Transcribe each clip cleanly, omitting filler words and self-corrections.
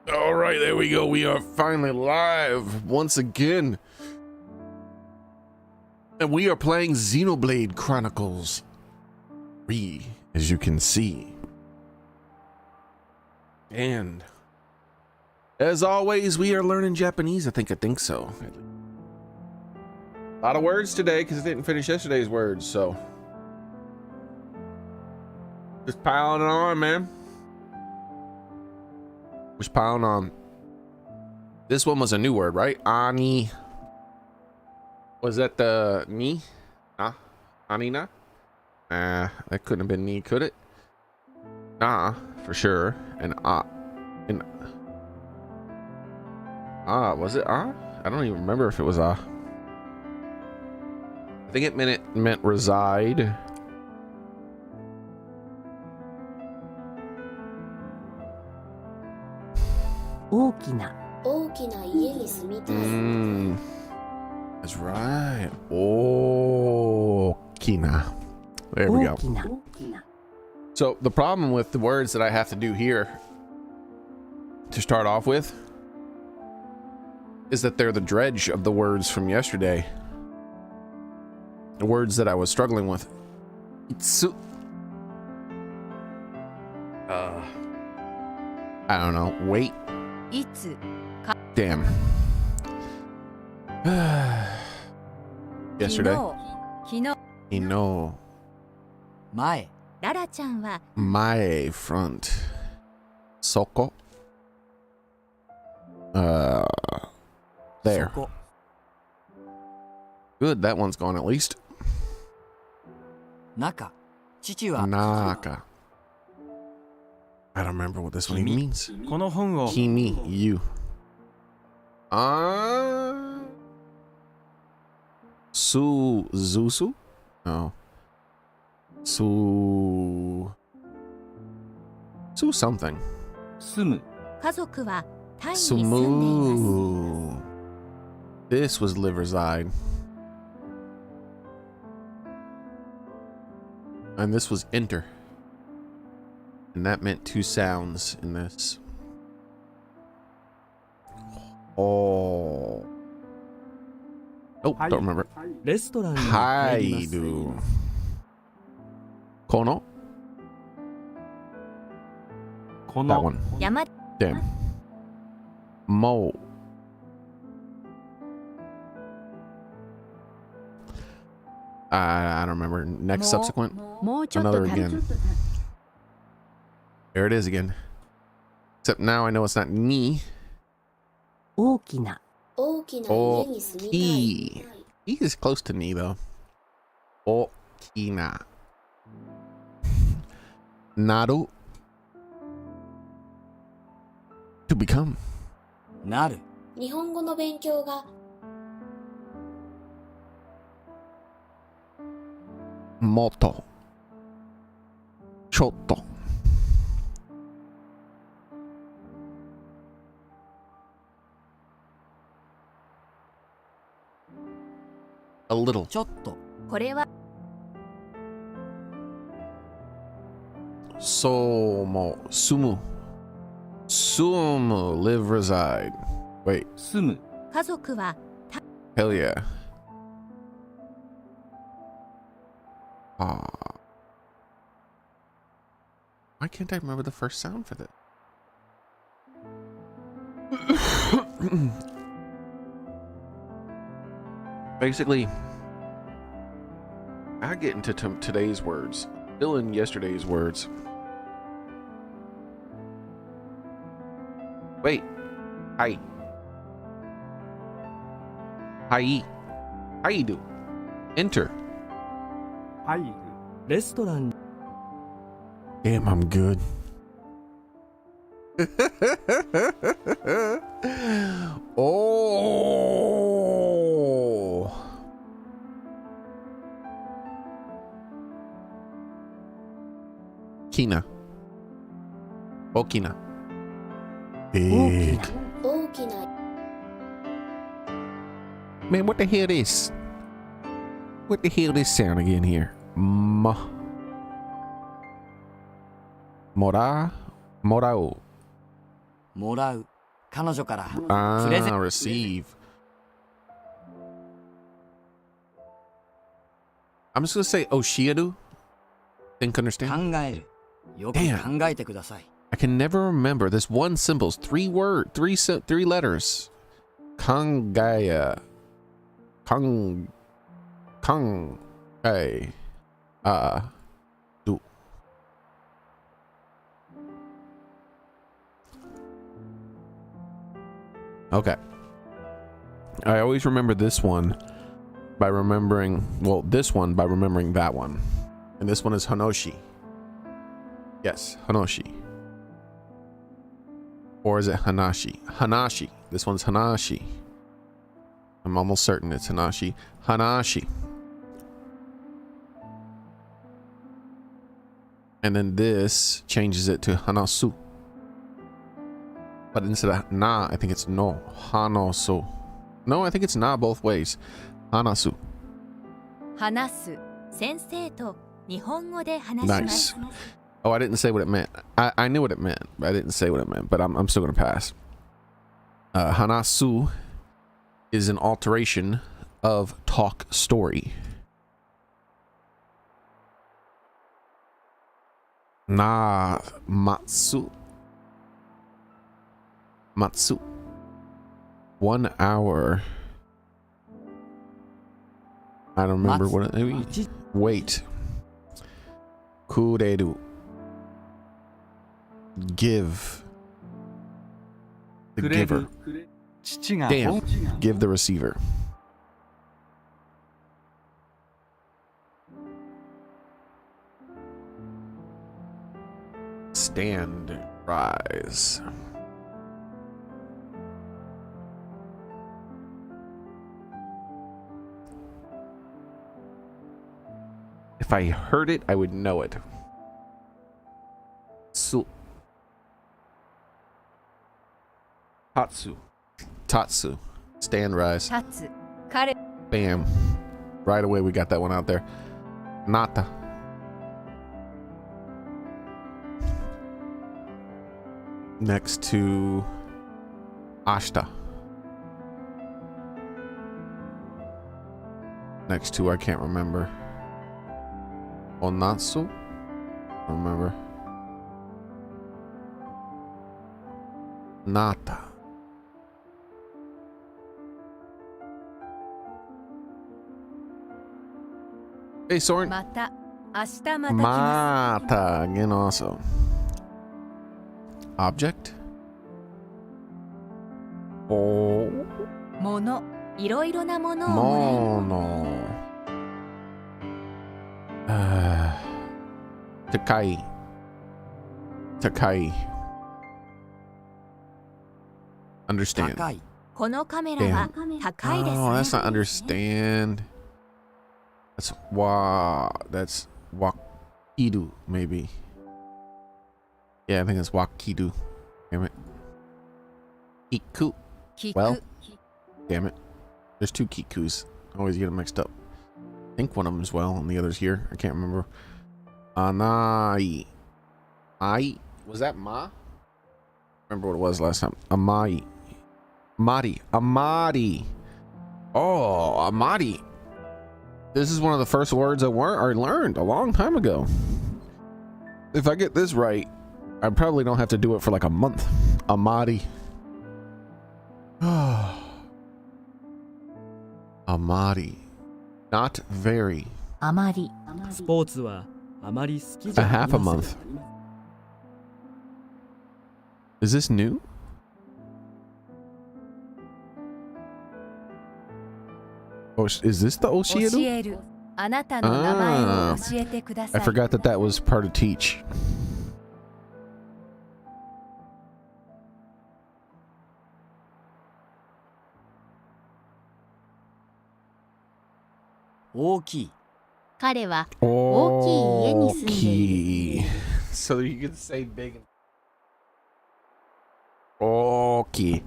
All right, there we go. We are finally live once again. And we are playing Xenoblade Chronicles 3, as you can see. And as always, we are learning Japanese. I think so. A lot of words today because I didn't finish yesterday's words, so just piling it on, man. Just piling on. This one was a new word, right? Ani. Was that the ni? Nah. Anina? Nah, that couldn't have been ni, could it? Nah, for sure. And and was it I don't even remember if it was I think it meant reside. That's right. Okina. There we go. So the problem with the words that I have to do here to start off with is that they're the dredge of the words from yesterday. The words that I was struggling with. Itsu. I don't know. Wait. Damn. Yesterday. Ino. My front. Soko. There. Good, that one's gone at least. Naka. I don't remember what this one even means. Kimi, you. Zusu? No. Su something. Sumu. This was live reside. And this was enter. And that meant two sounds in this. Oh. Nope, don't remember. Haidu. Kono? That one. Damn. Mo. I don't remember. Next subsequent. Another again. There it is again. Except now I know it's not ni. Okina. Oki. He is close to ni though. Okina. Naru. To become. Naru. Moto. Chotto. A little. Somo. Sumu. Sumu. Live, reside. Wait. Sumu. Hell yeah. Why can't I remember the first sound for that? Basically, I get into today's words, still in yesterday's words. Wait, hi. Hi. How you do? Enter. Hi. Restaurant. Damn, I'm good. Oh. Kina. Okina. Big. Man, what the hell is? What the hell this sound again here? Morau. Morau. 彼女から receive. I'm just gonna say Oshiaru. Think understand? 考える。よく考えてください。I can never remember this one symbols, three letters. Kangaya. Hey. Do. Okay. I always remember this one by remembering, well, this one by remembering that one. And this one is Hanoshi. Yes, Hanoshi. Or is it Hanashi? Hanashi. This one's Hanashi. I'm almost certain it's Hanashi. Hanashi. And then this changes it to Hanasu. But instead of na, I think it's no. Hanasu. No, I think it's na both ways. Hanasu. Hanasu. Nice. Oh, I didn't say what it meant. I knew what it meant, but I didn't say what it meant. But I'm still gonna pass. Hanasu is an alteration of talk story. Na matsu. Matsu. 1 hour. I don't remember what it. Wait. Kureru. Give. The giver. Damn. Give the receiver. Stand. Rise. If I heard it, I would know it. Su. Tatsu. Tatsu. Stand, rise. Tatsu. Bam. Right away, we got that one out there. Nata. Next to Ashita. Next to, I can't remember. Onatsu? I don't remember. Nata. Hey, Soren. Mata. Mata. Again, also. Object. Oh. Mono. Mono. Takai. Takai. Understand. Damn. Oh, that's not understand. That's that's wakidu, maybe. Yeah, I think it's wakidu. Damn it. Kiku. Well, damn it. There's two Kikus. I always get them mixed up. I think one of them is well, and the other's here. I can't remember. Anai. Was that Ma? Remember what it was last time. Amai. Amadi. Oh, Amadi. This is one of the first words I learned a long time ago. If I get this right, I probably don't have to do it for like a month. Amadi. Amadi. Not very. Amari. A half a month. Is this new? Oh, is this the Oshiaru? I forgot that was part of teach. Oki. So you can say big. Oki.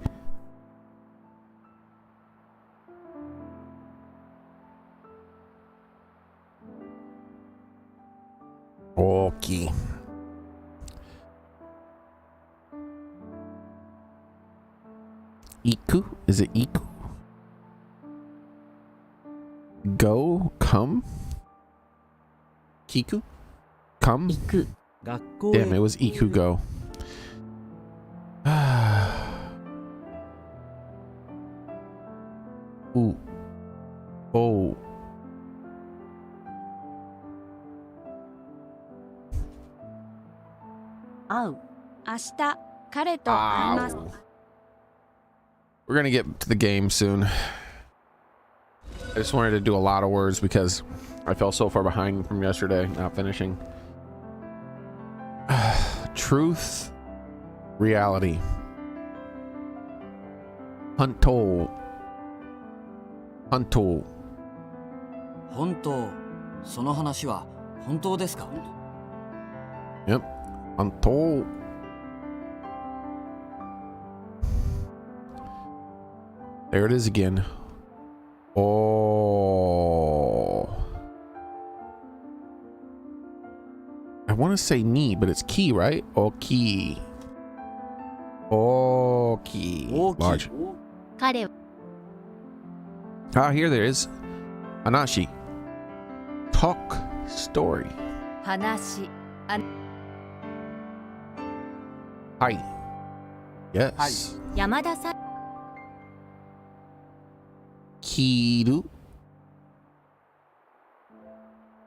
Iku? Is it Iku? Go? Come? Kiku? Come? 行く学校 Damn, it へ was Iku go. Ooh. Oh. 会う明日彼と会います Ow. We're gonna get to the game soon. I just wanted to do a lot of words because I fell so far behind from yesterday, not finishing. Truth, reality. Hunto. Hunto. 本当その話は本当ですか Yep. Hunto. There it is again. Oh. I want to say ni, but it's key, right? Oki. Oki. Oki. Large. 彼は Ah, here there is. Anashi. Talk story. 話 Hi. Yes. 山田さん Kiru.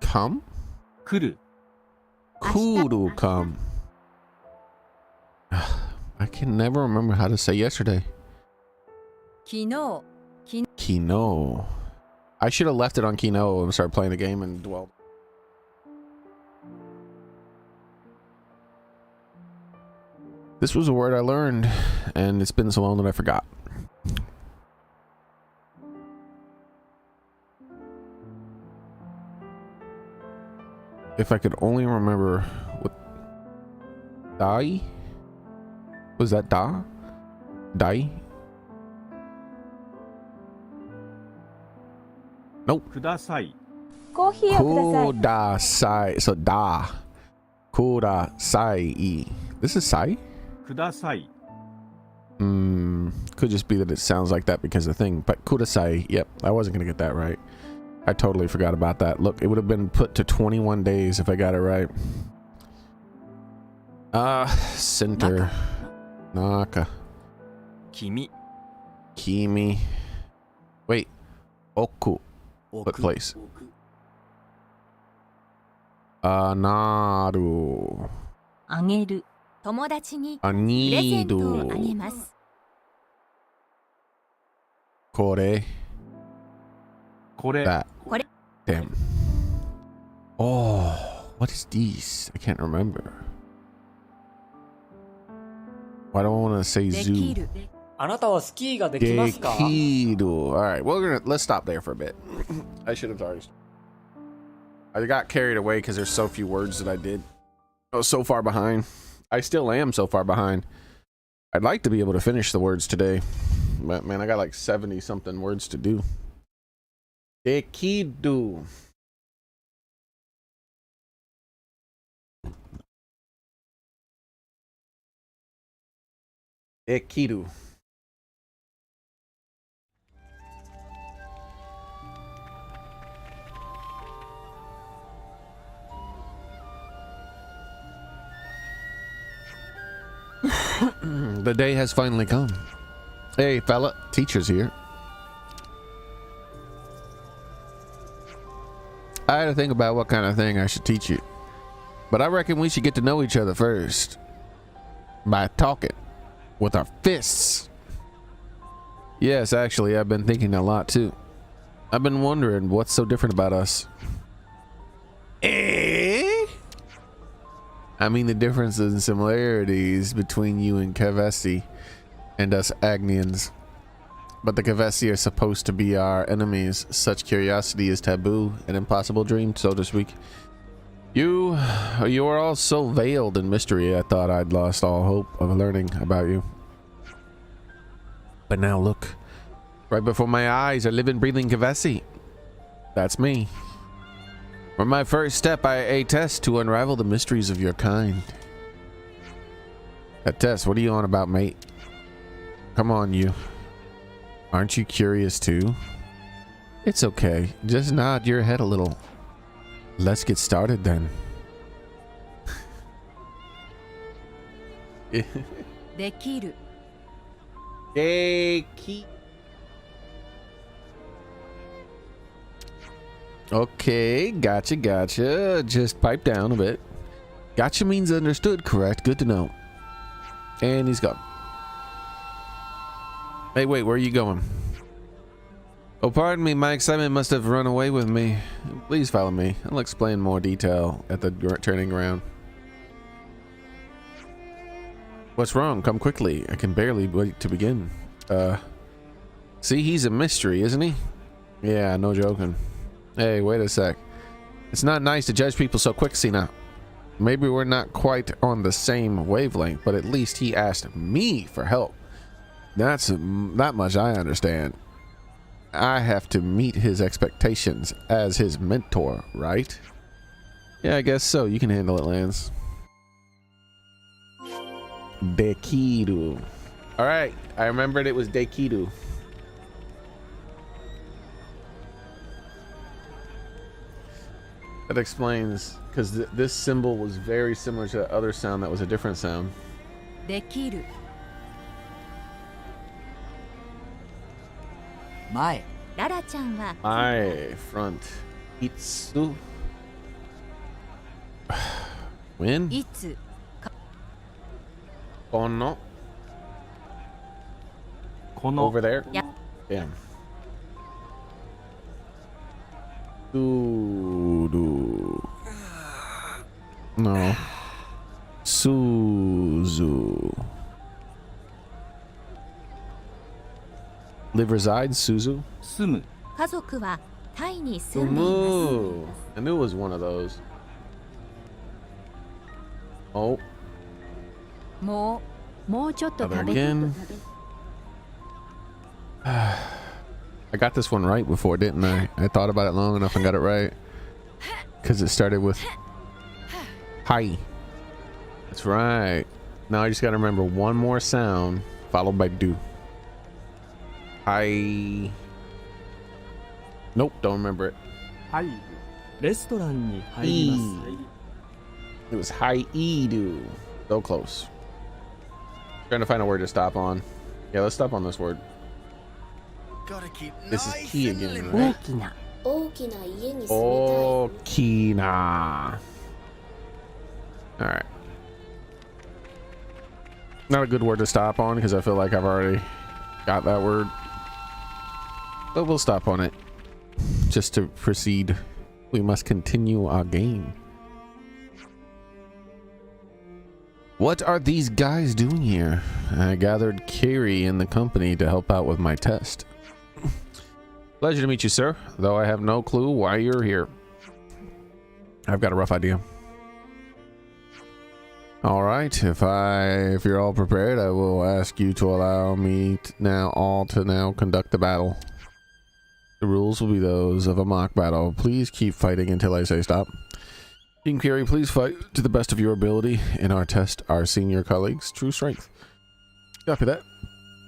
Come. 来る Kuru come. I can never remember how to say yesterday. 昨日 Kino. I should have left it on Kino and started playing the game and dwelled. This was a word I learned, and it's been so long that I forgot. If I could only remember what Dai? Was that Da? Dai? Nope. くださいコーヒーをください。 Kudasai. So Da. Kudasai. This is Sai? ください Could just be that it sounds like that because of the thing. But Kudasai. Yep. I wasn't going to get that right. I totally forgot about that. Look, it would have been put to 21 days if I got it right. Center. Naka. 君 Kimi. Wait. Oku. 置 What く place? Naru. あげる友達にプレゼントをあげ Anidu. ます Kore. これ That. Kore. Damn. Oh, what is these? I can't remember. Why don't I want to say で zoo? きるあなたはスキーができますか Dekido. All right, well, let's stop there for a bit. I should have already. I got carried away because there's so few words that I did. I was so far behind. I still am so far behind. I'd like to be able to finish the words today, but man, I got like 70 something words to do. Dekido. Dekido. The day has finally come. Hey, fella, teacher's here. I had to think about what kind of thing I should teach you, but I reckon we should get to know each other first by talking with our fists. Yes, actually, I've been thinking a lot too. I've been wondering what's so different about us. I mean the differences and similarities between you and Kavesi and us Agnians. But the Kavesi are supposed to be our enemies. Such curiosity is taboo, an impossible dream, so to speak. You are all so veiled in mystery, I thought I'd lost all hope of learning about you. But now look, right before my eyes are living, breathing Kavesi. That's me. From my first step, I test to unravel the mysteries of your kind. A test? What are you on about, mate? Come on, you. Aren't you curious too? It's okay. Just nod your head a little. Let's get started then. できる Okay, gotcha. Just pipe down a bit. Gotcha means understood, correct? Good to know. And he's gone. Hey, wait, where are you going? Oh, pardon me, my excitement must have run away with me. Please follow me. I'll explain more detail at the training ground. What's wrong? Come quickly. I can barely wait to begin. See, he's a mystery, isn't he? Yeah, no joking. Hey, wait a sec. It's not nice to judge people so quick, Sina. Maybe we're not quite on the same wavelength, but at least he asked me for help. That much I understand. I have to meet his expectations as his mentor, right? Yeah, I guess so. You can handle it, Lance. Dekiru. Alright, I remembered it was Dekiru. That explains, because this symbol was very similar to the other sound that was a different sound. できる 前 ララちゃんは I front. Itsu. When? いつ Kono. この Over there. Yeah. Damn. Sudu. No. Suzu. Live reside, Suzu? 住む家族はタイに住んでいます Sumu. I knew it was one of those. Oh, もうちょっと other 食べて again. I got this one right before, didn't I? I thought about it long enough and got it right. Because it started with hi. That's right. Now I just got to remember one more sound followed by do. Hi. Nope, don't remember it. 入るレストランに入ります It was hi e do. So close. Trying to find a word to stop on. Yeah, let's stop on this word. This is key again, 大 right? きな大きな家に住みたい。 Okina. Alright. Not a good word to stop on because I feel like I've already got that word. But we'll stop on it. Just to proceed, we must continue our game. What are these guys doing here? I gathered Kiri in the company to help out with my test. Pleasure to meet you, sir, though I have no clue why you're here. I've got a rough idea. All right, if you're all prepared, I will ask you to allow me to conduct the battle. The rules will be those of a mock battle. Please keep fighting until I say stop. King Kiri, please fight to the best of your ability in our test our senior colleagues' true strength. Copy that.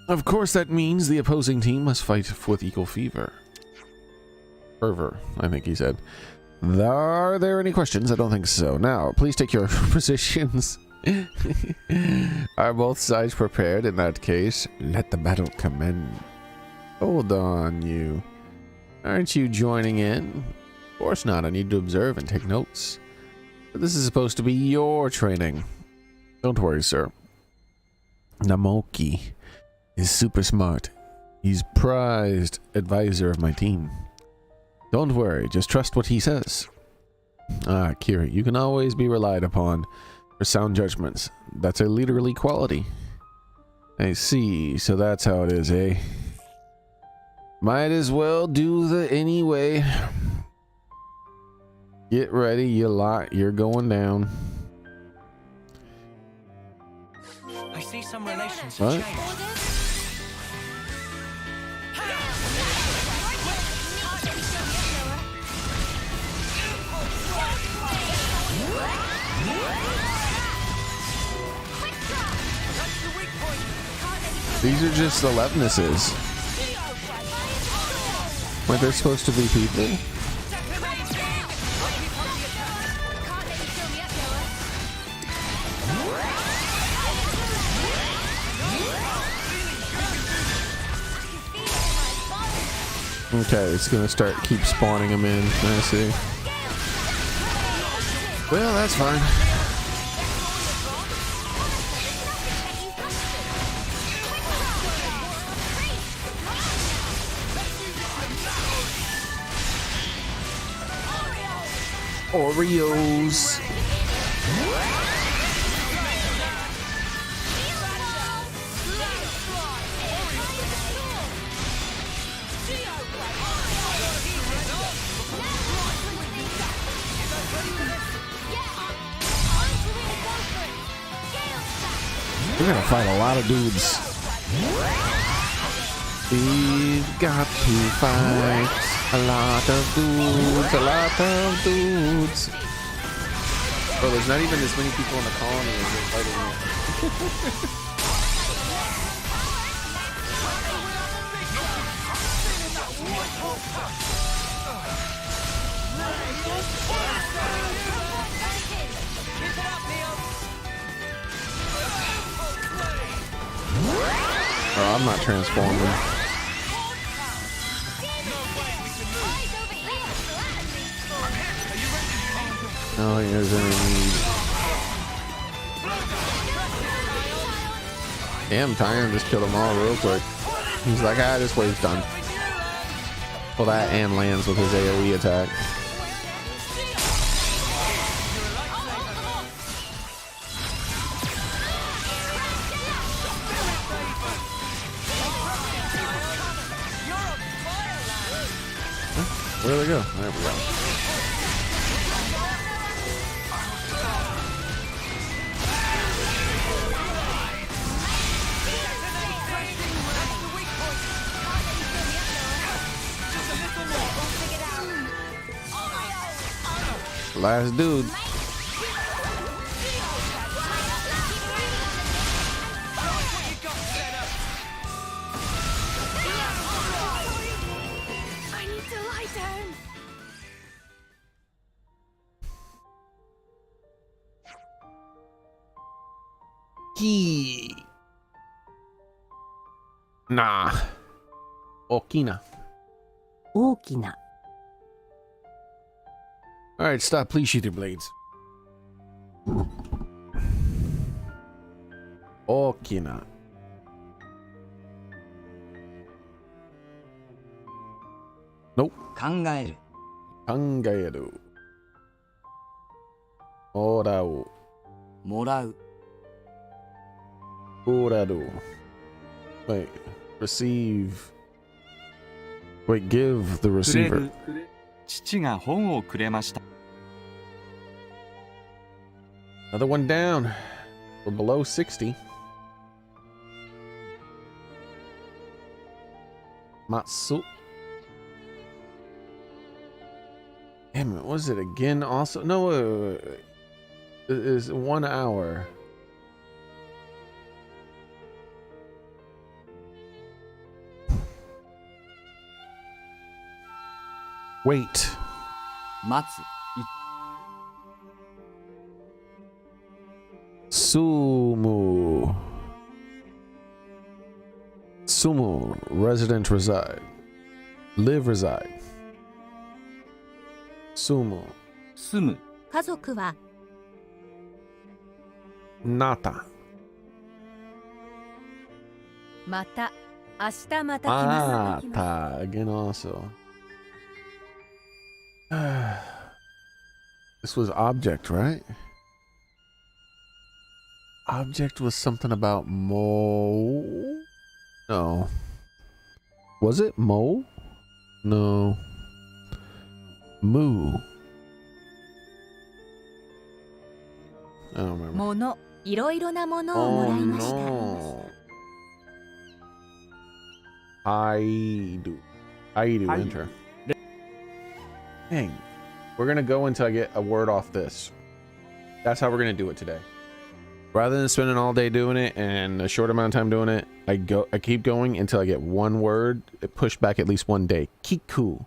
Of course, that means the opposing team must fight with equal fervor, I think he said. Are there any questions? I don't think so. Now, please take your positions. Are both sides prepared? In that case, let the battle commence. Hold on, you. Aren't you joining in? Of course not. I need to observe and take notes. But this is supposed to be your training. Don't worry, sir. Namoki is super smart. He's prized advisor of my team. Don't worry, just trust what he says. Ah, Kiri, you can always be relied upon for sound judgments. That's a leaderly quality. I see, so that's how it is, eh? Might as well do the anyway. Get ready, you're going down. I see some relations What? have changed. These are just 11nesses. Weren't there supposed to be people? Okay, it's gonna keep spawning them in. I see. Well, that's fine. Oreos. We're gonna fight a lot of dudes. We've got to fight a lot of dudes, a lot of dudes. Bro, there's not even as many people in the colony as they're fighting. Bro, I'm not transforming. I don't think there's any need. Damn, Tyron just killed them all real quick. He's like, this wave's done. Well, that and lands with his AoE attack. Where'd they go? There we go. Last dude. I need to lie down. Key. Nah. Okina. 大きな All right, stop. Please sheath your blades. Okina. Nope. 考える Kangaeru. Orao. もらう Orado. Wait. Receive. Wait, give the くれ receiver. る父が本をくれました Another one down. We're below 60. Matsu. Damn it, was it again also? No, wait. It is 1 hour. Wait. 待つ Sumu. Sumu. Resident reside. Live reside. Sumu. 住む家族は Nata. また明日また来ます。 Ata. Again also. This was object, right? Object was something about Mo. No. Was it Mo? No. Moo. I don't remember. もの、いろいろなものをもらいました。 no. I do. Enter. Dang. We're gonna go until I get a word off this. That's how we're gonna do it today. Rather than spending all day doing it and a short amount of time doing it, I keep going until I get one word. It pushed back at least one day. Kiku.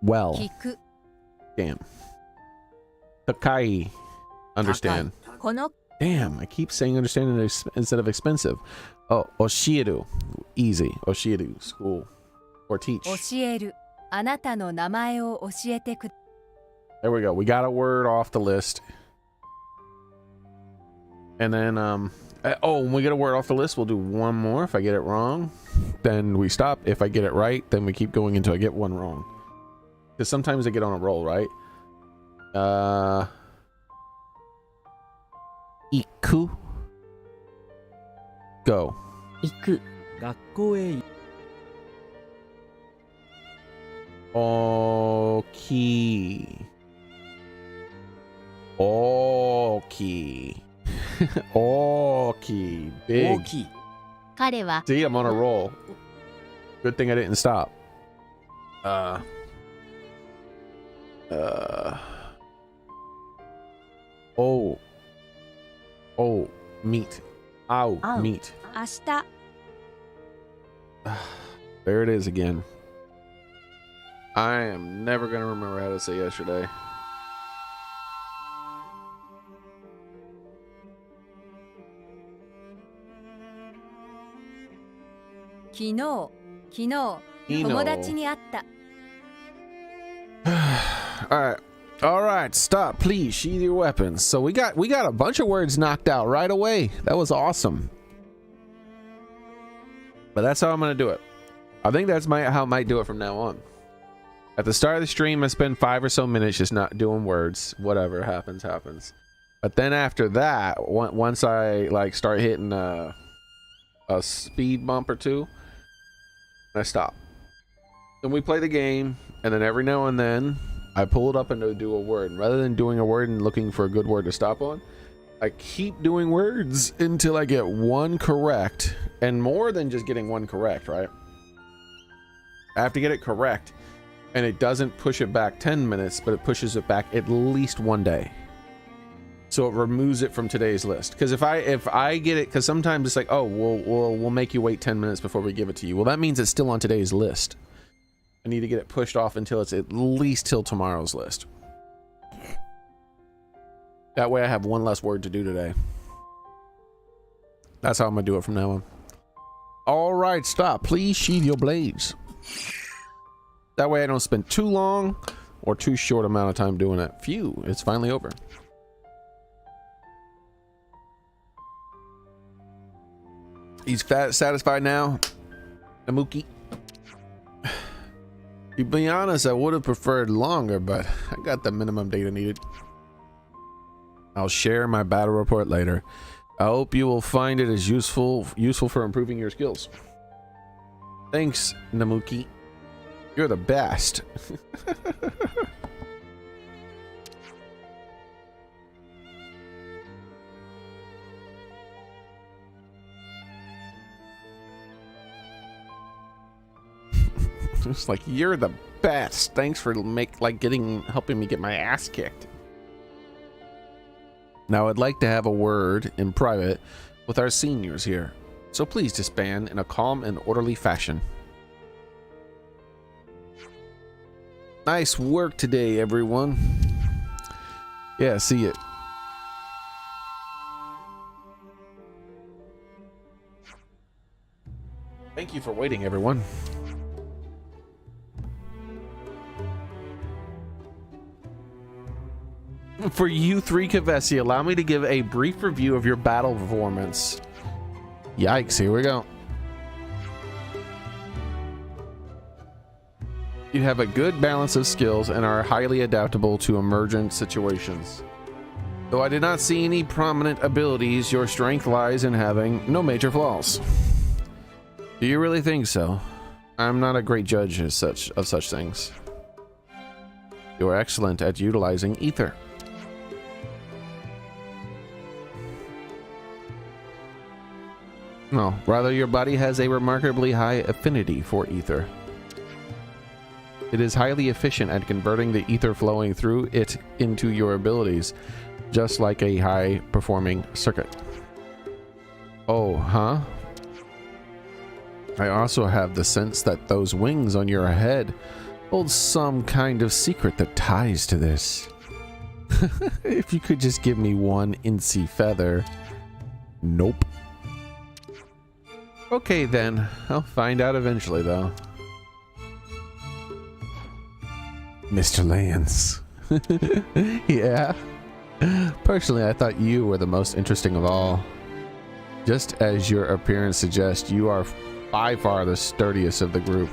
Well. 聞く Damn. Takai. Understand. この Damn, I keep saying understand instead of expensive. Oh, Oshieru. Easy. Oshieru. School. Or teach. 教えるあなたの名前を教えてく There we go. We got a word off the list. And then, when we get a word off the list, we'll do one more. If I get it wrong, then we stop. If I get it right, then we keep going until I get one wrong. Because sometimes I get on a roll, right? Iku. Go. 行く、学校へ行 Oki. Oki. Oki. 大 Big. きい彼は See, I'm on a roll. Good thing I didn't stop. Meat. Ow, Ow. meat. 明日 There it is again. I am never gonna remember how to say yesterday.昨日友達に会った All right, stop, please. Sheathe your weapons. So we got a bunch of words knocked out right away. That was awesome. But that's how I'm gonna do it. I think that's how I might do it from now on. At the start of the stream, I spend 5 or so minutes just not doing words. Whatever happens, happens. But then after that, once I like start hitting a speed bump or two, I stop. Then we play the game, and then every now and then I pull it up and do a word. And rather than doing a word and looking for a good word to stop on, I keep doing words until I get one correct, and more than just getting one correct, right? I have to get it correct, and it doesn't push it back 10 minutes, but it pushes it back at least one day. So it removes it from today's list. Because if I get it, because sometimes it's like, oh, we'll make you wait 10 minutes before we give it to you. Well, that means it's still on today's list. I need to get it pushed off until it's at least till tomorrow's list. That way I have one less word to do today. That's how I'm gonna do it from now on. All right, stop. Please sheathe your blades. That way I don't spend too long or too short amount of time doing it. Phew, it's finally over. He's satisfied now, Namuki. To be honest, I would have preferred longer, but I got the minimum data needed. I'll share my battle report later. I hope you will find it as useful for improving your skills. Thanks, Namuki. You're the best. It's like, you're the best. Thanks for helping me get my ass kicked. Now I'd like to have a word in private with our seniors here, so please disband in a calm and orderly fashion. Nice work today, everyone. Yeah, see it. Thank you for waiting, everyone. For you three, Kavesi, allow me to give a brief review of your battle performance. Yikes, here we go. You have a good balance of skills and are highly adaptable to emergent situations. Though I did not see any prominent abilities, your strength lies in having no major flaws. Do you really think so? I'm not a great judge of such things. You are excellent at utilizing ether. No, rather your body has a remarkably high affinity for ether. It is highly efficient at converting the ether flowing through it into your abilities, just like a high-performing circuit. Oh, huh? I also have the sense that those wings on your head hold some kind of secret that ties to this. If you could just give me one incy feather. Nope. Okay then, I'll find out eventually though. Mr. Lance. Yeah? Personally, I thought you were the most interesting of all. Just as your appearance suggests, you are by far the sturdiest of the group.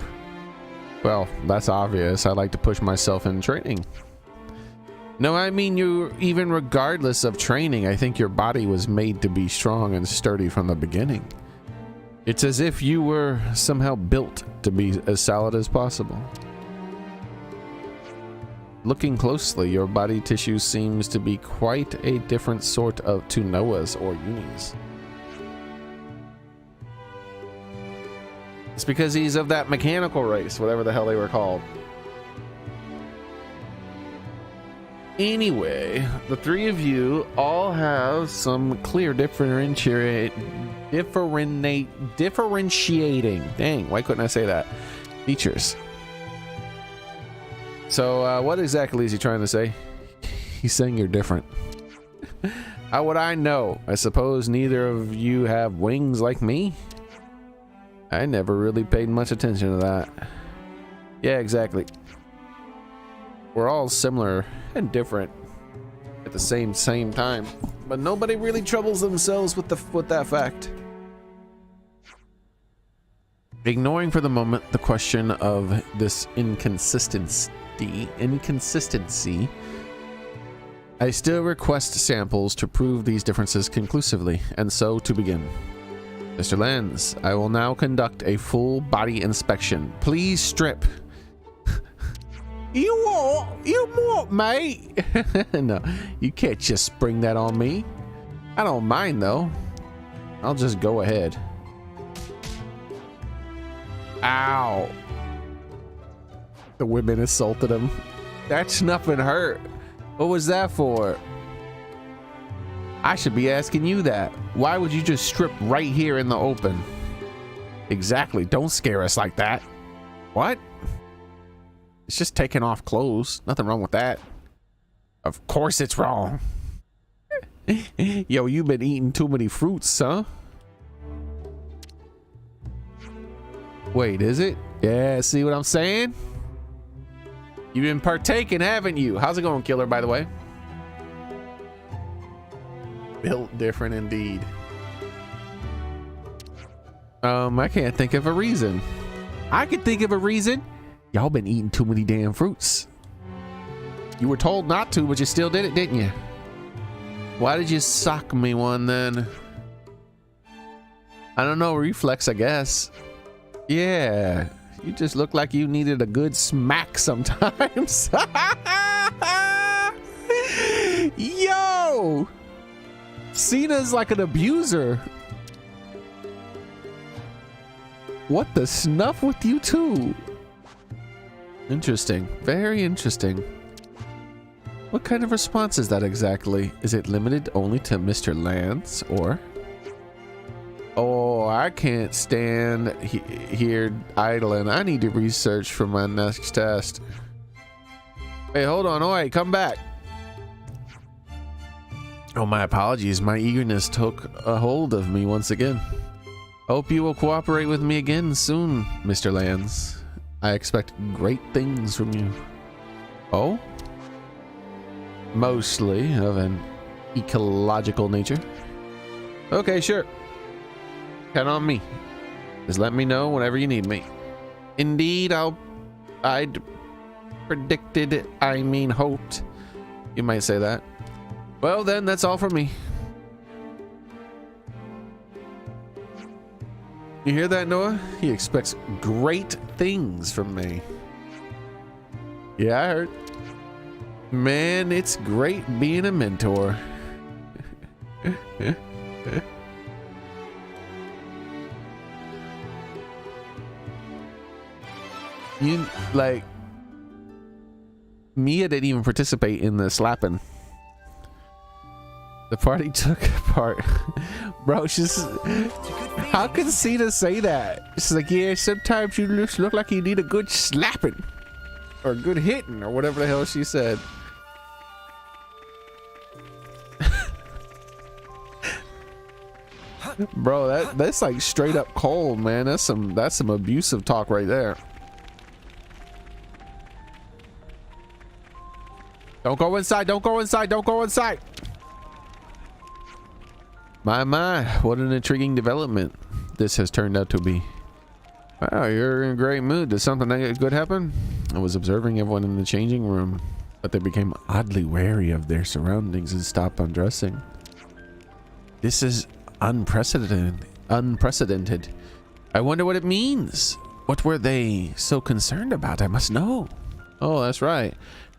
Well, that's obvious. I like to push myself in training. No, I mean you, even regardless of training, I think your body was made to be strong and sturdy from the beginning. It's as if you were somehow built to be as solid as possible. Looking closely, your body tissue seems to be quite a different sort of to Noah's or Uni's. It's because he's of that mechanical race, whatever the hell they were called. Anyway, the three of you all have some clear differentiating. Dang, why couldn't I say that? Features. So, what exactly is he trying to say? He's saying you're different. How would I know? I suppose neither of you have wings like me? I never really paid much attention to that. Yeah, exactly. We're all similar and different at the same time, but nobody really troubles themselves with that fact. Ignoring for the moment the question of this inconsistency, I still request samples to prove these differences conclusively, and so to begin. Mr. Lenz, I will now conduct a full body inspection. Please strip. You what, mate? No, you can't just spring that on me. I don't mind though. I'll just go ahead. Ow. The women assaulted him. That's nothing hurt. What was that for? I should be asking you that. Why would you just strip right here in the open? Exactly. Don't scare us like that. What? It's just taking off clothes. Nothing wrong with that. Of course it's wrong. Yo, you've been eating too many fruits, huh? Wait, is it? Yeah, see what I'm saying? You've been partaking, haven't you? How's it going, killer, by the way? Built different indeed. I can't think of a reason. I can think of a reason. Y'all been eating too many damn fruits. You were told not to, but you still did it, didn't you? Why did you sock me one then? I don't know, reflex, I guess. Yeah, you just look like you needed a good smack sometimes. Yo! Cena's like an abuser. What the snuff with you two? Interesting. Very interesting. What kind of response is that exactly? Is it limited only to Mr. Lance or? Oh, I can't stand here idling. I need to research for my next test. Hey, hold on. Oh, wait, come back. Oh, my apologies. My eagerness took a hold of me once again. Hope you will cooperate with me again soon, Mr. Lance. I expect great things from you. Oh? Mostly of an ecological nature. Okay, sure. Count on me. Just let me know whenever you need me. Indeed, I'd predicted, I mean hoped. You might say that. Well then, that's all from me. You hear that, Noah? He expects great things from me. Yeah, I heard. Man, it's great being a mentor. You, like, Mia didn't even participate in the slapping. The party took part. Bro, she's... How can Cena say that? She's like, yeah, sometimes you just look like you need a good slapping. Or good hitting, or whatever the hell she said. Bro, that's like straight up cold, man. That's some abusive talk right there. Don't go inside, don't go inside, don't go inside. My, what an intriguing development this has turned out to be. Wow, you're in a great mood. Did something good happen? I was observing everyone in the changing room, but they became oddly wary of their surroundings and stopped undressing. This is unprecedented. I wonder what it means. What were they so concerned about? I must know. Oh, that's right.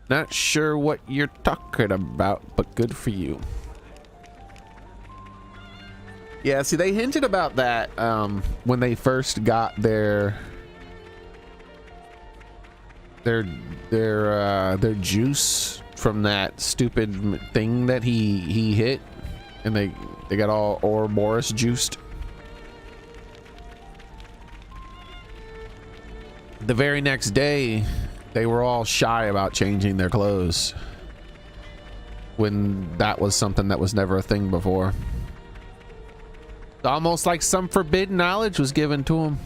Not sure what you're talking about, but good for you. Yeah, see, they hinted about that when they first got their juice from that stupid thing that he hit, and they got all Ouroboros juiced. The very next day, they were all shy about changing their clothes when that was something that was never a thing before. It's almost like some forbidden knowledge was given to them.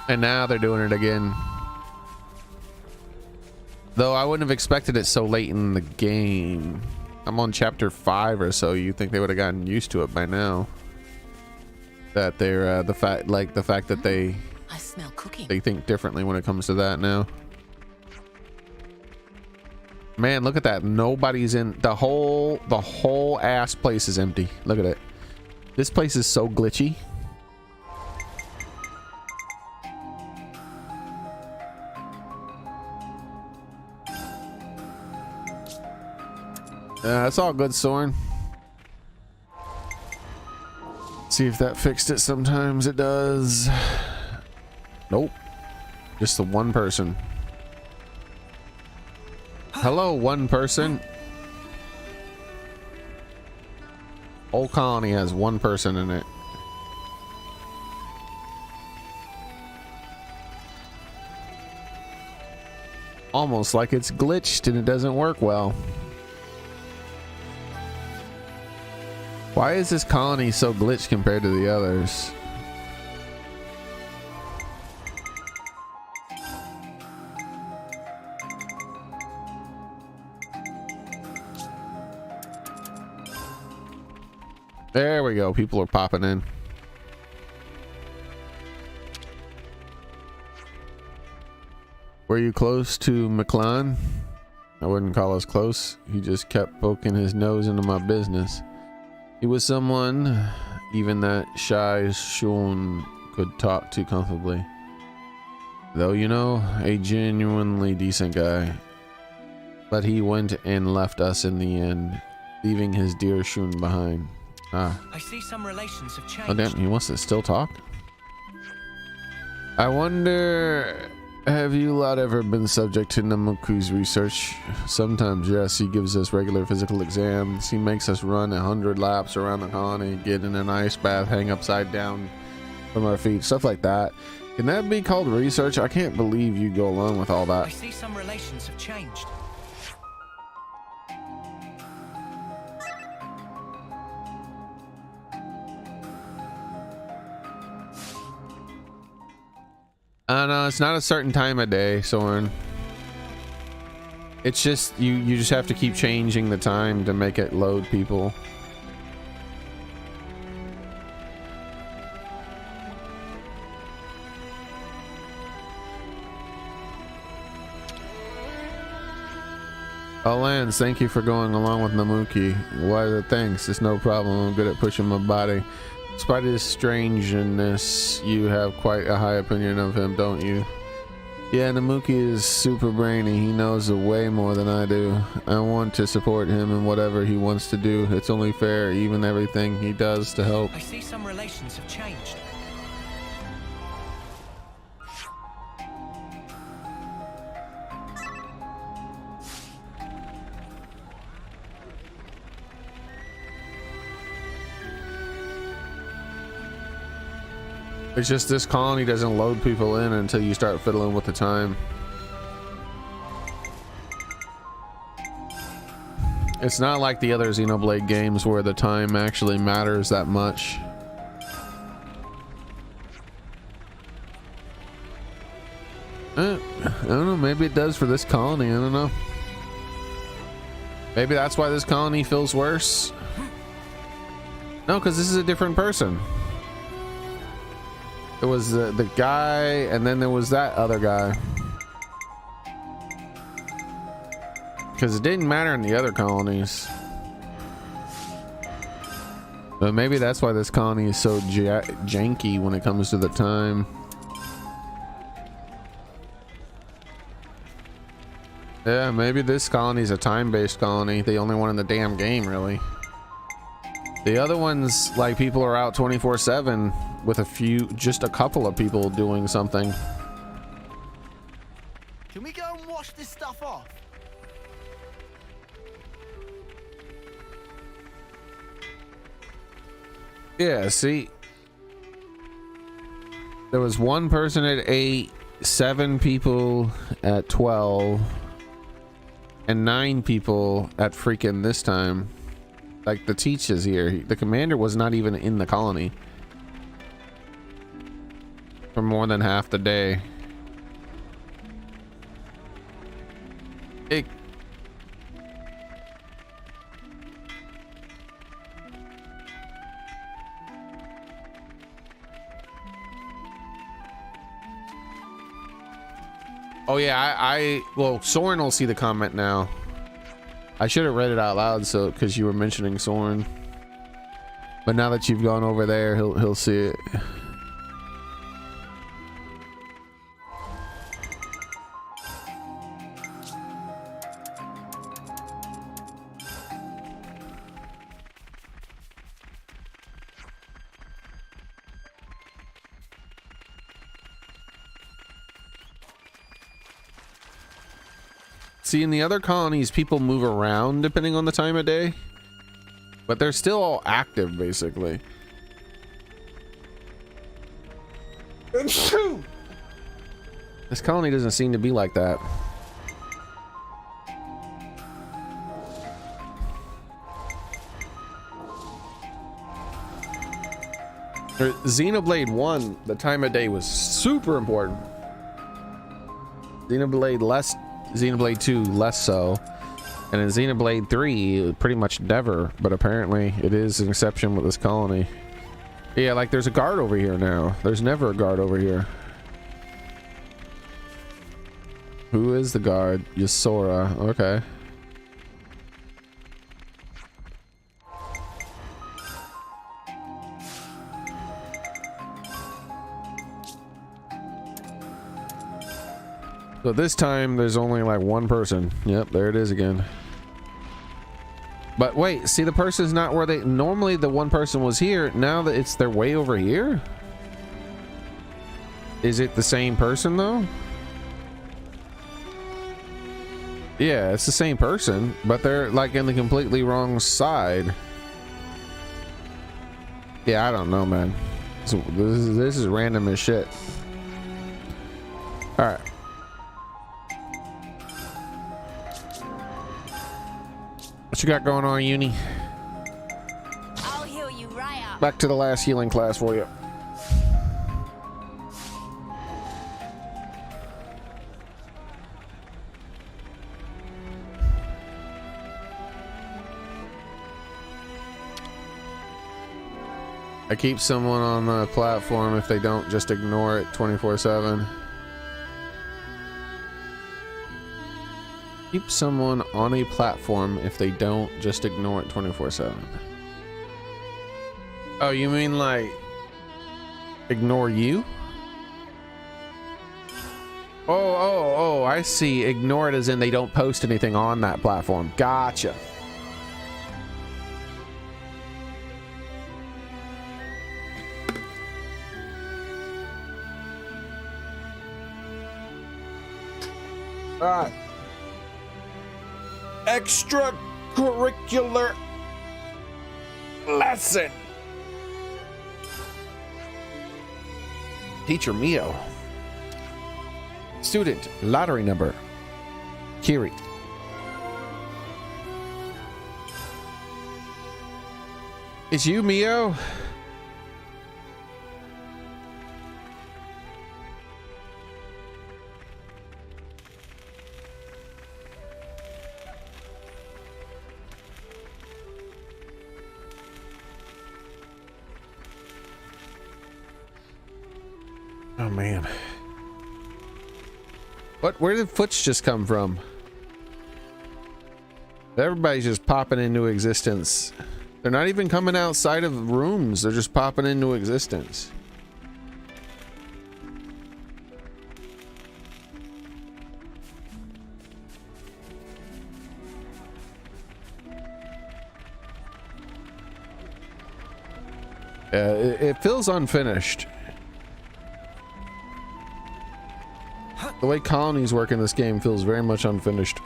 And now they're doing it again. Though I wouldn't have expected it so late in the game. I'm on chapter 5 or so. You think they would have gotten used to it by now? That they're the fact that they smell cooking. They think differently when it comes to that now. Man, look at that. Nobody's in the whole ass place is empty. Look at it. This place is so glitchy. It's all good, Soren. See if that fixed it. Sometimes it does. Nope. Just the one person. Hello, one person. Whole colony has one person in it. Almost like it's glitched and it doesn't work well. Why is this colony so glitched compared to the others? There we go. People are popping in. Were you close to McClellan? I wouldn't call us close. He just kept poking his nose into my business. He was someone even that shy Sean could talk to comfortably. Though, you know, a genuinely decent guy. But he went and left us in the end, leaving his dear Shun behind. Ah. I see some relations have changed. Oh damn, he wants to still talk? I wonder, have you lot ever been subject to Namuku's research? Sometimes, yes. He gives us regular physical exams. He makes us run 100 laps around the colony, get in an ice bath, hang upside down from our feet, stuff like that. Can that be called research? I can't believe you go along with all that. I see some relations have changed. No, it's not a certain time of day, Soren. It's just you just have to keep changing the time to make it load people. Oh, Lance, thank you for going along with Namuki. Why, thanks. It's no problem. I'm good at pushing my body. Despite his strangeness, you have quite a high opinion of him, don't you? Yeah, Namuki is super brainy. He knows way more than I do. I want to support him in whatever he wants to do. It's only fair, even everything he does to help. I see some relations have changed. It's just this colony doesn't load people in until you start fiddling with the time. It's not like the other Xenoblade games where the time actually matters that much. I don't know, maybe it does for this colony, I don't know. Maybe that's why this colony feels worse. No, because this is a different person. There was the guy, and then there was that other guy. Because it didn't matter in the other colonies. But maybe that's why this colony is so janky when it comes to the time. Yeah, maybe this colony is a time-based colony. The only one in the damn game, really. The other ones, like, people are out 24/7 with just a couple of people doing something. Can we go and wash this stuff off? Yeah, see, there was one person at 8, 7 people at 12, and 9 people at freaking this time. Like, the teach is here. The commander was not even in the colony for more than half the day. Oh yeah, well, Soren will see the comment now. I should have read it out loud, so because you were mentioning Soren. But now that you've gone over there, he'll see it. See, in the other colonies, people move around depending on the time of day, but they're still all active, basically. This colony doesn't seem to be like that. Xenoblade 1, the time of day was super important. Xenoblade 2 less so, and in Xenoblade 3 pretty much never, but apparently it is an exception with this colony. Yeah, like there's a guard over here now. There's never a guard over here. Who is the guard? Yasora. Okay. So this time there's only like one person. Yep, there it is again. But wait, see, the person's not where they normally, the one person was here. Now that they're way over here. Is it the same person though? Yeah, it's the same person, but they're like in the completely wrong side. Yeah, I don't know, man. So this is random as shit. All right. What you got going on, Uni? I'll heal you right up. Back to the last healing class for you. I keep someone on the platform if they don't just ignore it 24/7. Keep someone on a platform if they don't just ignore it 24/7. Oh, you mean like ignore you? Oh, I see. Ignore it as in they don't post anything on that platform. Gotcha. All right. Extracurricular lesson. Teacher Mio. Student, lottery number. Kiri. It's you, Mio? Oh man. Where did Foots just come from? Everybody's just popping into existence. They're not even coming outside of rooms. They're just popping into existence. It feels unfinished. The way colonies work in this game feels very much unfinished.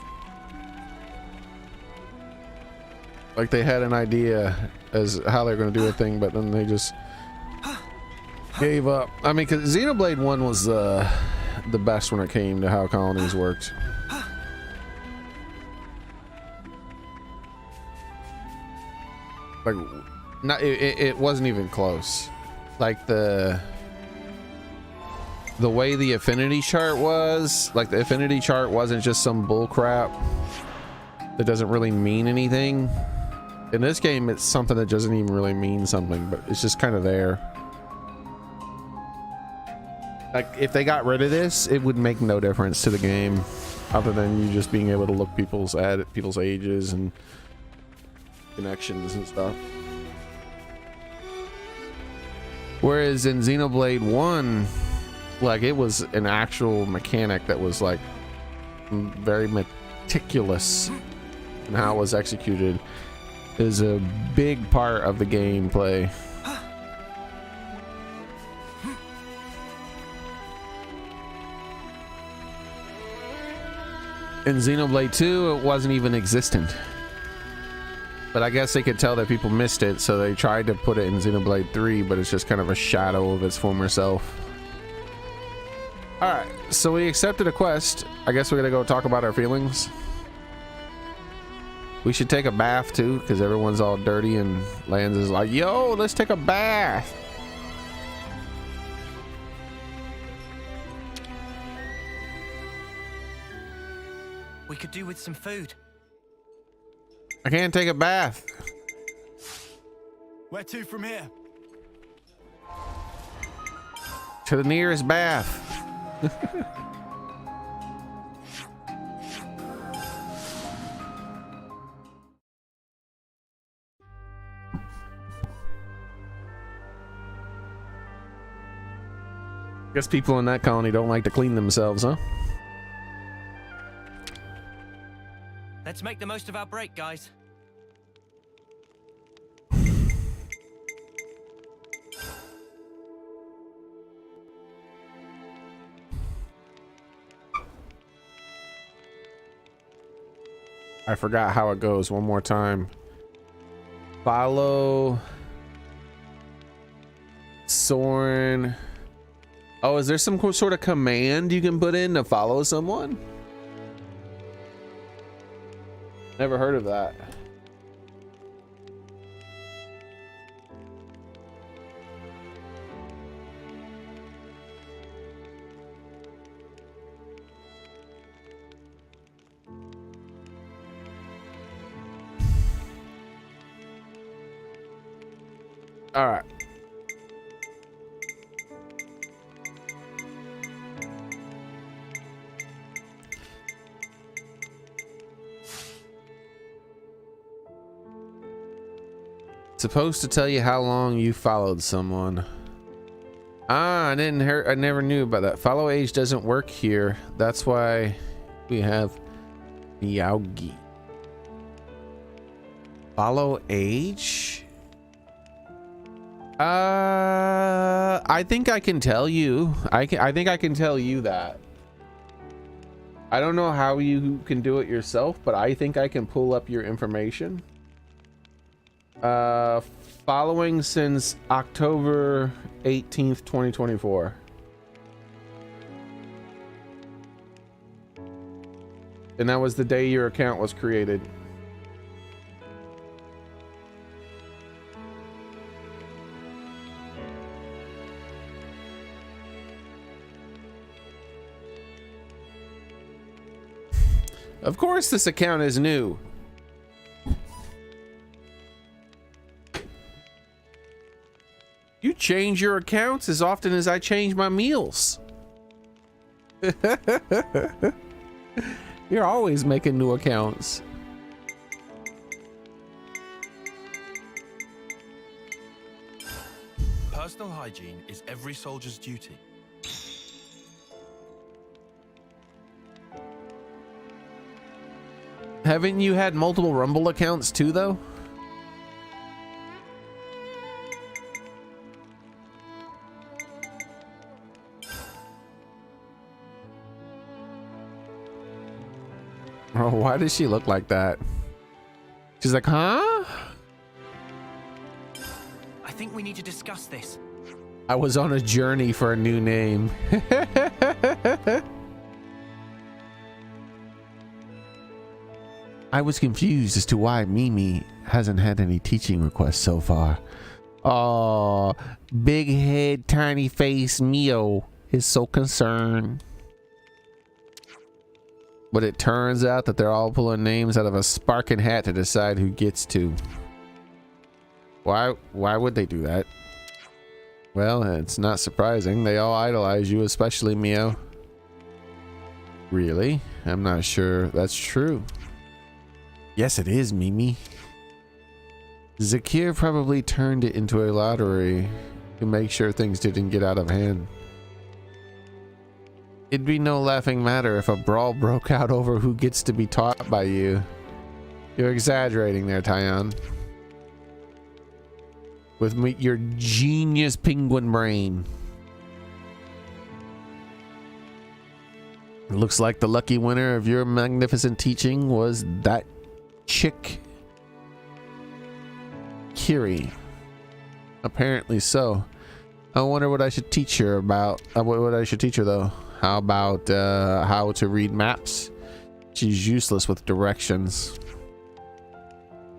Like they had an idea as how they're going to do a thing, but then they just gave up. I mean, because Xenoblade 1 was the best when it came to how colonies worked. Like, it wasn't even close. Like the way the affinity chart was, like the affinity chart wasn't just some bull crap that doesn't really mean anything. In this game, it's something that doesn't even really mean something, but it's just kind of there. Like, if they got rid of this, it would make no difference to the game, other than you just being able to look at people's ages and connections and stuff. Whereas in Xenoblade 1, like, it was an actual mechanic that was like very meticulous in how it was executed. Is a big part of the gameplay. In Xenoblade 2, it wasn't even existent. But I guess they could tell that people missed it, so they tried to put it in Xenoblade 3, but it's just kind of a shadow of its former self. Alright, so we accepted a quest. I guess we're gonna go talk about our feelings. We should take a bath too, because everyone's all dirty and Lance is like, yo, let's take a bath. We could do with some food. I can't take a bath. Where to from here? To the nearest bath. Guess people in that colony don't like to clean themselves, huh? Let's make the most of our break, guys. I forgot how it goes. One more time. Follow Soren. Oh, is there some sort of command you can put in to follow someone? Never heard of that. All right. Supposed to tell you how long you followed someone. I never knew about that. Follow age doesn't work here. That's why we have Yaogi. Follow age? I think I can tell you. I think I can tell you that. I don't know how you can do it yourself, but I think I can pull up your information. Following since October 18th, 2024. And that was the day your account was created. Of course this account is new. You change your accounts as often as I change my meals. You're always making new accounts. Personal hygiene is every soldier's duty. Haven't you had multiple Rumble accounts too, though? Oh, why does she look like that? She's like, huh? I think we need to discuss this. I was on a journey for a new name. I was confused as to why Mimi hasn't had any teaching requests so far. Oh, big head, tiny face Mio is so concerned. But it turns out that they're all pulling names out of a sparking hat to decide who gets to. Why would they do that? Well, it's not surprising. They all idolize you, especially Mio. Really? I'm not sure that's true. Yes, it is, Mimi. Zakir probably turned it into a lottery to make sure things didn't get out of hand. It'd be no laughing matter if a brawl broke out over who gets to be taught by you. You're exaggerating there, Tyon. With your genius penguin brain. It looks like the lucky winner of your magnificent teaching was that chick Kiri. Apparently so. I wonder what I should teach her about. What I should teach her though. How about how to read maps? She's useless with directions.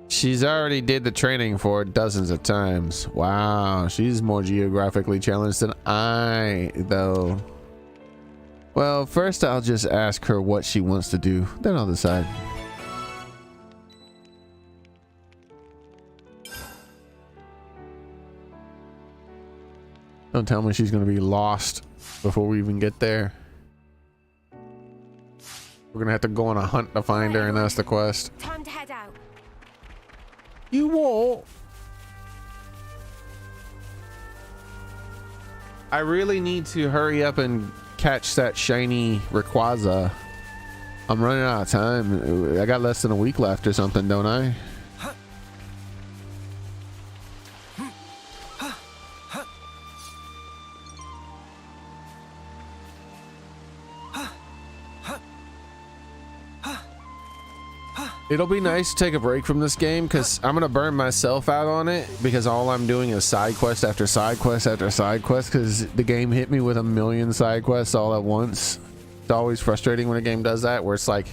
She's already did the training for it dozens of times. Wow, she's more geographically challenged than I, though. Well, first I'll just ask her what she wants to do, then I'll decide. Don't tell me she's gonna be lost before we even get there. We're gonna have to go on a hunt to find her, and that's the quest. Time to head out. You won't. I really need to hurry up and catch that shiny Rayquaza. I'm running out of time. I got less than a week left or something, don't I? It'll be nice to take a break from this game because I'm gonna burn myself out on it because all I'm doing is side quest after side quest after side quest because the game hit me with a million side quests all at once. It's always frustrating when a game does that, where it's like,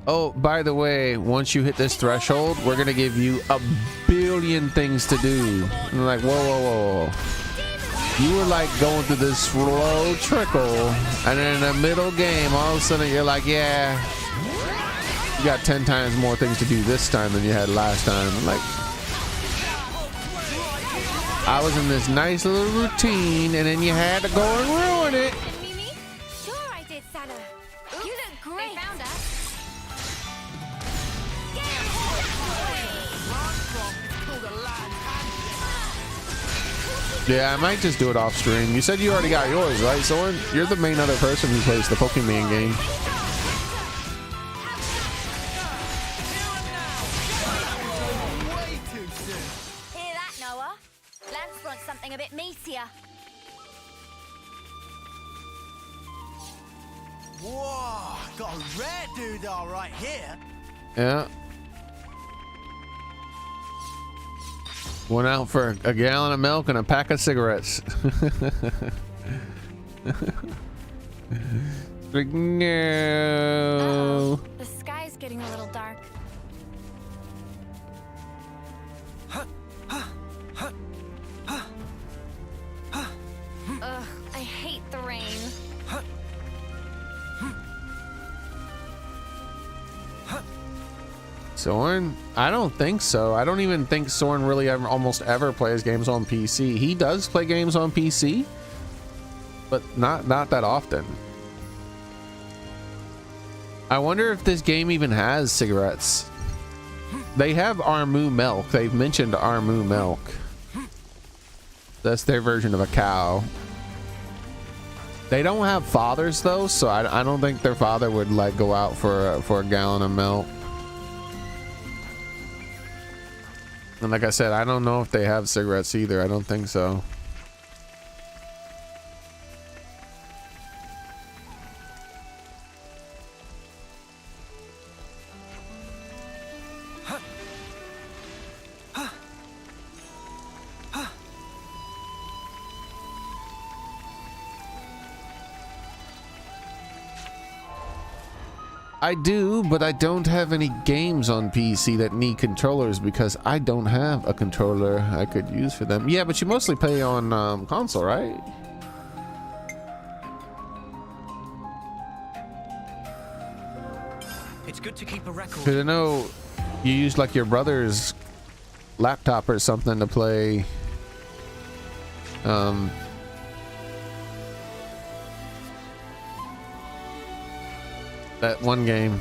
oh, by the way, once you hit this threshold, we're gonna give you a billion things to do. And I'm like, whoa, whoa, whoa. You were like going through this slow trickle, and then in the middle game, all of a sudden you're like, yeah, you got 10 times more things to do this time than you had last time. I'm like, I was in this nice little routine, and then you had to go and ruin it. Mimi? Sure I did, Sana. You look great. They found us. Yeah, I might just do it off stream. You said you already got yours, right, Soren? You're the main other person who plays the Pokemon game. Hear that, Noah? Lance wants something a bit meatier. Whoa, got a rare doodah right here. Yeah. Went out for a gallon of milk and a pack of cigarettes. Like, no. The sky's getting a little dark. Ugh, I hate the rain. Soren? I don't think so. I don't even think Soren really almost ever plays games on PC. He does play games on PC, but not that often. I wonder if this game even has cigarettes. They have Armu milk. They've mentioned Armu milk. That's their version of a cow. They don't have fathers though, so I don't think their father would like go out for a gallon of milk. And like I said, I don't know if they have cigarettes either. I don't think so. I do, but I don't have any games on PC that need controllers because I don't have a controller I could use for them. Yeah, but you mostly play on console, right? It's good to keep a record. Because I know you use like your brother's laptop or something to play that one game.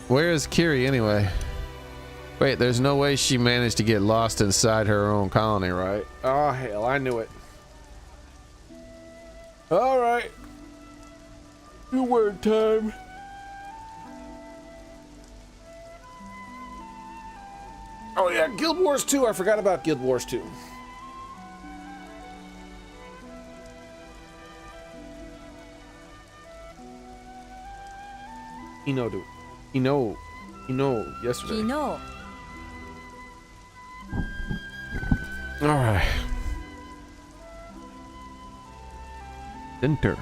Where is Kiri anyway? Wait, there's no way she managed to get lost inside her own colony, right? Oh hell, I knew it. All right, new word time. Oh yeah, Guild Wars 2. I forgot about Guild Wars 2. Yesterday. Kino. All right. Enter.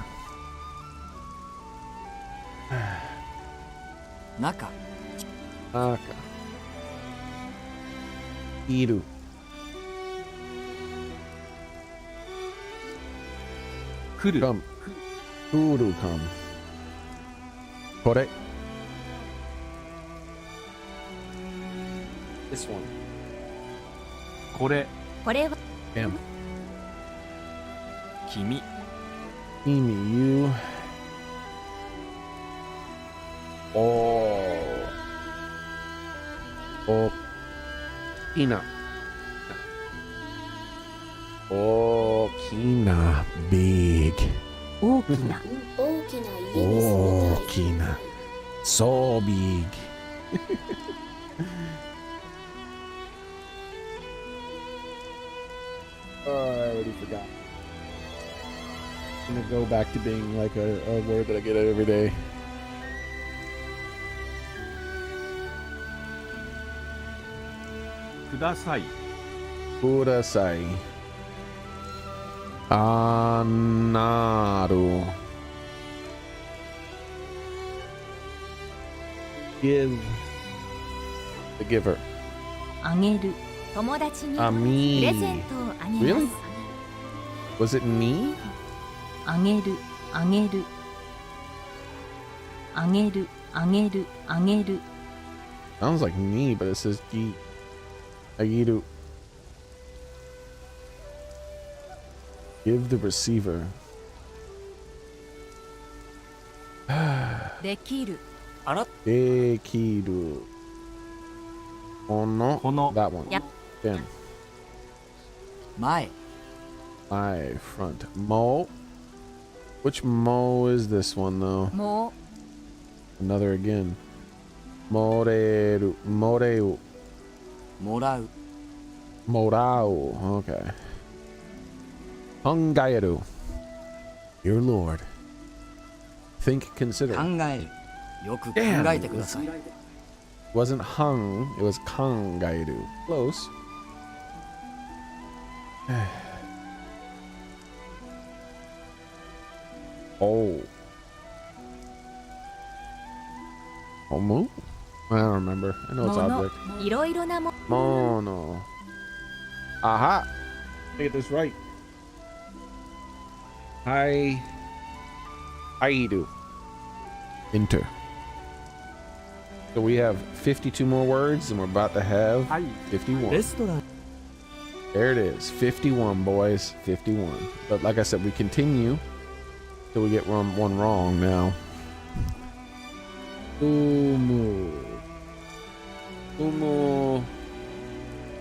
Naka. Aka. Iru. Kuru. Come. Kuru come. Kore. This one. これこれは Him. 君 Kimi, you. Oh. Oh. Ina. Oh, Kina. Big. 大きな Oh, Kina. So big. Oh, I already forgot. I'm gonna go back to being like a word that I get every day. Kudasai. Kudasai. Anaru. Give. The giver. あげる友達に Ami. プレゼントをあげます。 Really? Was it me? あげるあげるあげるあげるあげる Sounds like me, but it says gi. Agiru. Give the receiver. できる Dekiru. Kono. Kono. That one. Yep. Then. 前 My front. Mo. Which Mo is this one though? も Another again. Moreru. Moreu. もらう Morau. Okay. Hungaeru. Your lord. Think, consider. 考えるよく考えてください Wasn't hung, it was kangaeru. Close. Oh. Omu? I don't remember. I know it's もの object. いろいろなも Mono. Aha! Get this right. Aidu. Enter. So we have 52 more words, and we're about to have 51. レストラン There it is. 51, boys. 51. But like I said, we continue till we get one wrong now. Umu. Umu.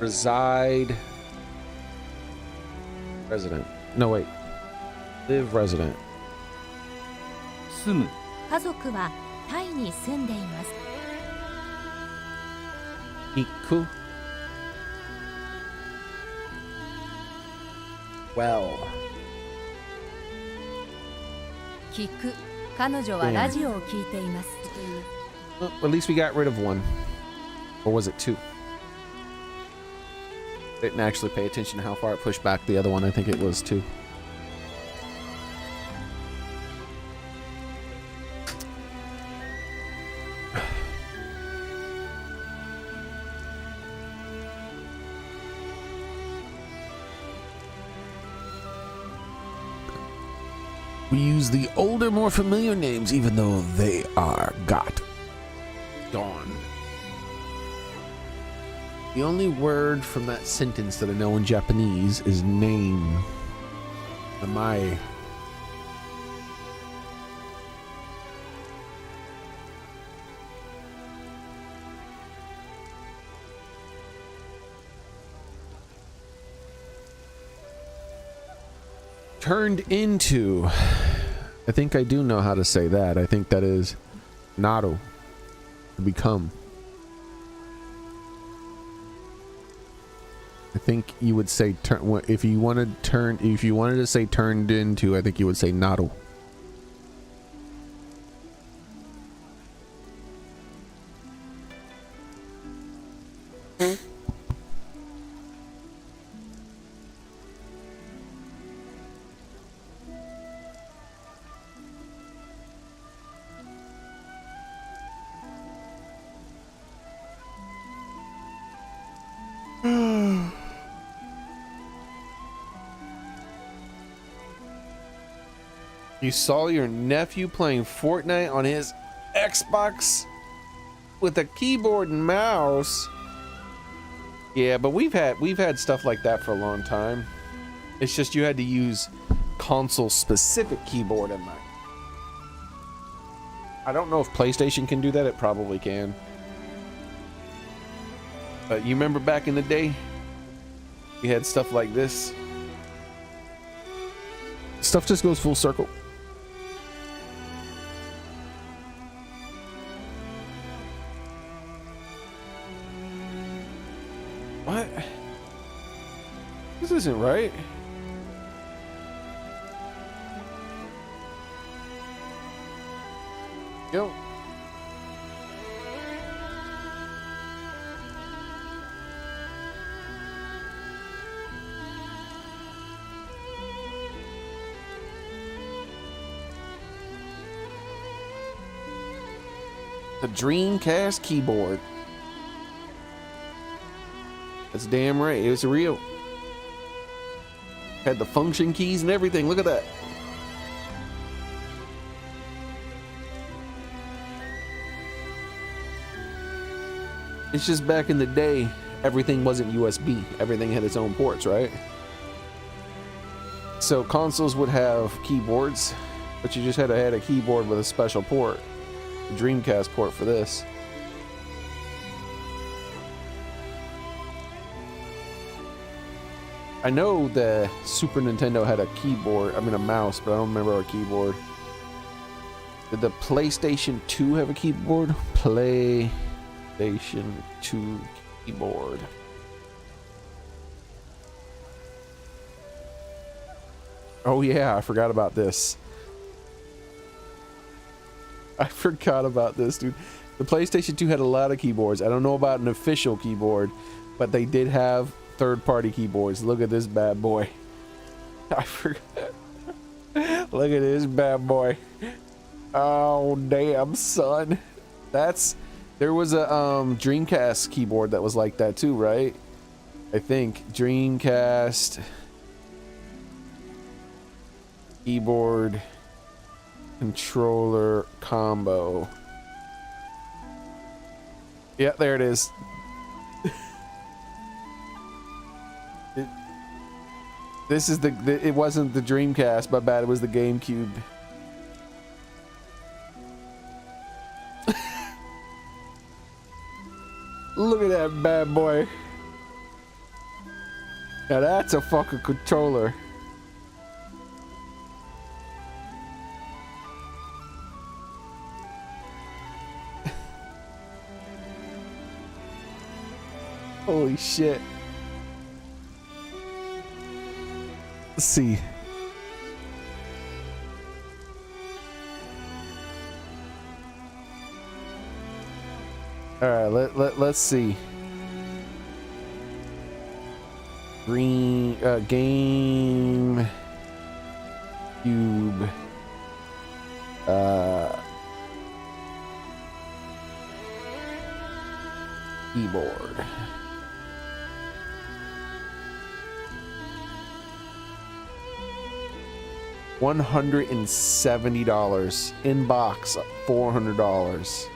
Reside. Resident. No, wait. Live resident. 住む、家族はタイに住んでいます Iku. Well. 聞く彼女はラジオを聞いています Well, at least we got rid of one. Or was it two? Didn't actually pay attention to how far it pushed back the other one. I think it was two. We use the older, more familiar names, even though they are gone. The only word from that sentence that I know in Japanese is name. Namae. Turned into. I think I do know how to say that. I think that is naru. To become. I think you would say if you wanted to say turned into, I think you would say naru. You saw your nephew playing Fortnite on his Xbox with a keyboard and mouse. Yeah, but we've had stuff like that for a long time. It's just you had to use console specific keyboard and mouse. I don't know if PlayStation can do that. It probably can. But you remember back in the day, we had stuff like this. Stuff just goes full circle. What? This isn't right. Yo. The Dreamcast keyboard. That's damn right. It was real. Had the function keys and everything. Look at that. It's just back in the day, everything wasn't USB. Everything had its own ports, right? So consoles would have keyboards, but you just had to add a keyboard with a special port. The Dreamcast port for this. I know the Super Nintendo had a keyboard, I mean a mouse, but I don't remember a keyboard. Did the PlayStation 2 have a keyboard? PlayStation 2 keyboard. Oh yeah, I forgot about this. I forgot about this, dude. The PlayStation 2 had a lot of keyboards. I don't know about an official keyboard, but they did have third-party keyboards. Look at this bad boy. I forgot. Look at this bad boy. Oh damn, son. There was a Dreamcast keyboard that was like that too, right? I think Dreamcast keyboard controller combo. Yeah, there it is. This is it wasn't the Dreamcast, my bad, it was the GameCube. Look at that bad boy. Now that's a fucking controller. Holy shit. Let's see. All right, let's see. Green game cube keyboard. $170 in box, $400.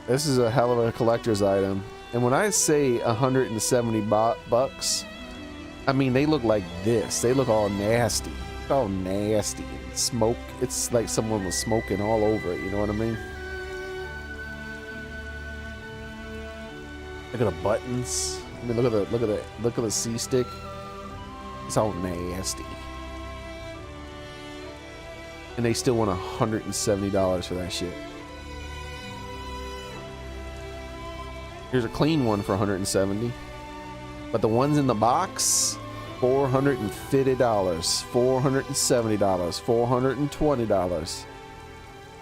This is a hell of a collector's item. And when I say 170 bucks, I mean they look like this. They look all nasty. All nasty. Smoke. It's like someone was smoking all over it, you know what I mean? Look at the buttons. I mean look at the C stick. It's all nasty. And they still want $170 for that shit. Here's a clean one for $170. But the ones in the box, $450, $470, $420.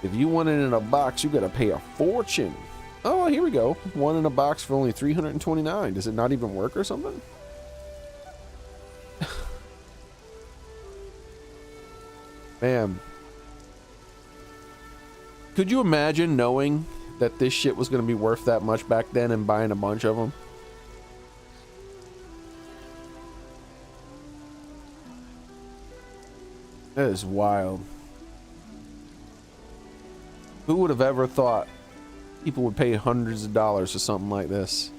If you want it in a box, you gotta pay a fortune. Oh, here we go. One in a box for only $329. Does it not even work or something? Man. Could you imagine knowing that this shit was going to be worth that much back then and buying a bunch of them? That is wild. Who would have ever thought people would pay hundreds of dollars for something like this?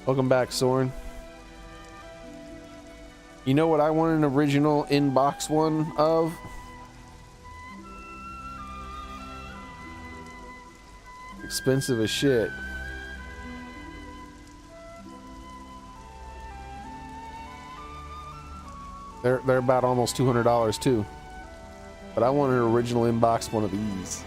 Welcome back, Soren. You know what I want an original in-box one of? Expensive as shit. They're about almost $200 too. But I want an original in-box one of these.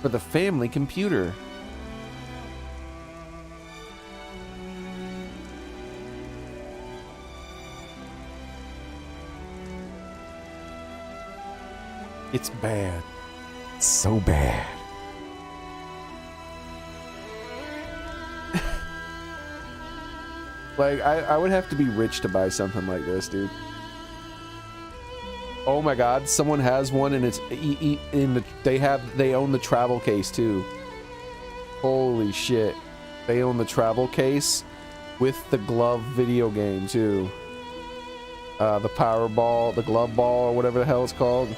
For the family computer. It's bad. It's so bad. Like, I would have to be rich to buy something like this, dude. Oh my god, someone has one and it's they own the travel case too. Holy shit. They own the travel case with the glove video game too. The power ball, the glove ball, or whatever the hell it's called.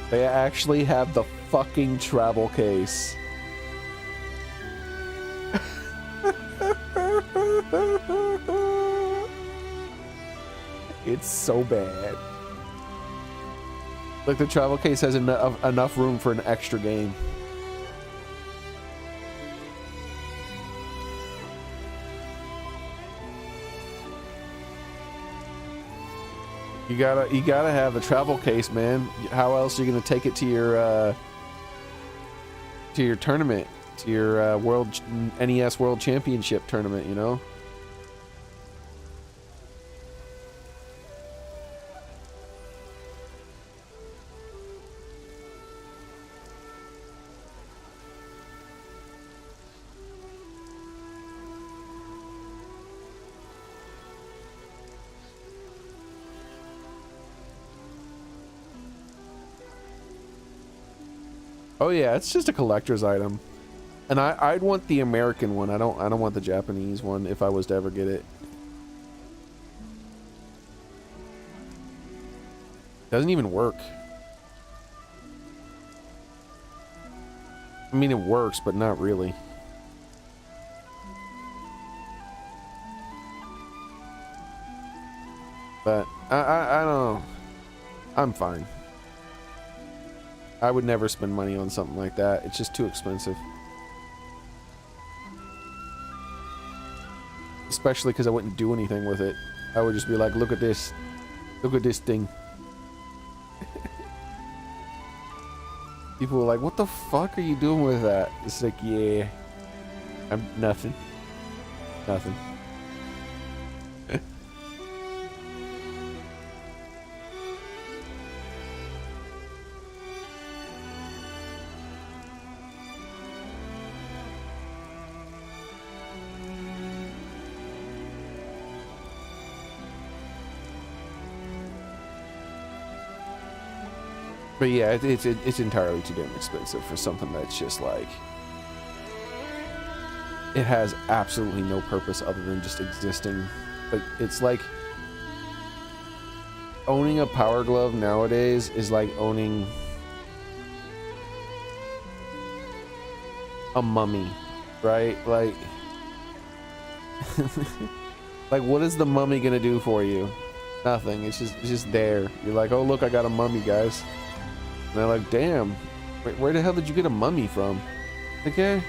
They actually have the fucking travel case. It's so bad. Like, the travel case has enough room for an extra game. You gotta have the travel case, man. How else are you gonna take it to your tournament, to your world NES World Championship tournament, you know. Oh yeah, it's just a collector's item. And I'd want the American one. I don't want the Japanese one if I was to ever get it. Doesn't even work. I mean, it works, but not really. But I don't know. I'm fine. I would never spend money on something like that. It's just too expensive. Especially because I wouldn't do anything with it. I would just be like, look at this. Look at this thing. People were like, what the fuck are you doing with that? It's like, yeah. I'm nothing. Nothing. But yeah, it's entirely too damn expensive for something that's just like, it has absolutely no purpose other than just existing. Like, it's like owning a Power Glove nowadays is like owning a mummy, right? Like, like what is the mummy gonna do for you? Nothing. It's just there. You're like, oh look, I got a mummy, guys. And they're like, damn, where the hell did you get a mummy from? Okay.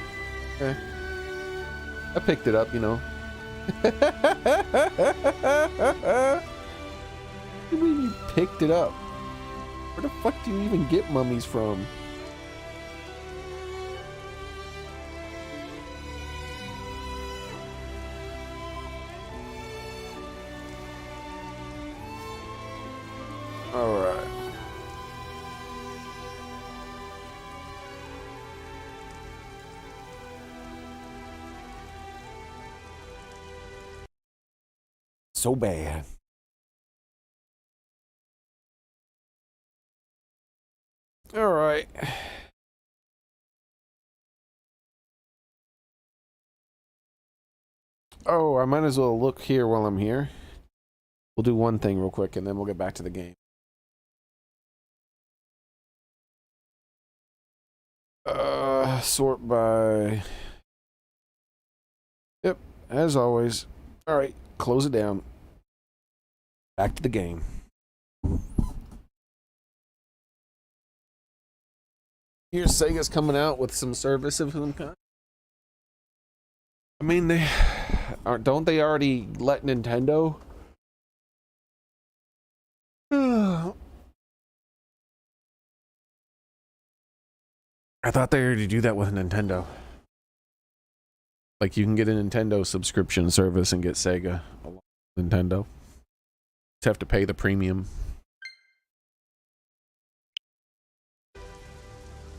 I picked it up, you know. What do you mean you picked it up? Where the fuck do you even get mummies from? All right. So bad. All right. Oh, I might as well look here while I'm here. We'll do one thing real quick and then we'll get back to the game. Sort by... Yep, as always. All right. Close it down. Back to the game. Here's Sega's coming out with some service of some kind. I mean, don't they already let Nintendo? I thought they already do that with Nintendo. Like, you can get a Nintendo subscription service and get Sega along with Nintendo. Just have to pay the premium.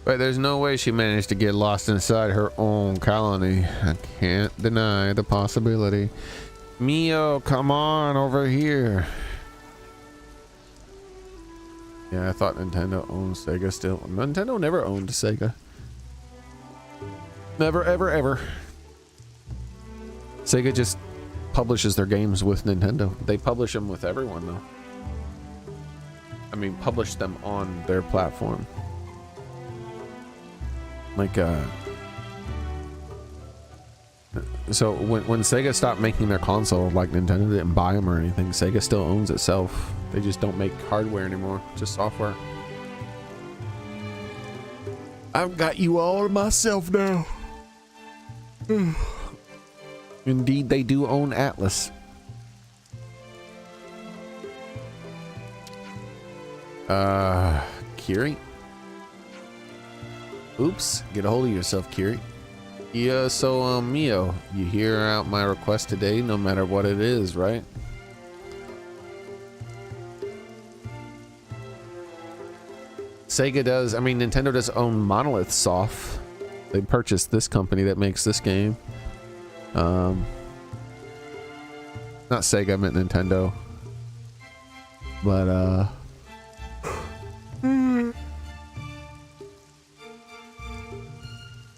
But there's no way she managed to get lost inside her own colony. I can't deny the possibility. Mio, come on over here. Yeah, I thought Nintendo owned Sega still. Nintendo never owned Sega. Never, ever, ever. Sega just publishes their games with Nintendo. They publish them with everyone, though. I mean, publish them on their platform. Like, so when Sega stopped making their console, like Nintendo didn't buy them or anything, Sega still owns itself. They just don't make hardware anymore, just software. I've got you all to myself now. Indeed, they do own Atlas. Kiri? Oops, get a hold of yourself, Xearrik. Yeah, so, Mio, you hear out my request today, no matter what it is, right? Sega does, I mean, Nintendo does own Monolith Soft. They purchased this company that makes this game. Not Sega, I meant Nintendo. But,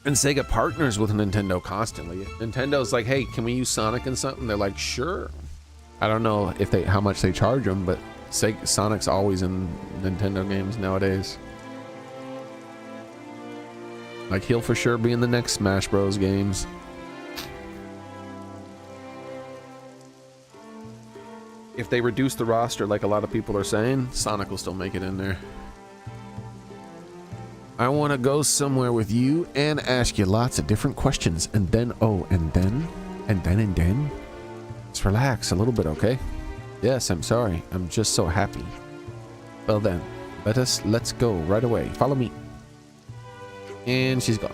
and Sega partners with Nintendo constantly. Nintendo's like, hey, can we use Sonic in something? They're like, sure. I don't know if how much they charge them, but Sonic's always in Nintendo games nowadays. Like, he'll for sure be in the next Smash Bros. Games. If they reduce the roster, like a lot of people are saying, Sonic will still make it in there. I want to go somewhere with you and ask you lots of different questions. And then, Just relax a little bit, okay? Yes, I'm sorry. I'm just so happy. Well then, let's go right away. Follow me. And she's gone.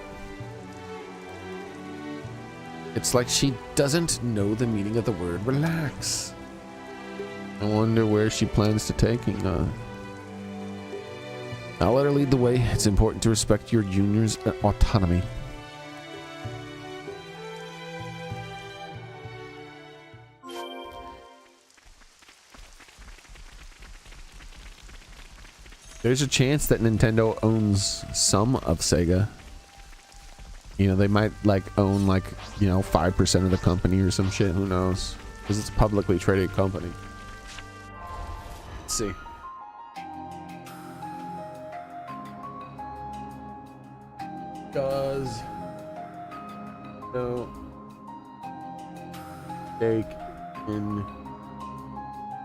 It's like she doesn't know the meaning of the word relax. I wonder where she plans to taking I'll let her lead the way. It's important to respect your junior's autonomy. There's a chance that Nintendo owns some of Sega. You know, they might like own like, 5% of the company or some shit. Who knows? Because it's a publicly traded company. Let's see. Does no stake in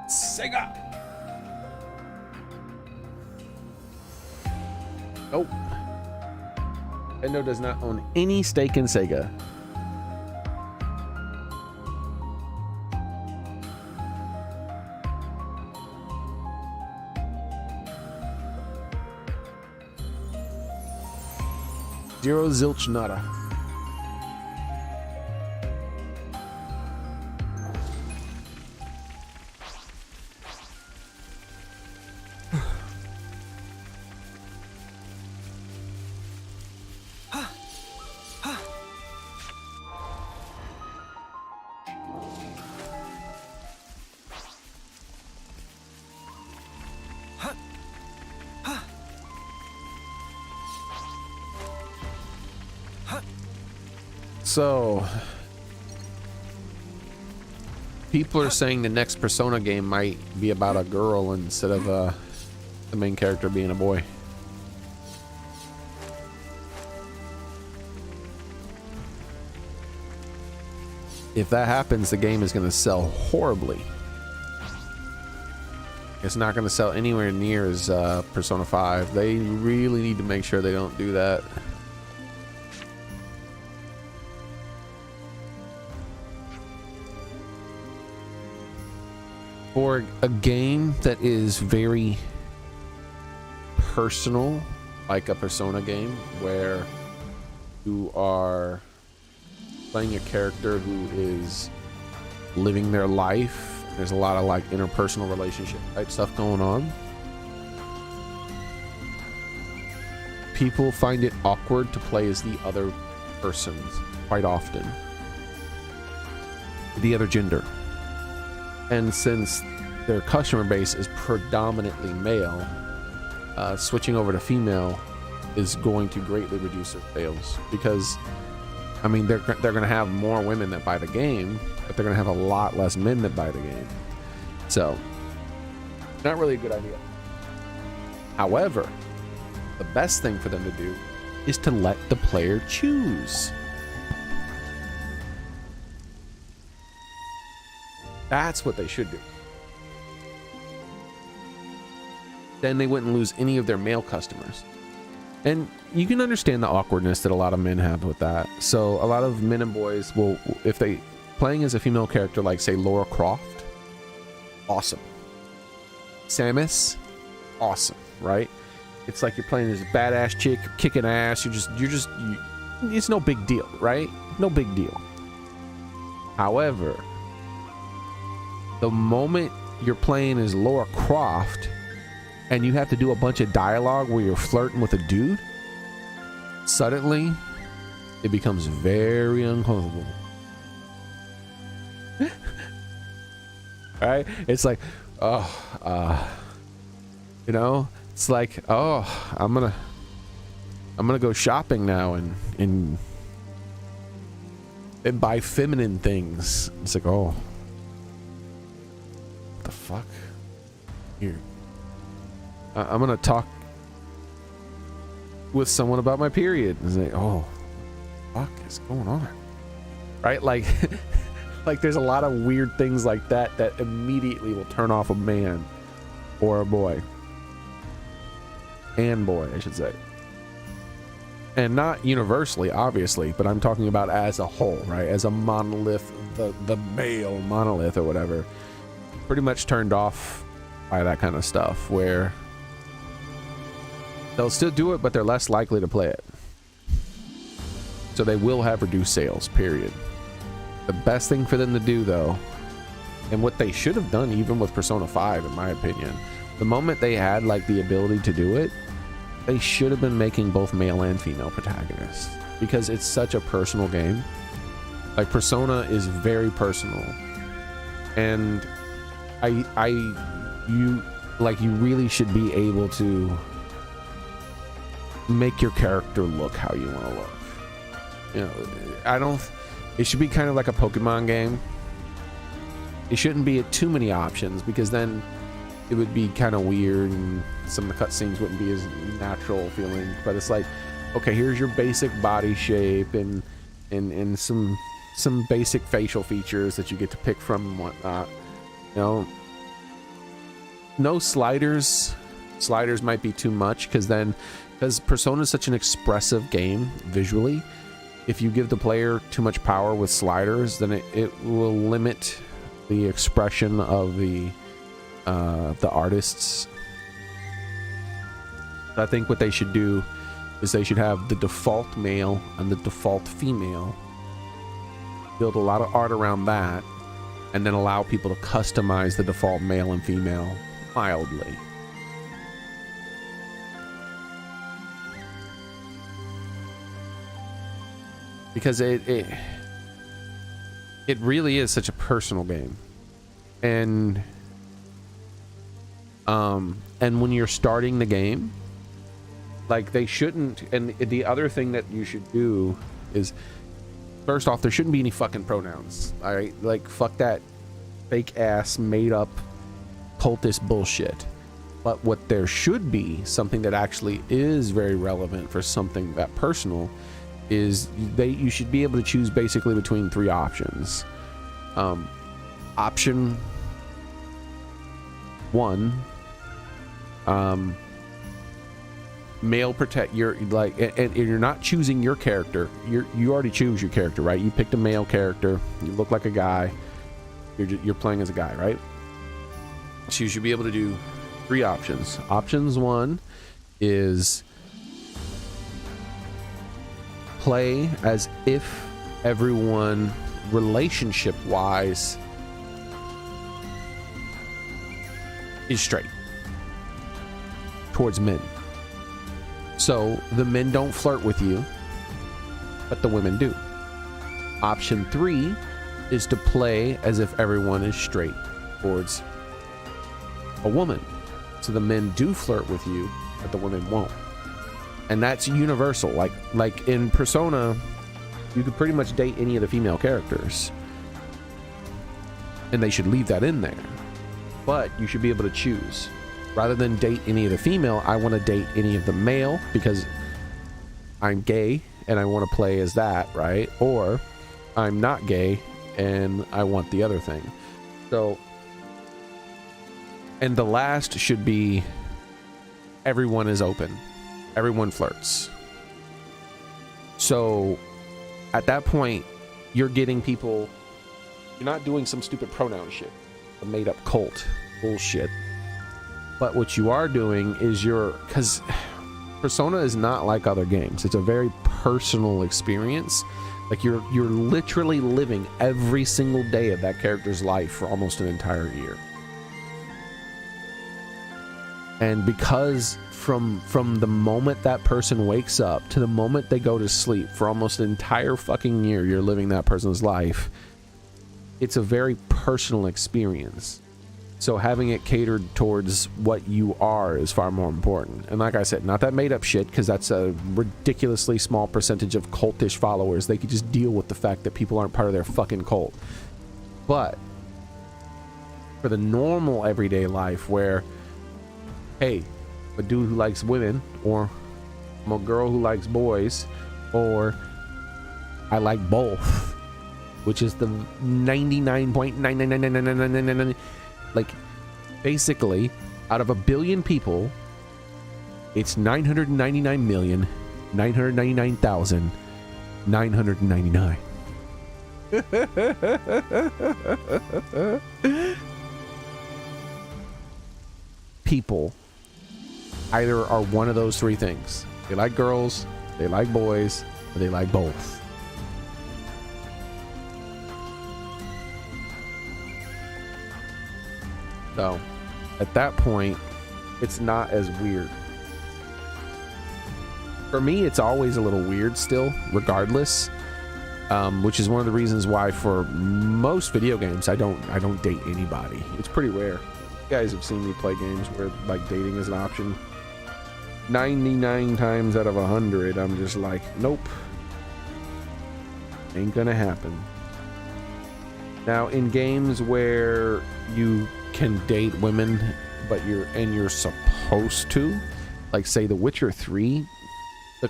Sega? Nope. Nintendo does not own any stake in Sega. Zero zilch nada. So, people are saying the next Persona game might be about a girl instead of the main character being a boy. If that happens, the game is going to sell horribly. It's not going to sell anywhere near as Persona 5. They really need to make sure they don't do that. For a game that is very personal, like a Persona game, where you are playing a character who is living their life, there's a lot of like interpersonal relationship type stuff going on. People find it awkward to play as the other person quite often, the other gender. And since their customer base is predominantly male, switching over to female is going to greatly reduce their sales, because I mean they're going to have more women that buy the game, but they're going to have a lot less men that buy the game. So, not really a good idea. However, the best thing for them to do is to let the player choose. That's what they should do. Then they wouldn't lose any of their male customers. And you can understand the awkwardness that a lot of men have with that. So a lot of men and boys will, if they playing as a female character, like say Lara Croft, awesome. Samus, awesome, right? it's like you're playing this badass chick kicking ass. It's no big deal, right? No big deal. However, the moment you're playing as Lara Croft and you have to do a bunch of dialogue where you're flirting with a dude, suddenly it becomes very uncomfortable. Right? It's like, you know, it's like, oh, I'm gonna go shopping now and buy feminine things. It's like, oh, what the fuck? Here, I'm gonna talk with someone about my period. It's like, oh, what the fuck is going on? Right? Like, like there's a lot of weird things like that immediately will turn off a man or a boy. And boy, I should say. And not universally, obviously, but I'm talking about as a whole, right? As a monolith, the male monolith or whatever, pretty much turned off by that kind of stuff, where they'll still do it, but they're less likely to play it. So they will have reduced sales, period. The best thing for them to do, though, and what they should have done even with Persona 5, in my opinion, the moment they had like the ability to do it, they should have been making both male and female protagonists, because it's such a personal game. Like, Persona is very personal, and you really should be able to make your character look how you want to look. You know, it should be kind of like a Pokemon game. It shouldn't be too many options, because then it would be kind of weird and some of the cutscenes wouldn't be as natural feeling. But it's like, okay, here's your basic body shape and some basic facial features that you get to pick from and whatnot. You know, no sliders. Sliders might be too much, because Persona is such an expressive game visually. If you give the player too much power with sliders, then it will limit the expression of the artists. I think what they should do is they should have the default male and the default female, build a lot of art around that, and then allow people to customize the default male and female mildly. Because it really is such a personal game. And when you're starting the game, like, they shouldn't, and the other thing that you should do is, first off, there shouldn't be any fucking pronouns. All right, like, fuck that fake ass made up cultist bullshit. But what there should be, something that actually is very relevant for something that personal, is you should be able to choose basically between three options. Option 1, male protect, you're like, and you're not choosing your character, you already choose your character, right? You picked a male character, you look like a guy, you're playing as a guy, right? So you should be able to do 3 options. Options 1 is play as if everyone relationship wise is straight towards men. So the men don't flirt with you, but the women do. Option 3 is to play as if everyone is straight towards a woman. So the men do flirt with you, but the women won't. And that's universal. Like in Persona, you could pretty much date any of the female characters, and they should leave that in there. But you should be able to choose. Rather than date any of the female, I want to date any of the male because I'm gay and I want to play as that, right? Or I'm not gay and I want the other thing. So, and the last should be everyone is open. Everyone flirts. So at that point, you're getting people, you're not doing some stupid pronoun shit, a made up cult bullshit. But what you are doing is because Persona is not like other games. It's a very personal experience. Like you're literally living every single day of that character's life for almost an entire year. And because from the moment that person wakes up to the moment they go to sleep for almost an entire fucking year, you're living that person's life. It's a very personal experience. So having it catered towards what you are is far more important. And like I said, not that made up shit, because that's a ridiculously small percentage of cultish followers. They could just deal with the fact that people aren't part of their fucking cult. But for the normal everyday life where, hey, a dude who likes women, or I'm a girl who likes boys, or I like both, which is the 99.9999999, like basically out of 1 billion people, it's 999,999,999 people either are one of those three things. They like girls, they like boys, or they like both. So at that point, it's not as weird. For me, it's always a little weird still, regardless. Which is one of the reasons why for most video games I don't date anybody. It's pretty rare. You guys have seen me play games where like dating is an option. 99 times out of 100, I'm just like, nope, ain't gonna happen. Now, in games where you can date women, but you're supposed to, like say The Witcher 3,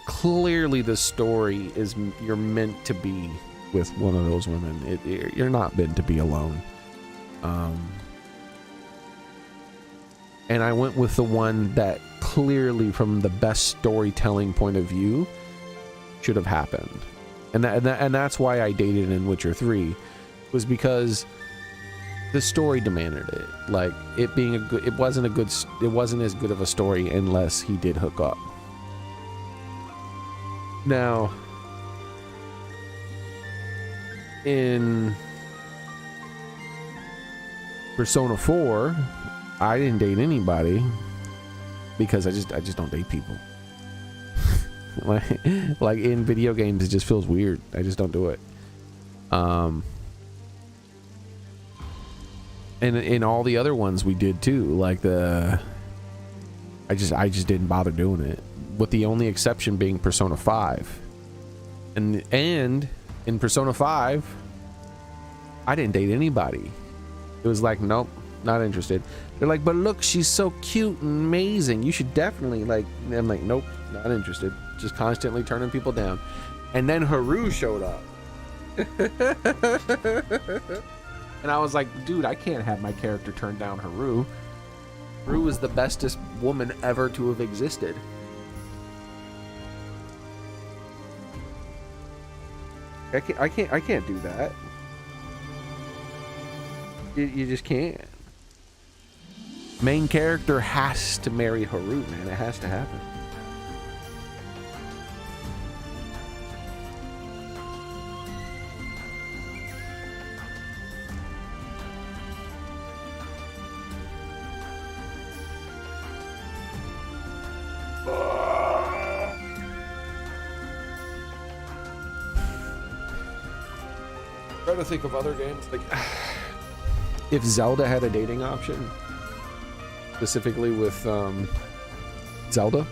clearly the story is you're meant to be with one of those women. You're not meant to be alone. And I went with the one that clearly, from the best storytelling point of view, should have happened. And that's why I dated in Witcher 3, was because the story demanded it. Like it being it wasn't as good of a story unless he did hook up. Now, in Persona 4, I didn't date anybody because I just don't date people. like in video games, it just feels weird. I just don't do it. And in all the other ones we did too, like I just didn't bother doing it, with the only exception being Persona 5. And in Persona 5, I didn't date anybody. It was like, nope, not interested. They're like, but look, she's so cute and amazing, you should definitely like. I'm like, nope, not interested. Just constantly turning people down. And then Haru showed up. And I was like, dude, I can't have my character turn down Haru. Haru is the bestest woman ever to have existed. I can't do that. You just can't. Main character has to marry Haru, man. It has to happen. Trying to think of other games, like if Zelda had a dating option, specifically with Zelda,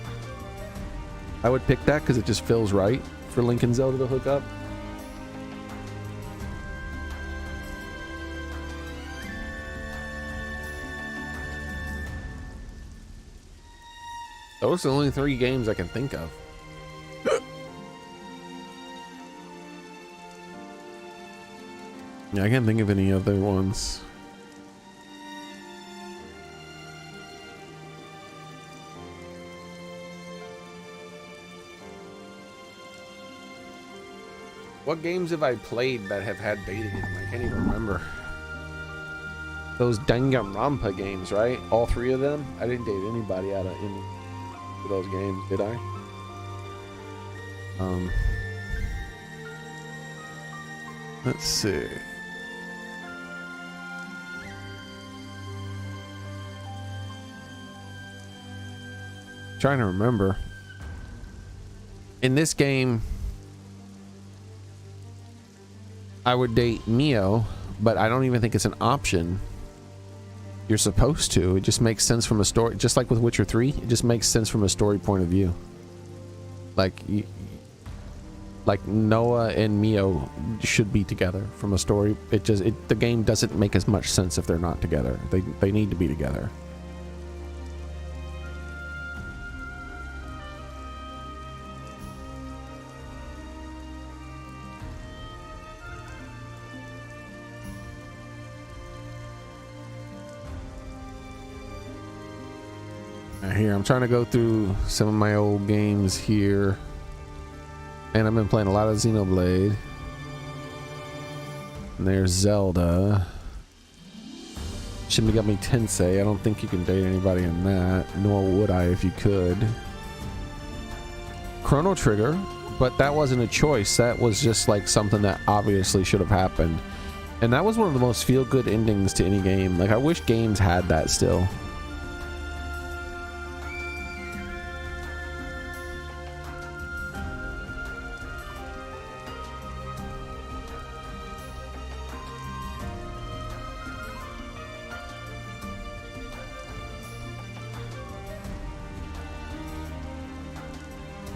I would pick that because it just feels right for Link and Zelda to hook up. Those are the only 3 games I can think of. Yeah, I can't think of any other ones. What games have I played that have had dating in them? I can't even remember. Those Danganronpa games, right? All 3 of them? I didn't date anybody out of any. for those games, did I? Let's see. Trying to remember. In this game, I would date Mio, but I don't even think it's an option. You're supposed to. It just makes sense from a story, just like with Witcher 3. It just makes sense from a story point of view. Like Noah and Mio should be together from a story. The game doesn't make as much sense if they're not together. They need to be together. Here, I'm trying to go through some of my old games here, and I've been playing a lot of Xenoblade. And there's Zelda. Shin Megami Tensei. I don't think you can date anybody in that, nor would I if you could. Chrono Trigger, but that wasn't a choice. That was just like something that obviously should have happened, and that was one of the most feel-good endings to any game. Like, I wish games had that still.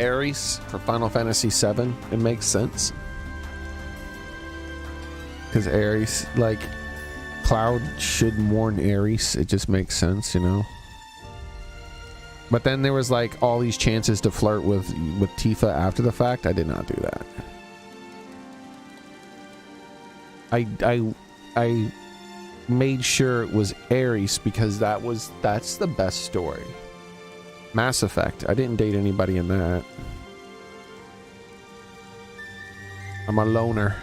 Ares for Final Fantasy VII. It makes sense because Ares, like, Cloud should mourn Ares. It just makes sense, you know. But then there was like all these chances to flirt with Tifa after the fact. I did not do that. I made sure it was Ares because that's the best story. Mass Effect. I didn't date anybody in that. I'm a loner.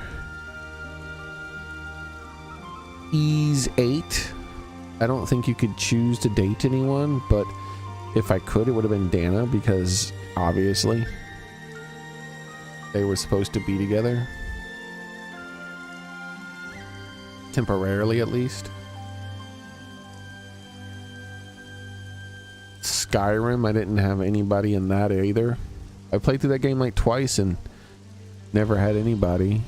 Ease 8. I don't think you could choose to date anyone, but if I could, it would have been Dana because obviously they were supposed to be together. Temporarily, at least. Skyrim, I didn't have anybody in that either. I played through that game like twice and never had anybody.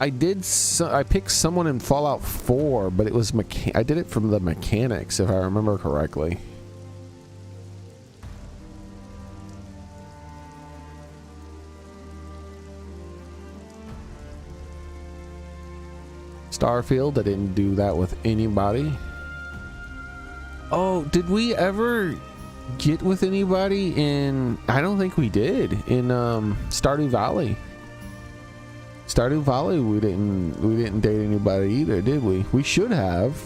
I picked someone in Fallout 4, but it was I did it from the mechanics, if I remember correctly. Starfield, I didn't do that with anybody. Oh, did we ever get with anybody in... I don't think we did. In Stardew Valley. Stardew Valley, we didn't date anybody either, did we? We should have.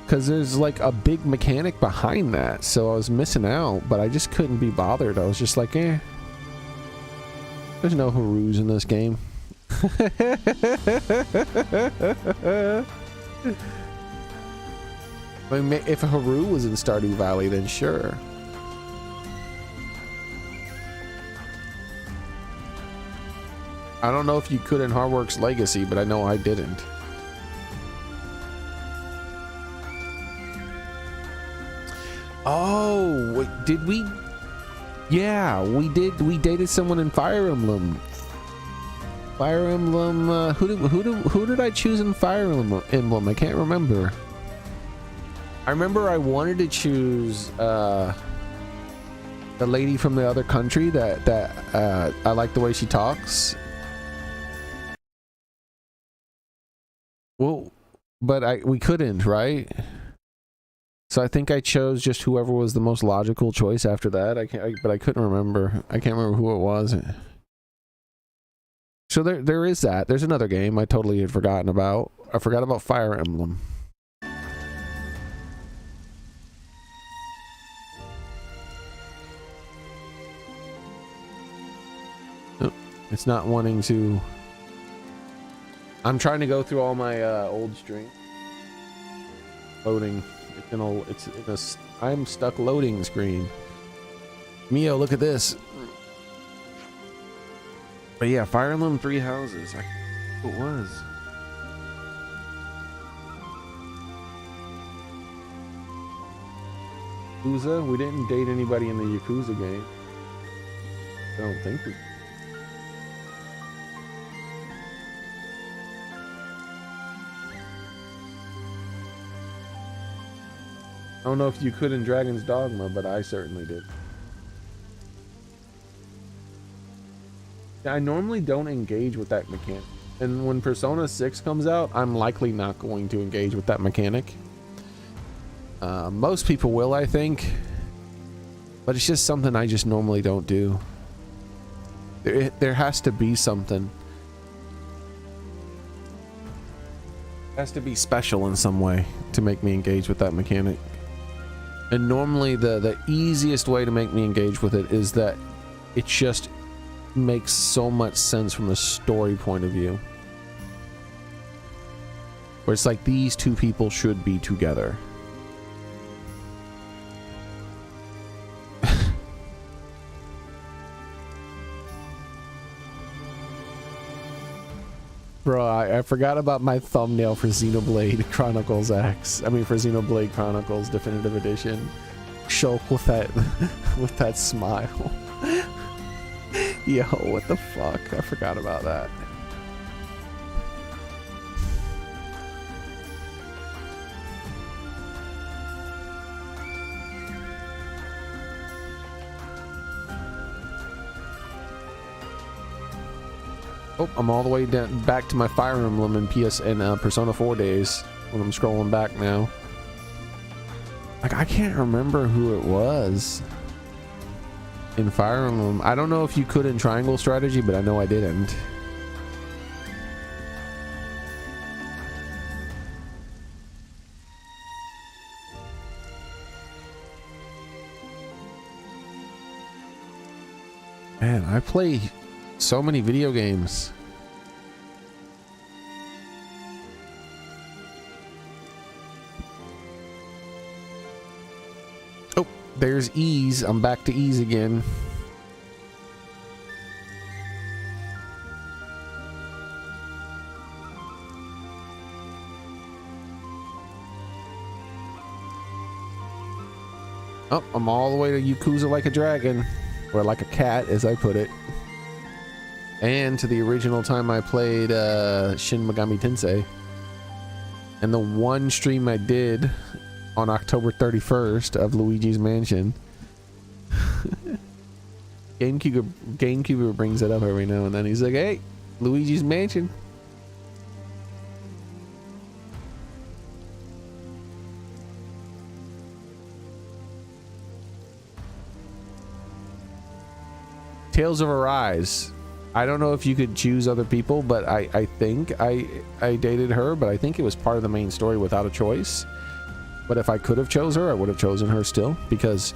Because there's like a big mechanic behind that. So I was missing out, but I just couldn't be bothered. I was just like, eh. There's no Harus in this game. I mean, if Haru was in Stardew Valley, then sure. I don't know if you could in Hardworks Legacy, but I know I didn't. Oh, wait, did we? Yeah, we did. We dated someone in Fire Emblem. Fire Emblem. Who did I choose in Fire Emblem? I can't remember. I remember I wanted to choose the lady from the other country that I like the way she talks. Well, but we couldn't, right? So I think I chose just whoever was the most logical choice after that. But I couldn't remember. I can't remember who it was. So there is that. There's another game I totally had forgotten about. I forgot about Fire Emblem. It's not wanting to. I'm trying to go through all my old streams. Loading. it's in a I'm stuck loading screen. Mio, look at this. But yeah, Fire Emblem Three Houses. It was. Yakuza? We didn't date anybody in the Yakuza game. I don't think we. I don't know if you could in Dragon's Dogma, but I certainly did. I normally don't engage with that mechanic. And when Persona 6 comes out, I'm likely not going to engage with that mechanic. Most people will, I think. But it's just something I just normally don't do. There has to be something. It has to be special in some way to make me engage with that mechanic. And normally the easiest way to make me engage with it is that it just makes so much sense from a story point of view. Where it's like these two people should be together. Bro, I forgot about my thumbnail for Xenoblade Chronicles X. I mean, for Xenoblade Chronicles Definitive Edition. Shulk with that smile. Yo, what the fuck? I forgot about that. Oh, I'm all the way down back to my Fire Emblem and Persona 4 days when I'm scrolling back now. Like, I can't remember who it was in Fire Emblem. I don't know if you could in Triangle Strategy, but I know I didn't. Man, I play so many video games. Oh, there's Ease. I'm back to Ease again. Oh, I'm all the way to Yakuza Like a Dragon, or like a cat, as I put it. And to the original time I played Shin Megami Tensei. And the one stream I did on October 31st of Luigi's Mansion. GameCuber brings it up every now and then. He's like, hey, Luigi's Mansion. Tales of Arise. I don't know if you could choose other people, but I think I dated her, but I think it was part of the main story without a choice. But if I could have chose her, I would have chosen her still, because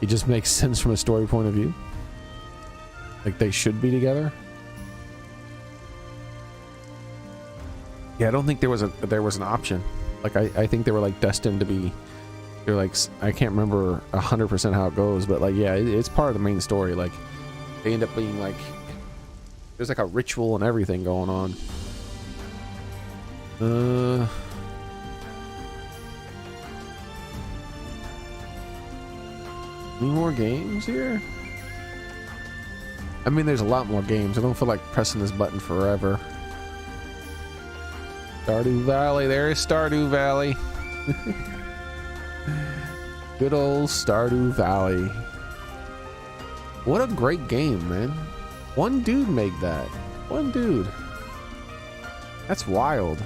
it just makes sense from a story point of view. Like, they should be together. Yeah, I don't think there was an option. Like, I think they were like destined to be. They're like, I can't remember 100% how it goes, but like, yeah, it's part of the main story. Like, they end up being like, there's like a ritual and everything going on. Any more games here? I mean, there's a lot more games. I don't feel like pressing this button forever. Stardew Valley. There is Stardew Valley. Good old Stardew Valley. What a great game, man. One dude made that. One dude. That's wild.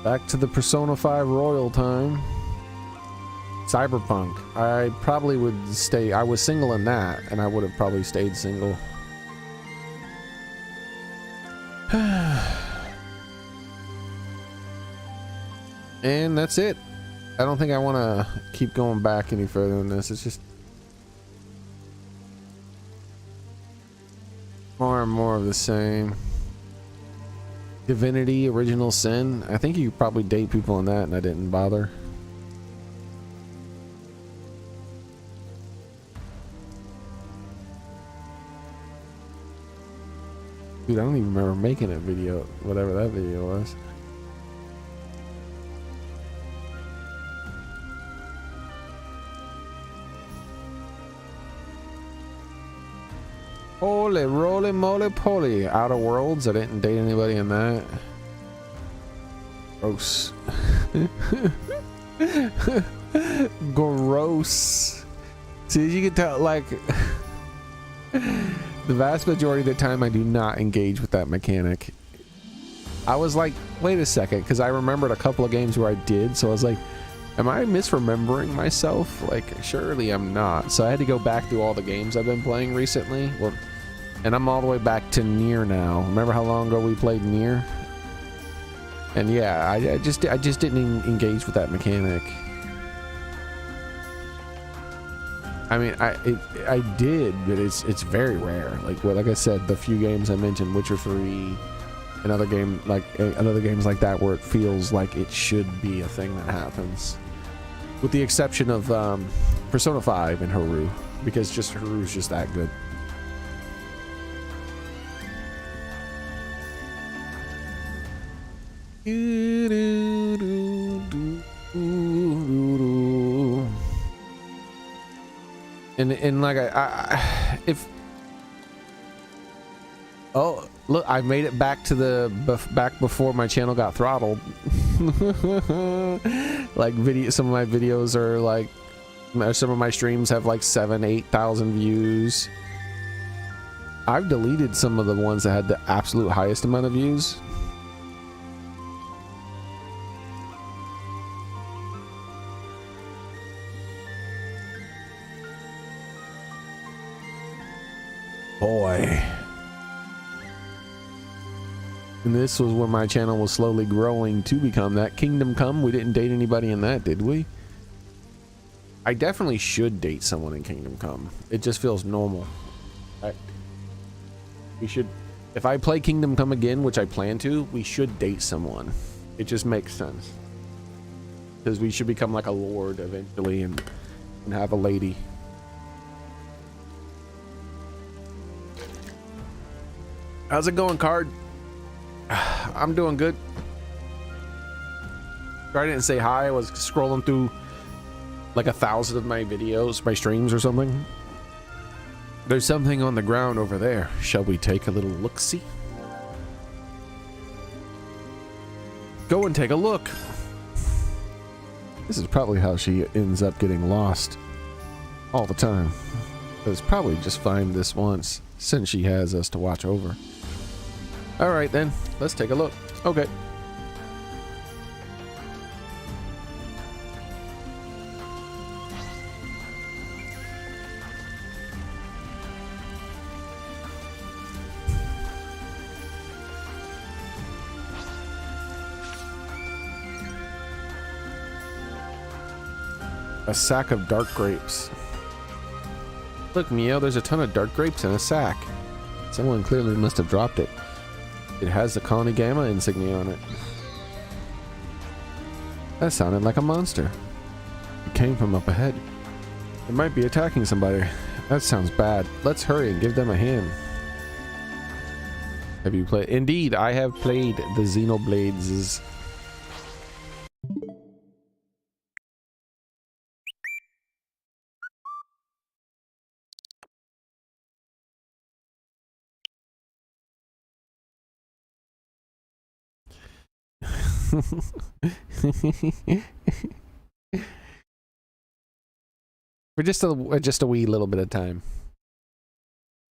Back to the Persona 5 Royal time. Cyberpunk. I probably would stay. I was single in that, and I would have probably stayed single. And that's it. I don't think I want to keep going back any further than this. It's just more and more of the same. Divinity, Original Sin. I think you could probably date people in that, and I didn't bother. Dude, I don't even remember making a video, whatever that video was. Holy roly moly poly. Outer Worlds. I didn't date anybody in that. Gross. Gross. See, as you can tell, like, the vast majority of the time I do not engage with that mechanic. I was like, wait a second, because I remembered a couple of games where I did, so I was like, am I misremembering myself? Like, surely I'm not. So I had to go back through all the games I've been playing recently. Well, and I'm all the way back to Nier now. Remember how long ago we played Nier? And yeah, I just didn't engage with that mechanic. I mean, I did, but it's very rare. Like I said, the few games I mentioned, Witcher 3, another game like other games like that, where it feels like it should be a thing that happens. With the exception of Persona 5 and Haru, because just Haru's just that good. And like if oh look, I made it back to the back before my channel got throttled. Like some of my videos are like, some of my streams have like 7,000-8,000 views. I've deleted some of the ones that had the absolute highest amount of views. Boy. And this was when my channel was slowly growing to become that. Kingdom Come, we didn't date anybody in that, did we? I definitely should date someone in Kingdom Come. It just feels normal. We should, if I play Kingdom Come again, which I plan to, we should date someone. It just makes sense. Because we should become like a lord eventually and have a lady. How's it going, Card? I'm doing good. I didn't say hi. I was scrolling through like 1,000 of my videos, my streams or something. There's something on the ground over there. Shall we take a little look-see? Go and take a look. This is probably how she ends up getting lost all the time. But it's probably just fine this once, since she has us to watch over. All right then, let's take a look. Okay. A sack of dark grapes. Look, Mio, there's a ton of dark grapes in a sack. Someone clearly must have dropped it. It has the Colony Gamma insignia on it. That sounded like a monster. It came from up ahead. It might be attacking somebody. That sounds bad. Let's hurry and give them a hand. Have you played? Indeed, I have played the Xenoblades. For just a wee little bit of time.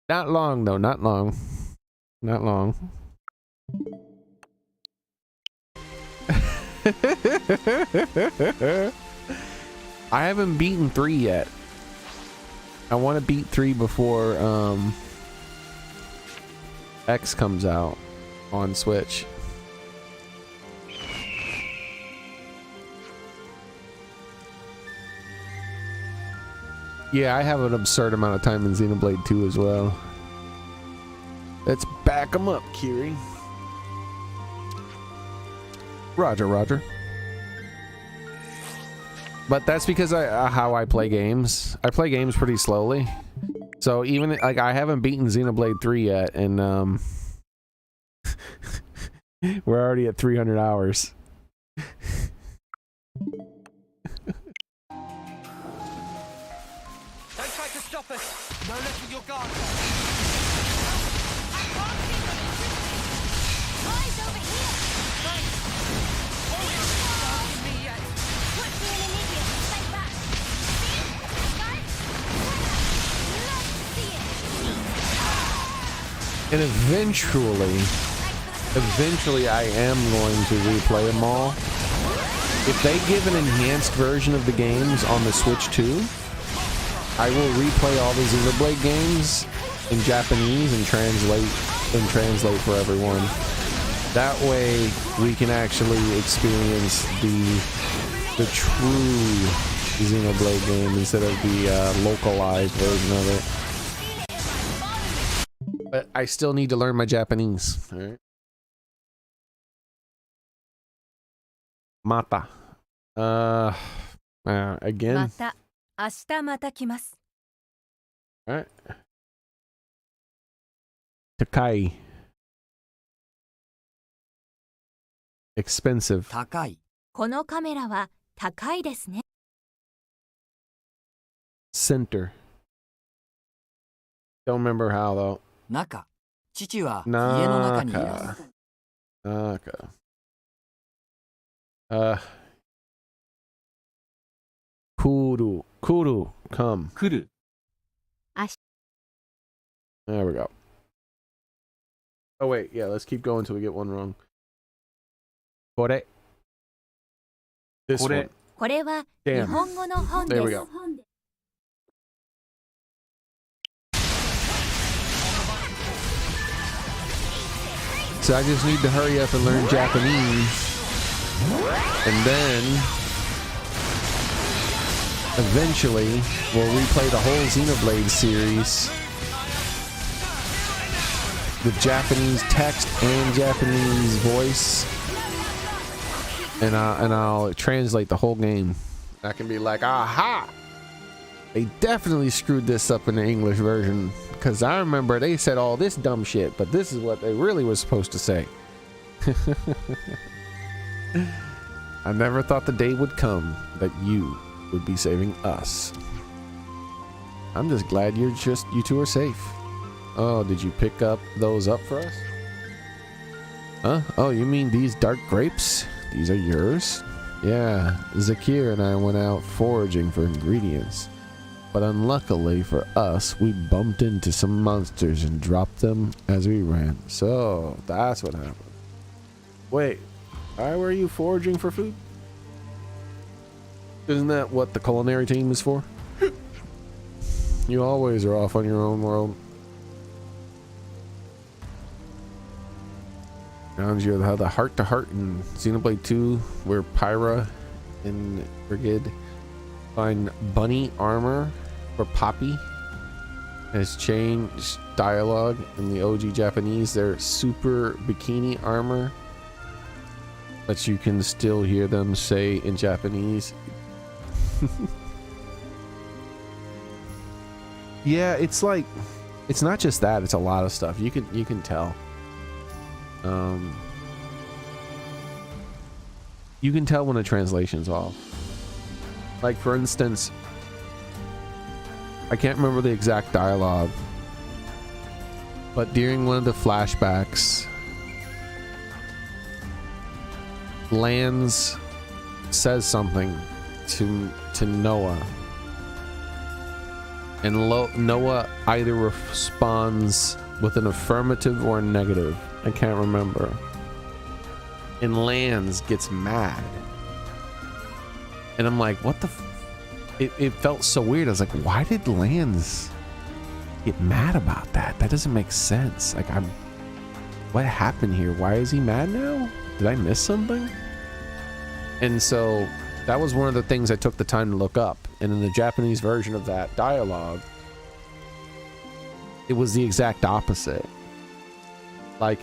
Not long though, not long. Not long. I haven't beaten 3 yet. I want to beat 3 before X comes out on Switch. Yeah, I have an absurd amount of time in Xenoblade 2 as well. Let's back 'em up, Kiri. Roger, Roger. But that's because how I play games. I play games pretty slowly. So even like I haven't beaten Xenoblade 3 yet, and we're already at 300 hours. Don't try to stop us. No letting your guard. Eyes over here! Thanks. Oh, you're not me yet. Put me in an idiot! Stay back! See? Guys? Love to see it! And eventually I am going to replay them all. If they give an enhanced version of the games on the Switch 2, I will replay all the Xenoblade games in Japanese and translate for everyone. That way we can actually experience the true Xenoblade game instead of the localized version of it. But I still need to learn my Japanese. All right. Mata. Again. また明日また来ます All right. Takai. Expensive. 高い。このカメラは高いですね Center. Don't remember how though. 中。父は家の中にいます Naka. Kuru. Kuru. Come. 来る There we go. Oh wait, yeah, let's keep going until we get one wrong. Kore. This Kore. one. これは日 Damn. 本語の本で There we す go. So I just need to hurry up and learn Japanese. And then eventually we'll replay the whole Xenoblade series with Japanese text and Japanese voice. And I'll translate the whole game. I can be like, aha! They definitely screwed this up in the English version. Because I remember they said all this dumb shit, but this is what they really were supposed to say. I never thought the day would come that you would be saving us. I'm just glad you two are safe. Oh, did you pick those up for us? Huh? Oh, you mean these dark grapes? These are yours? Yeah, Zakir and I went out foraging for ingredients. But unluckily for us, we bumped into some monsters and dropped them as we ran. So, that's what happened. Wait, why were you foraging for food? Isn't that what the culinary team is for? You always are off on your own world. Found you the heart-to-heart in Xenoblade 2, where Pyra and Brigid find bunny armor for Poppy. Has changed dialogue in the OG Japanese. Their super bikini armor, but you can still hear them say in Japanese. Yeah, it's like, it's not just that, it's a lot of stuff. You can tell. You can tell when a translation's off. Like, for instance, I can't remember the exact dialogue, but during one of the flashbacks, Lance says something to Noah, and Noah either responds with an affirmative or a negative. I can't remember. and Lands gets mad. And I'm like, what the it felt so weird. I was like, why did Lands get mad about that? That doesn't make sense. Like, what happened here? Why is he mad now? Did I miss something? And so that was one of the things I took the time to look up. And in the Japanese version of that dialogue, it was the exact opposite. Like,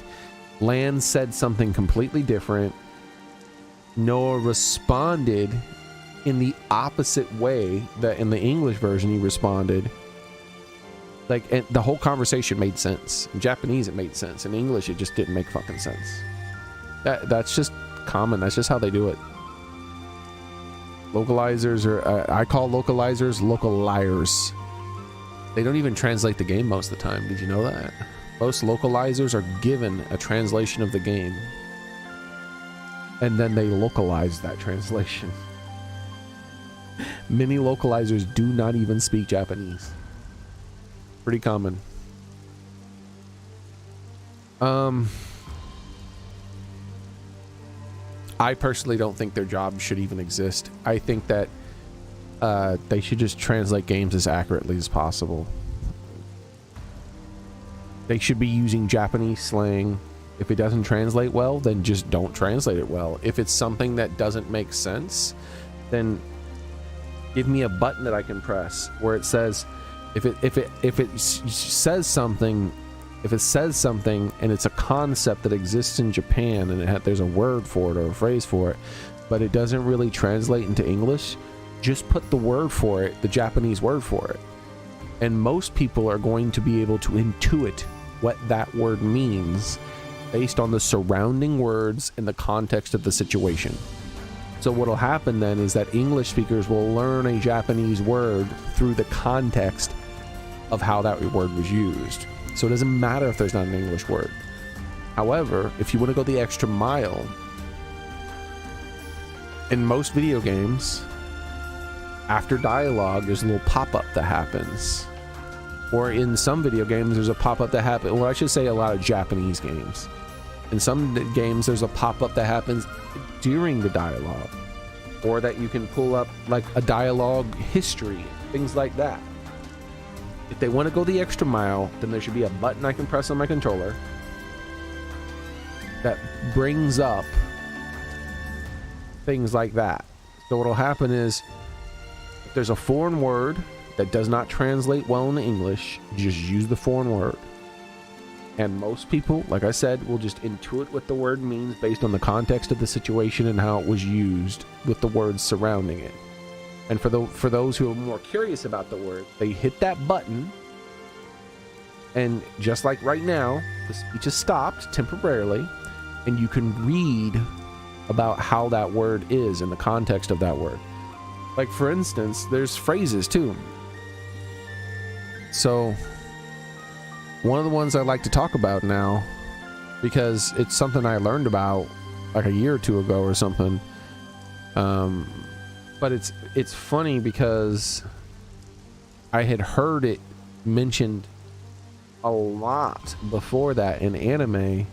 Land said something completely different. Noah responded in the opposite way that in the English version he responded. Like, and the whole conversation made sense. In Japanese it made sense. In English it just didn't make fucking sense. That's just common. That's just how they do it. Localizers are I call localizers local liars. They don't even translate the game most of the time. Did you know that? Most localizers are given a translation of the game, and then they localize that translation. Many localizers do not even speak Japanese. Pretty common. I personally don't think their job should even exist. I think that they should just translate games as accurately as possible. They should be using Japanese slang. If it doesn't translate well, then just don't translate it well. If it's something that doesn't make sense, then give me a button that I can press where it says, if it says something and it's a concept that exists in Japan and there's a word for it or a phrase for it, but it doesn't really translate into English, just put the word for it, the Japanese word for it. And most people are going to be able to intuit what that word means based on the surrounding words and the context of the situation. So what'll happen then is that English speakers will learn a Japanese word through the context of how that word was used. So it doesn't matter if there's not an English word. However, if you want to go the extra mile, in most video games, after dialogue, there's a little pop-up that happens. Or in some video games, there's a pop-up that happens. Well, I should say a lot of Japanese games. In some games, there's a pop-up that happens during the dialogue. Or that you can pull up like a dialogue history, things like that. If they want to go the extra mile, then there should be a button I can press on my controller that brings up things like that. So what'll happen is, if there's a foreign word that does not translate well into English, just use the foreign word. And most people, like I said, will just intuit what the word means based on the context of the situation and how it was used with the words surrounding it. And for those who are more curious about the word, they hit that button, and just like right now, the speech is stopped temporarily, and you can read about how that word is in the context of that word. Like, for instance, there's phrases too. So one of the ones I like to talk about now, because it's something I learned about like a year or two ago or something, but it's funny because I had heard it mentioned a lot before that in anime,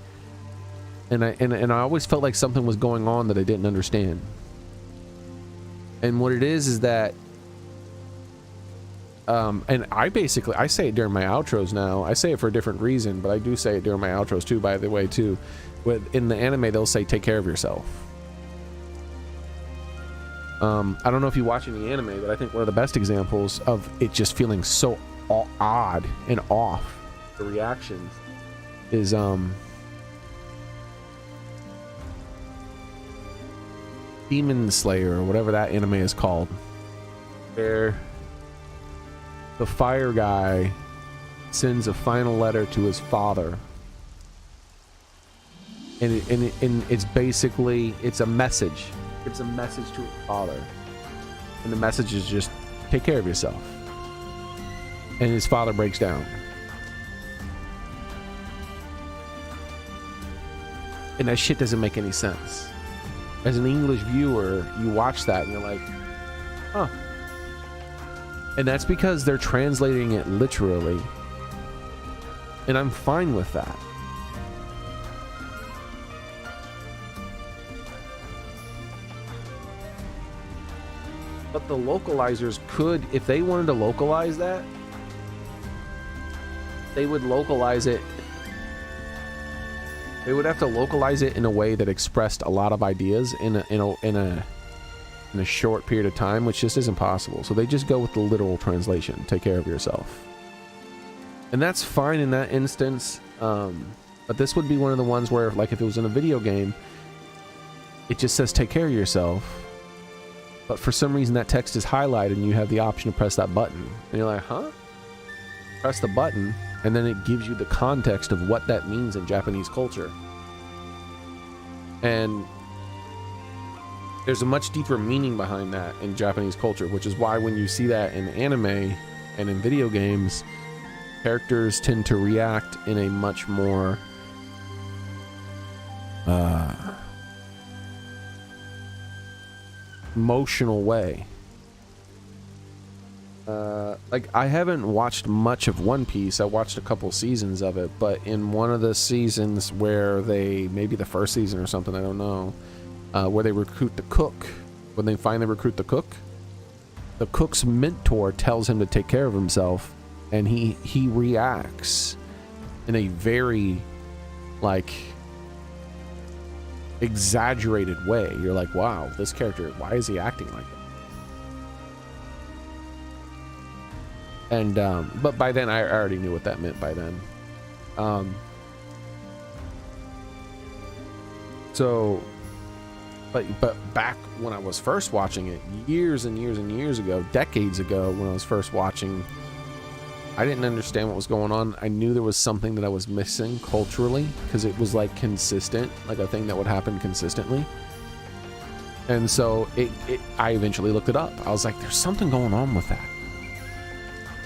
and I always felt like something was going on that I didn't understand. And what it is that and I say it during my outros now. I say it for a different reason, but I do say it during my outros too, by the way, too. In the anime, they'll say, take care of yourself. I don't know if you watch any anime, but I think one of the best examples of it just feeling so odd and off, the reactions, is Demon Slayer, or whatever that anime is called, where the fire guy sends a final letter to his father, and it's basically, it's a message. It's a message to his father, and the message is just take care of yourself. And his father breaks down, and that shit doesn't make any sense. As an English viewer, you watch that and you're like, huh. And that's because they're translating it literally, and I'm fine with that. But the localizers could, if they wanted to localize that, they would localize it. They would have to localize it in a way that expressed a lot of ideas in a short period of time, which just isn't possible. So they just go with the literal translation. Take care of yourself. And that's fine in that instance. But this would be one of the ones where, like, if it was in a video game, it just says take care of yourself. But for some reason that text is highlighted and you have the option to press that button. And you're like, huh? Press the button, and then it gives you the context of what that means in Japanese culture. And there's a much deeper meaning behind that in Japanese culture, which is why when you see that in anime and in video games, characters tend to react in a much more emotional way. Like, I haven't watched much of One Piece. I watched a couple seasons of it, but in one of the seasons where they, maybe the first season or something, I don't know, where they recruit the cook, when they finally recruit the cook's mentor tells him to take care of himself, and he reacts in a very, like, exaggerated way. You're like, wow, this character, why is he acting like that? And but by then I already knew what that meant by then. So but back when I was first watching it, years and years and years ago, decades ago, when I was first watching, I didn't understand what was going on. I knew there was something that I was missing culturally, because it was like consistent, like a thing that would happen consistently. And so I eventually looked it up. I was like, there's something going on with that.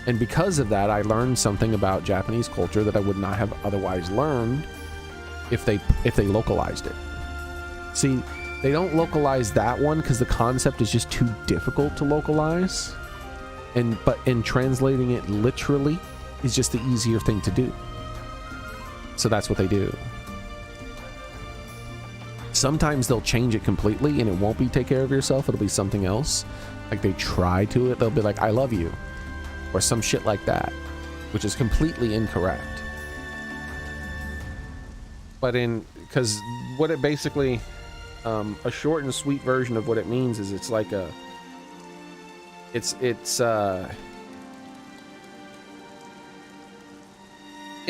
And because of that, I learned something about Japanese culture that I would not have otherwise learned if they localized it. See, they don't localize that one because the concept is just too difficult to localize. But in translating it literally is just the easier thing to do. So that's what they do. Sometimes they'll change it completely and it won't be take care of yourself. It'll be something else. Like they try to it. They'll be like, I love you. Or some shit like that, which is completely incorrect. But because what it basically, a short and sweet version of what it means is it's like it's in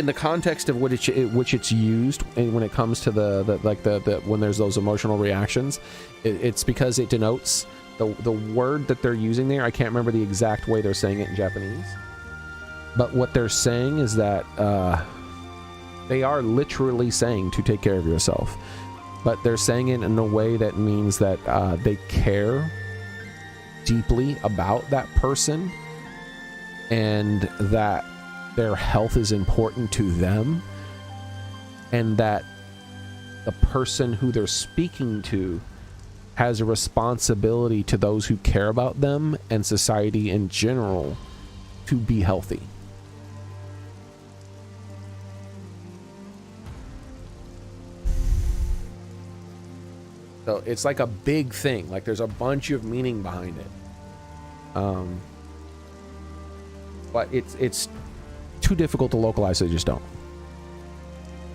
the context of which it's used, and when it comes to the when there's those emotional reactions, it's because it denotes the word that they're using there. I can't remember the exact way they're saying it in Japanese, but what they're saying is that they are literally saying to take care of yourself, but they're saying it in a way that means that they care deeply about that person and that their health is important to them, and that the person who they're speaking to has a responsibility to those who care about them and society in general to be healthy. So it's like a big thing. Like there's a bunch of meaning behind it. But it's too difficult to localize, so they just don't.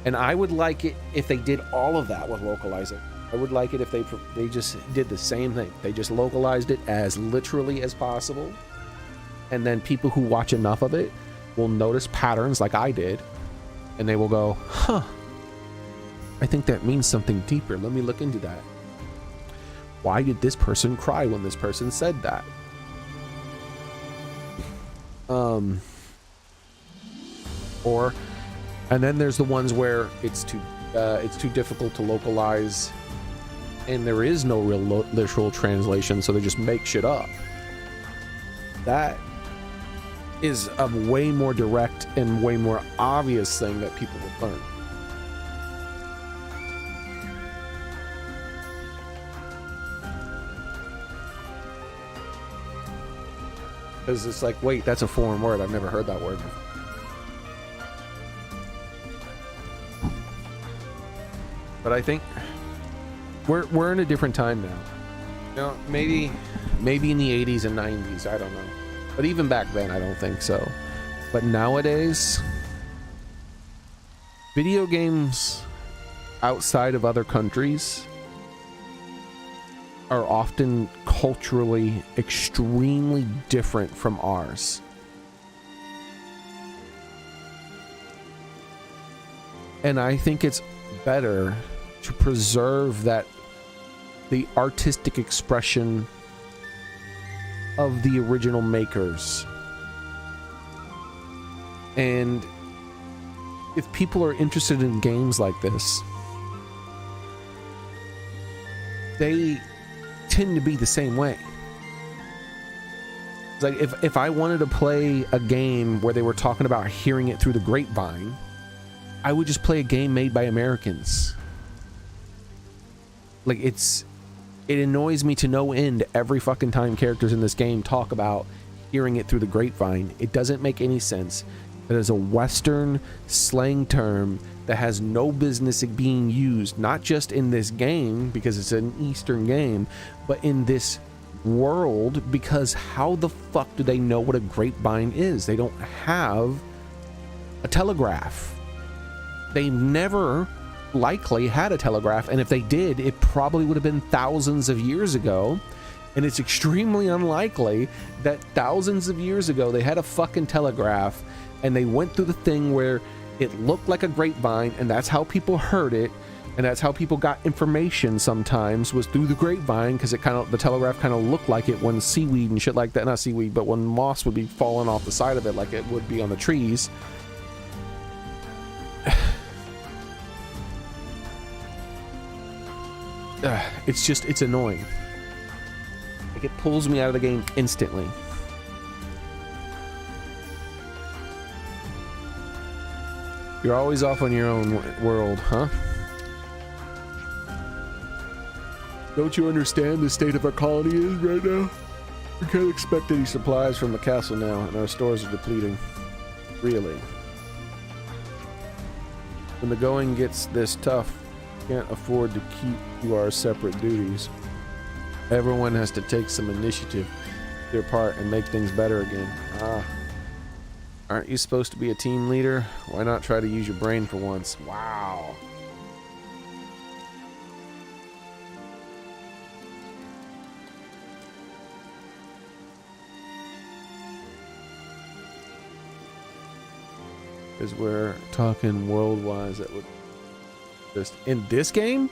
And I would like it if they did all of that with localizing. I would like it if they just did the same thing. They just localized it as literally as possible. And then people who watch enough of it will notice patterns like I did. And they will go, huh, I think that means something deeper. Let me look into that. Why did this person cry when this person said that? And then there's the ones where it's too difficult to localize, and there is no real literal translation, so they just make shit up. That is a way more direct and way more obvious thing that people will learn. Because it's like, wait, that's a foreign word. I've never heard that word before. But I think we're in a different time now. You know, maybe in the 80s and 90s, I don't know. But even back then, I don't think so. But nowadays, video games outside of other countries are often culturally extremely different from ours. And I think it's better to preserve the artistic expression of the original makers. And if people are interested in games like this, they tend to be the same way. It's like if I wanted to play a game where they were talking about hearing it through the grapevine, I would just play a game made by Americans. Like, it annoys me to no end every fucking time characters in this game talk about hearing it through the grapevine. It doesn't make any sense. It is a Western slang term that has no business being used, not just in this game because it's an Eastern game, but in this world, because how the fuck do they know what a grapevine is? They don't have a telegraph. They never likely had a telegraph, and if they did, it probably would have been thousands of years ago, and it's extremely unlikely that thousands of years ago they had a fucking telegraph and they went through the thing where it looked like a grapevine, and that's how people heard it, and that's how people got information sometimes, was through the grapevine, because the telegraph kind of looked like it when seaweed and shit like that, not seaweed, but when moss would be falling off the side of it like it would be on the trees. It's annoying. Like, it pulls me out of the game instantly. You're always off on your own world, huh? Don't you understand the state of our colony is right now? We can't expect any supplies from the castle now, and our stores are depleting. Really. When the going gets this tough, can't afford to keep to our separate duties. Everyone has to take some initiative, their part, and make things better again. Aren't you supposed to be a team leader? Why not try to use your brain for once? Wow. Because we're talking world-wise, that would just in this game.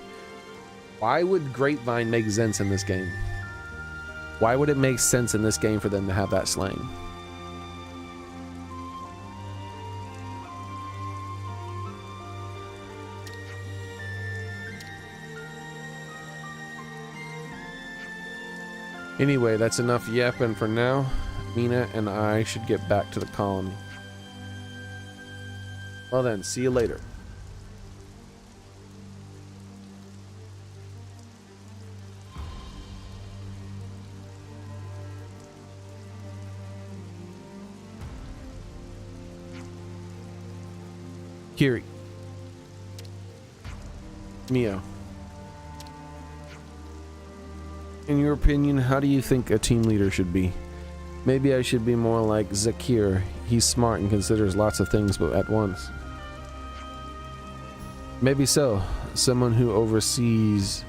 Why would grapevine make sense in this game? Why would it make sense in this game for them to have that slang? Anyway, that's enough yapping for now. Mina and I should get back to the colony. Well then, see you later. Xearrik. Mio. In your opinion, how do you think a team leader should be? Maybe I should be more like Zakir. He's smart and considers lots of things but at once. Maybe so. Someone who oversees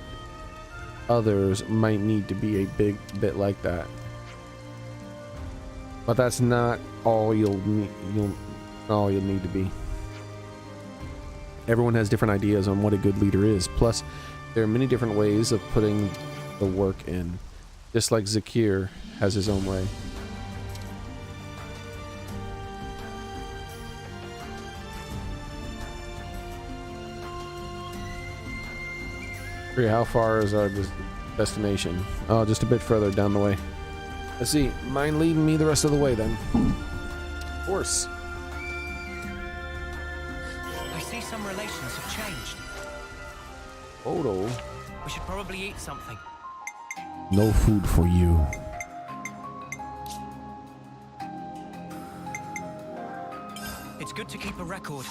others might need to be a big bit like that. But that's not all you'll need to be. Everyone has different ideas on what a good leader is. Plus, there are many different ways of putting the work in. Just like Zakir has his own way. How far is our destination? Oh, just a bit further down the way. Let's see. Mind leading me the rest of the way then? Of course. I see some relations have changed. Odo. We should probably eat something. No food for you. It's good to keep a record.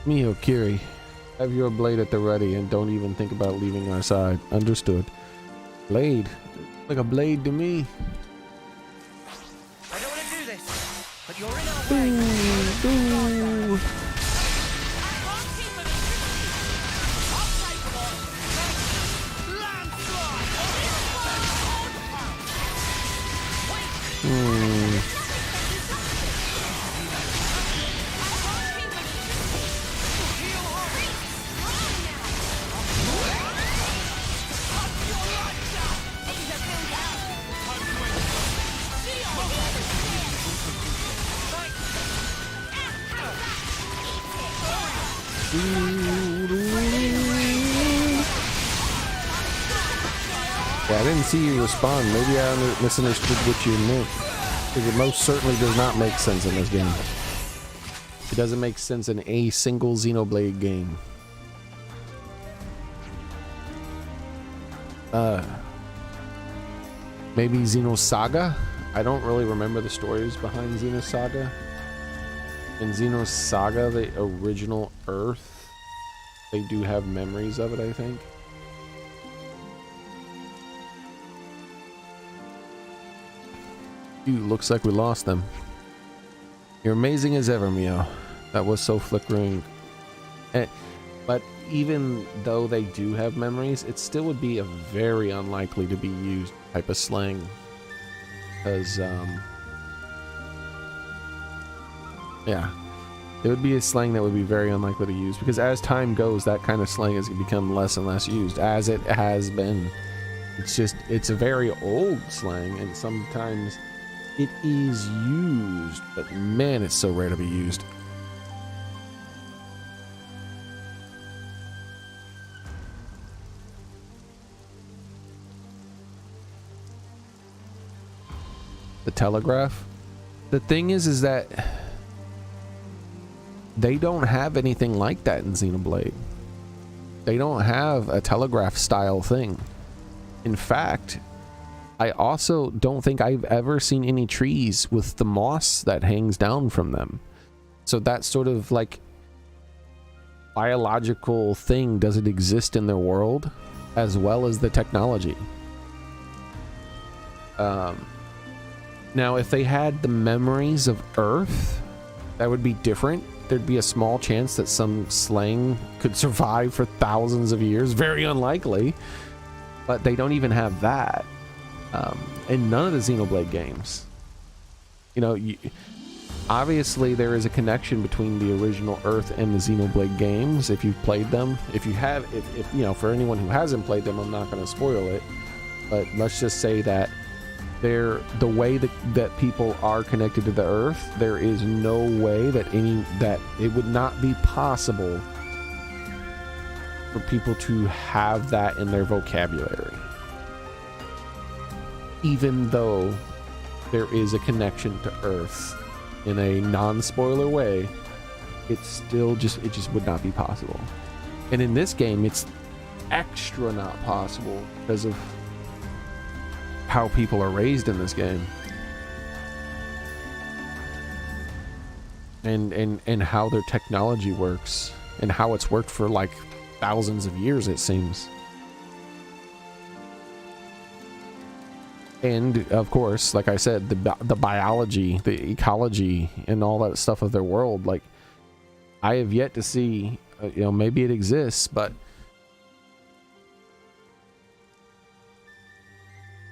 Mio Kiri, have your blade at the ready and don't even think about leaving our side. Understood. Blade? Like a blade to me. I don't want to do this, but you're in our way. Ooh. Yeah, I didn't see you respond. Maybe I misunderstood what you meant. Because it most certainly does not make sense in this game. It doesn't make sense in a single Xenoblade game. Maybe Xenosaga? I don't really remember the stories behind Xenosaga. In Xenosaga, the original Earth, they do have memories of it, I think. Dude, looks like we lost them. You're amazing as ever, Mio. That was so flickering. But even though they do have memories, it still would be a very unlikely to be used type of slang. Because, yeah. It would be a slang that would be very unlikely to use. Because as time goes, that kind of slang has become less and less used. As it has been. It's just, it's a very old slang. And sometimes it is used. But man, it's so rare to be used. The telegraph. The thing is that they don't have anything like that in Xenoblade. They don't have a telegraph style thing. In fact, I also don't think I've ever seen any trees with the moss that hangs down from them. So that sort of like biological thing doesn't exist in their world, as well as the technology. Now, if they had the memories of Earth, that would be different. There'd be a small chance that some slang could survive for thousands of years. Very unlikely. But they don't even have that. In none of the Xenoblade games. You know, obviously there is a connection between the original Earth and the Xenoblade games, if you've played them. If you have, if you know, for anyone who hasn't played them, I'm not going to spoil it. But let's just say that the way that people are connected to the Earth, there is no way that it would not be possible for people to have that in their vocabulary. Even though there is a connection to Earth in a non-spoiler way, it just would not be possible. And in this game, it's extra not possible because of how people are raised in this game, and how their technology works, and how it's worked for like thousands of years, it seems. And of course, like I said, the biology, the ecology, and all that stuff of their world, like I have yet to see, you know, maybe it exists, but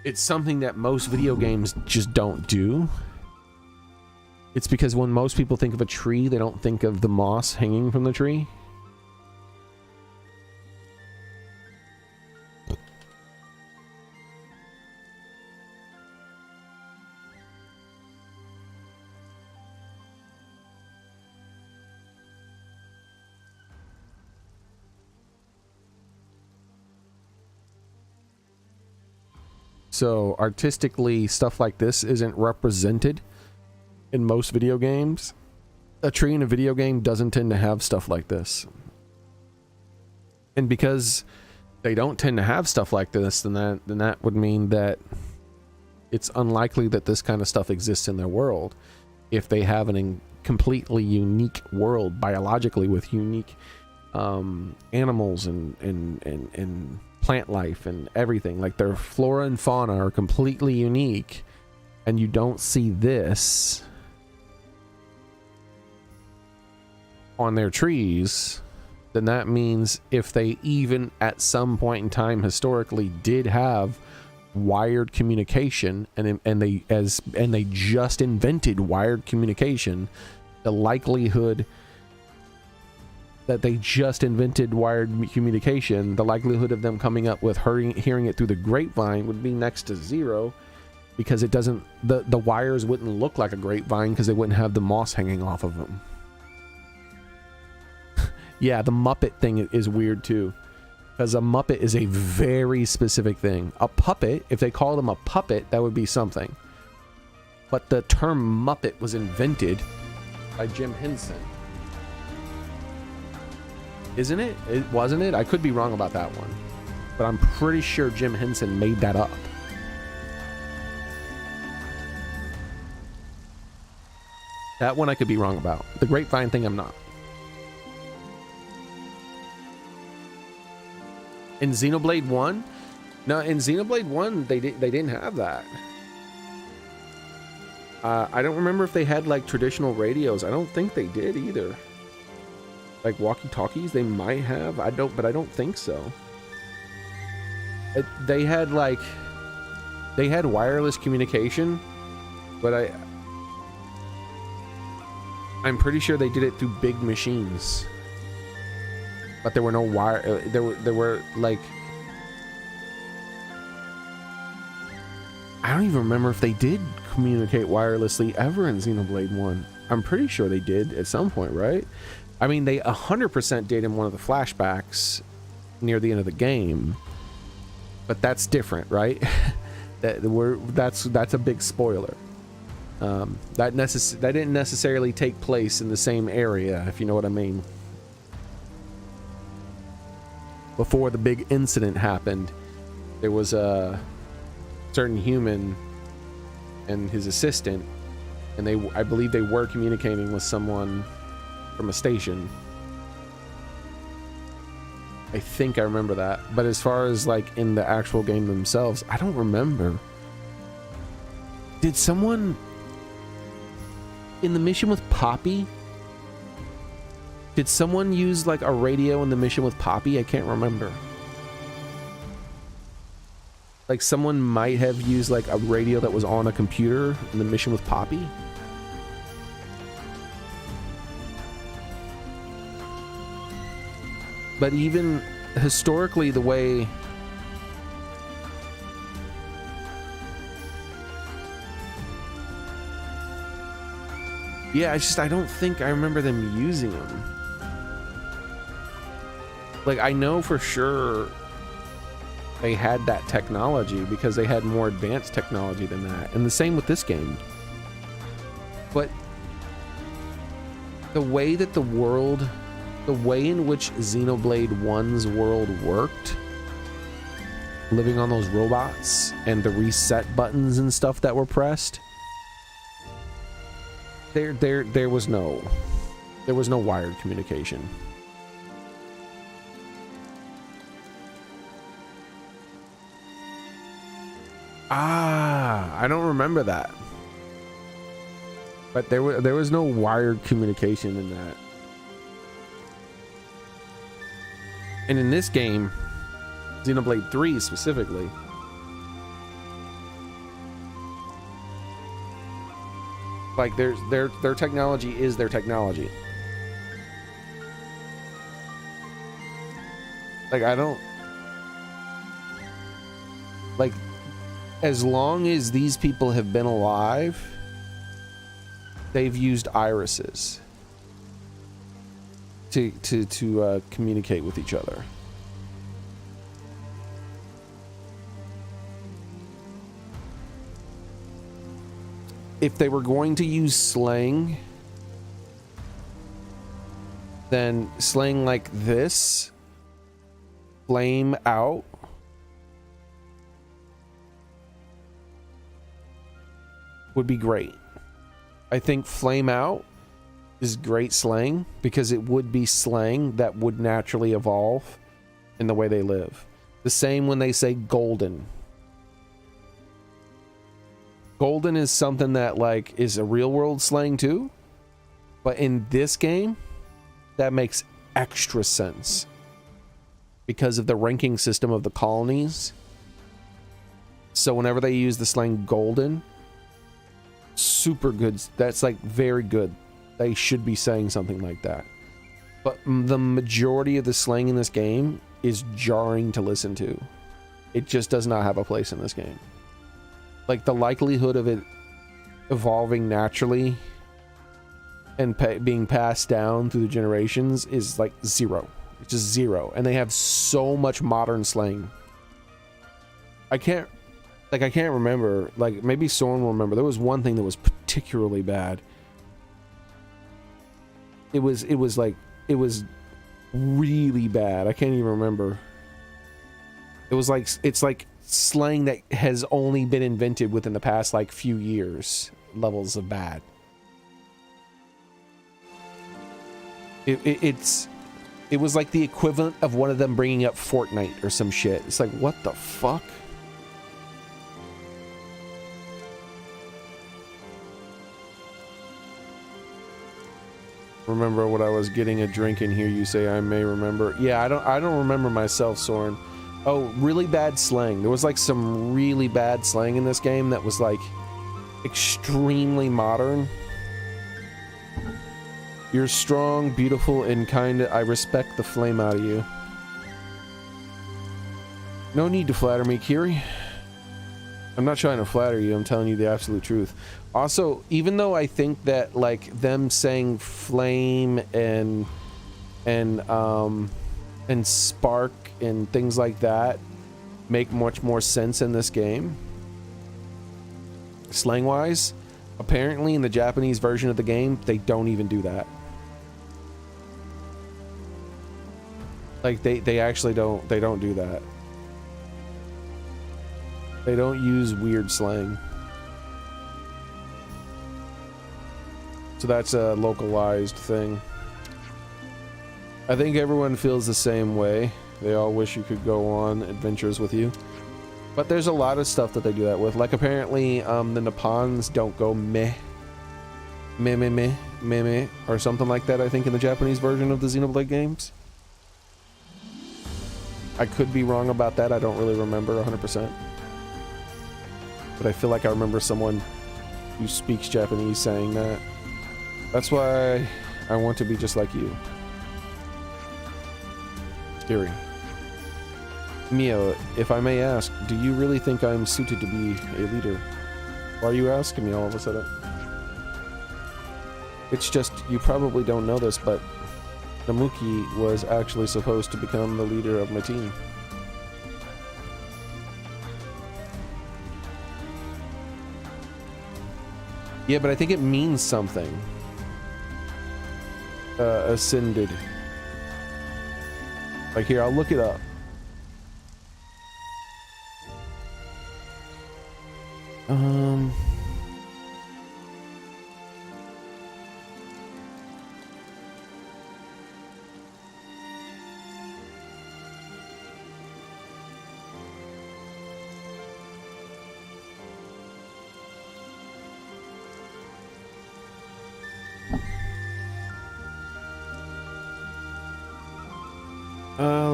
it's something that most video games just don't do. It's because when most people think of a tree, they don't think of the moss hanging from the tree. So artistically, stuff like this isn't represented in most video games. A tree in a video game doesn't tend to have stuff like this. And because they don't tend to have stuff like this, then that would mean that it's unlikely that this kind of stuff exists in their world. If they have an completely unique world biologically with unique animals and plant life and everything. Like their flora and fauna are completely unique, and you don't see this on their trees, then that means if they even at some point in time historically did have wired communication and they just invented wired communication, the likelihood that they just invented wired communication, the likelihood of them coming up with hearing it through the grapevine would be next to zero, because it doesn't, the wires wouldn't look like a grapevine because they wouldn't have the moss hanging off of them. Yeah, the Muppet thing is weird too, because a Muppet is a very specific thing. A puppet, if they called them a puppet, that would be something. But the term Muppet was invented by Jim Henson. Isn't it? Wasn't it? I could be wrong about that one, but I'm pretty sure Jim Henson made that up. That one I could be wrong about. The grapevine thing, I'm not. In Xenoblade 1? No, in Xenoblade 1, they didn't have that. I don't remember if they had like traditional radios. I don't think they did either. Like walkie-talkies, they might have. But I don't think so. They had wireless communication, but I'm pretty sure they did it through big machines. But there were no wire. There were like, I don't even remember if they did communicate wirelessly ever in Xenoblade 1. I'm pretty sure they did at some point, right? I mean, they 100% did in one of the flashbacks near the end of the game, but that's different, right? That's a big spoiler. That didn't necessarily take place in the same area, if you know what I mean. Before the big incident happened, there was a certain human and his assistant, and I believe they were communicating with someone from a station. I think I remember that. But as far as like in the actual game themselves, I don't remember. Did someone in the mission with Poppy? Did someone use like a radio in the mission with Poppy? I can't remember. Like someone might have used like a radio that was on a computer in the mission with Poppy. But even historically, the way I don't think I remember them using them. Like, I know for sure they had that technology because they had more advanced technology than that. And the same with this game. But the way that the way in which Xenoblade 1's world worked, living on those robots and the reset buttons and stuff that were pressed, there was no wired communication. I don't remember that. But there was no wired communication in that. And in this game, Xenoblade 3 specifically, like their technology is their technology. Like as long as these people have been alive, they've used irises to communicate with each other. If they were going to use slang, then slang like this, flame out, would be great. I think flame out is great slang, because it would be slang that would naturally evolve in the way they live. The same when they say golden. Golden is something that like is a real world slang too, but in this game that makes extra sense because of the ranking system of the colonies. So whenever they use the slang golden, super good. That's like very good. They should be saying something like that. But the majority of the slang in this game is jarring to listen to. It just does not have a place in this game. Like the likelihood of it evolving naturally and being passed down through the generations is like zero. It's just zero. And they have so much modern slang. I can't remember. Like maybe Soren will remember. There was one thing that was particularly bad. It was really bad. I can't even remember. It's like slang that has only been invented within the past like few years. Levels of bad. It was like the equivalent of one of them bringing up Fortnite or some shit. It's like, what the fuck? Remember what I was getting a drink and hear you say I may remember. Yeah, I don't remember myself, Soren. Oh, really bad slang. There was like some really bad slang in this game that was like extremely modern. You're strong, beautiful, and kinda. I respect the flame out of you. No need to flatter me, Kiri. I'm not trying to flatter you. I'm telling you the absolute truth. Also, even though I think that like them saying flame and spark and things like that make much more sense in this game, slang wise, apparently in the Japanese version of the game they don't even do that. Like they actually don't do that. They don't use weird slang. So that's a localized thing. I think everyone feels the same way. They all wish you could go on adventures with you. But there's a lot of stuff that they do that with. Like apparently the Nippons don't go meh, meh, meh, meh, meh, meh, or something like that, I think, in the Japanese version of the Xenoblade games. I could be wrong about that. I don't really remember 100%. But I feel like I remember someone who speaks Japanese saying that. That's why I want to be just like you. Scary. Mio, if I may ask, do you really think I'm suited to be a leader? Why are you asking me all of a sudden? It's just, you probably don't know this, but Namuki was actually supposed to become the leader of my team. Yeah, but I think it means something. Ascended. Like here, I'll look it up.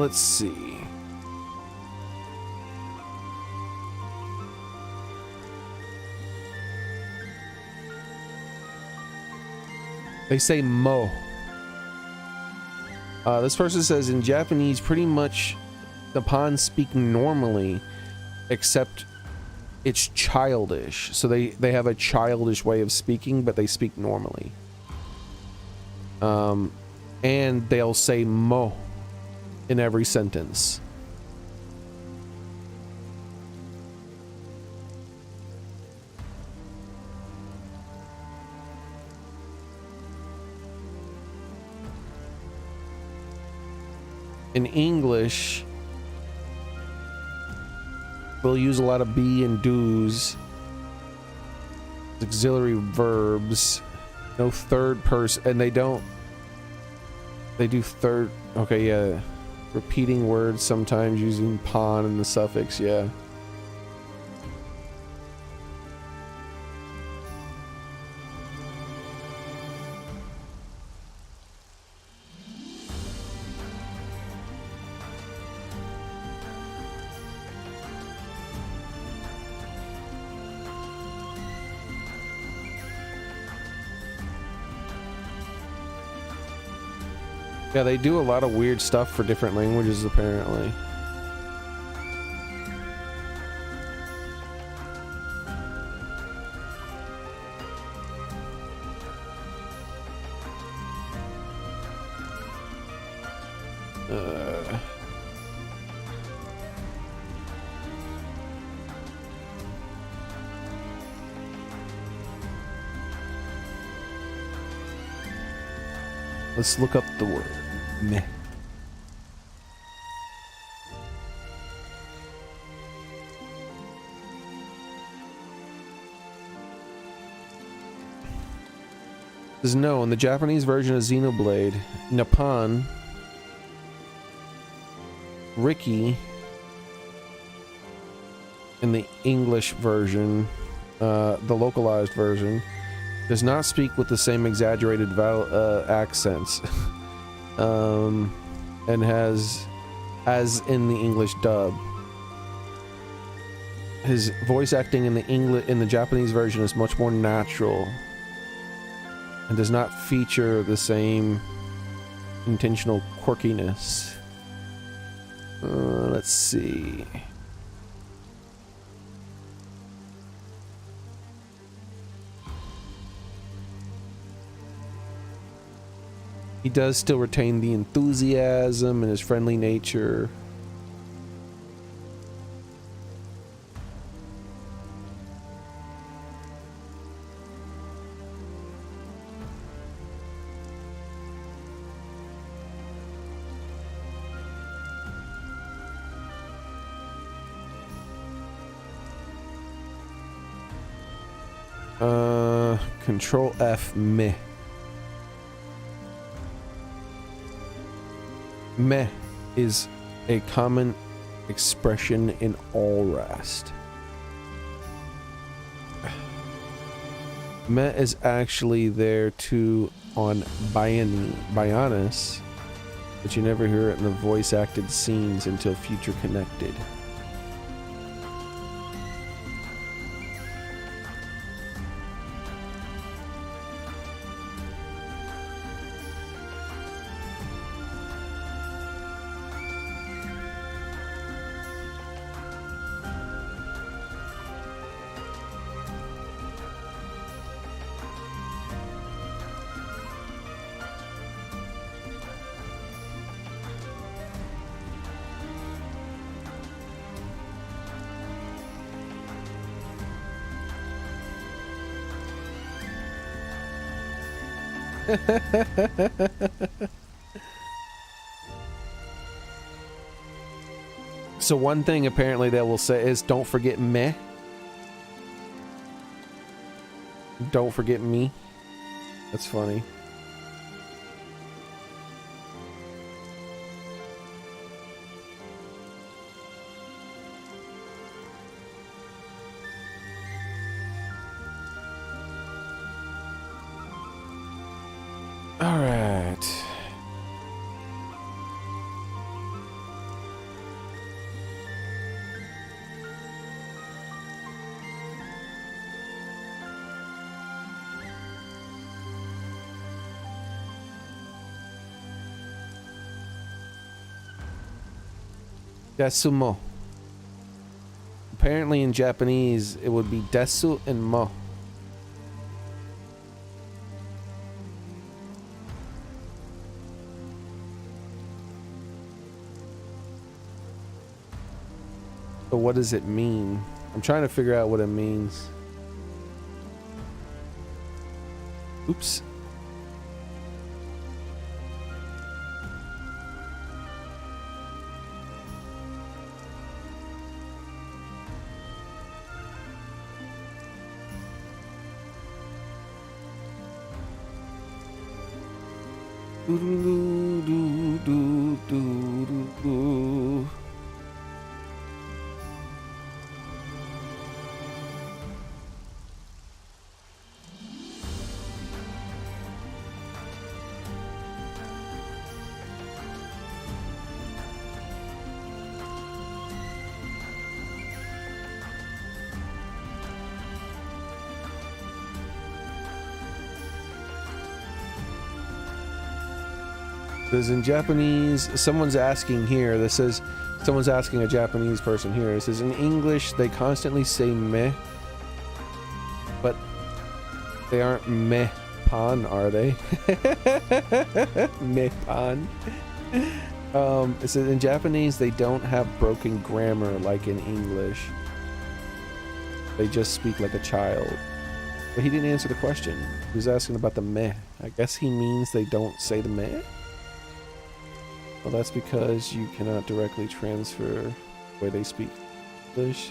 Let's see. They say mo. This person says in Japanese, pretty much the Pons speak normally, except it's childish. So they have a childish way of speaking, but they speak normally. And they'll say mo in every sentence. In English, we'll use a lot of be and do's, auxiliary verbs, No third person, and they don't. They do third. Okay, yeah. Repeating words sometimes using pon in the suffix, yeah. Yeah, they do a lot of weird stuff for different languages, apparently. Let's look up the word. Meh. Says no, in the Japanese version of Xenoblade, Nippon, Ricky, in the English version, the localized version, does not speak with the same exaggerated accents, and has, as in the English dub. His voice acting in the Japanese version is much more natural and does not feature the same intentional quirkiness. Let's see. He does still retain the enthusiasm and his friendly nature. Control F, meh. Meh is a common expression in all rest. Meh is actually there too on Bionis, but you never hear it in the voice acted scenes until Future Connected. So one thing apparently they will say is don't forget meh. Don't forget me. That's funny. All right. Desumo. Apparently in Japanese it would be desu and mo. So what does it mean? I'm trying to figure out what it means. Oops. This is in Japanese. Someone's asking here. This says someone's asking a Japanese person here. It says in English they constantly say meh, but they aren't meh pan, are they? Meh pan. It says in Japanese they don't have broken grammar like in English. They just speak like a child. But he didn't answer the question. He was asking about the meh. I guess he means they don't say the meh. Well, that's because you cannot directly transfer the way they speak English.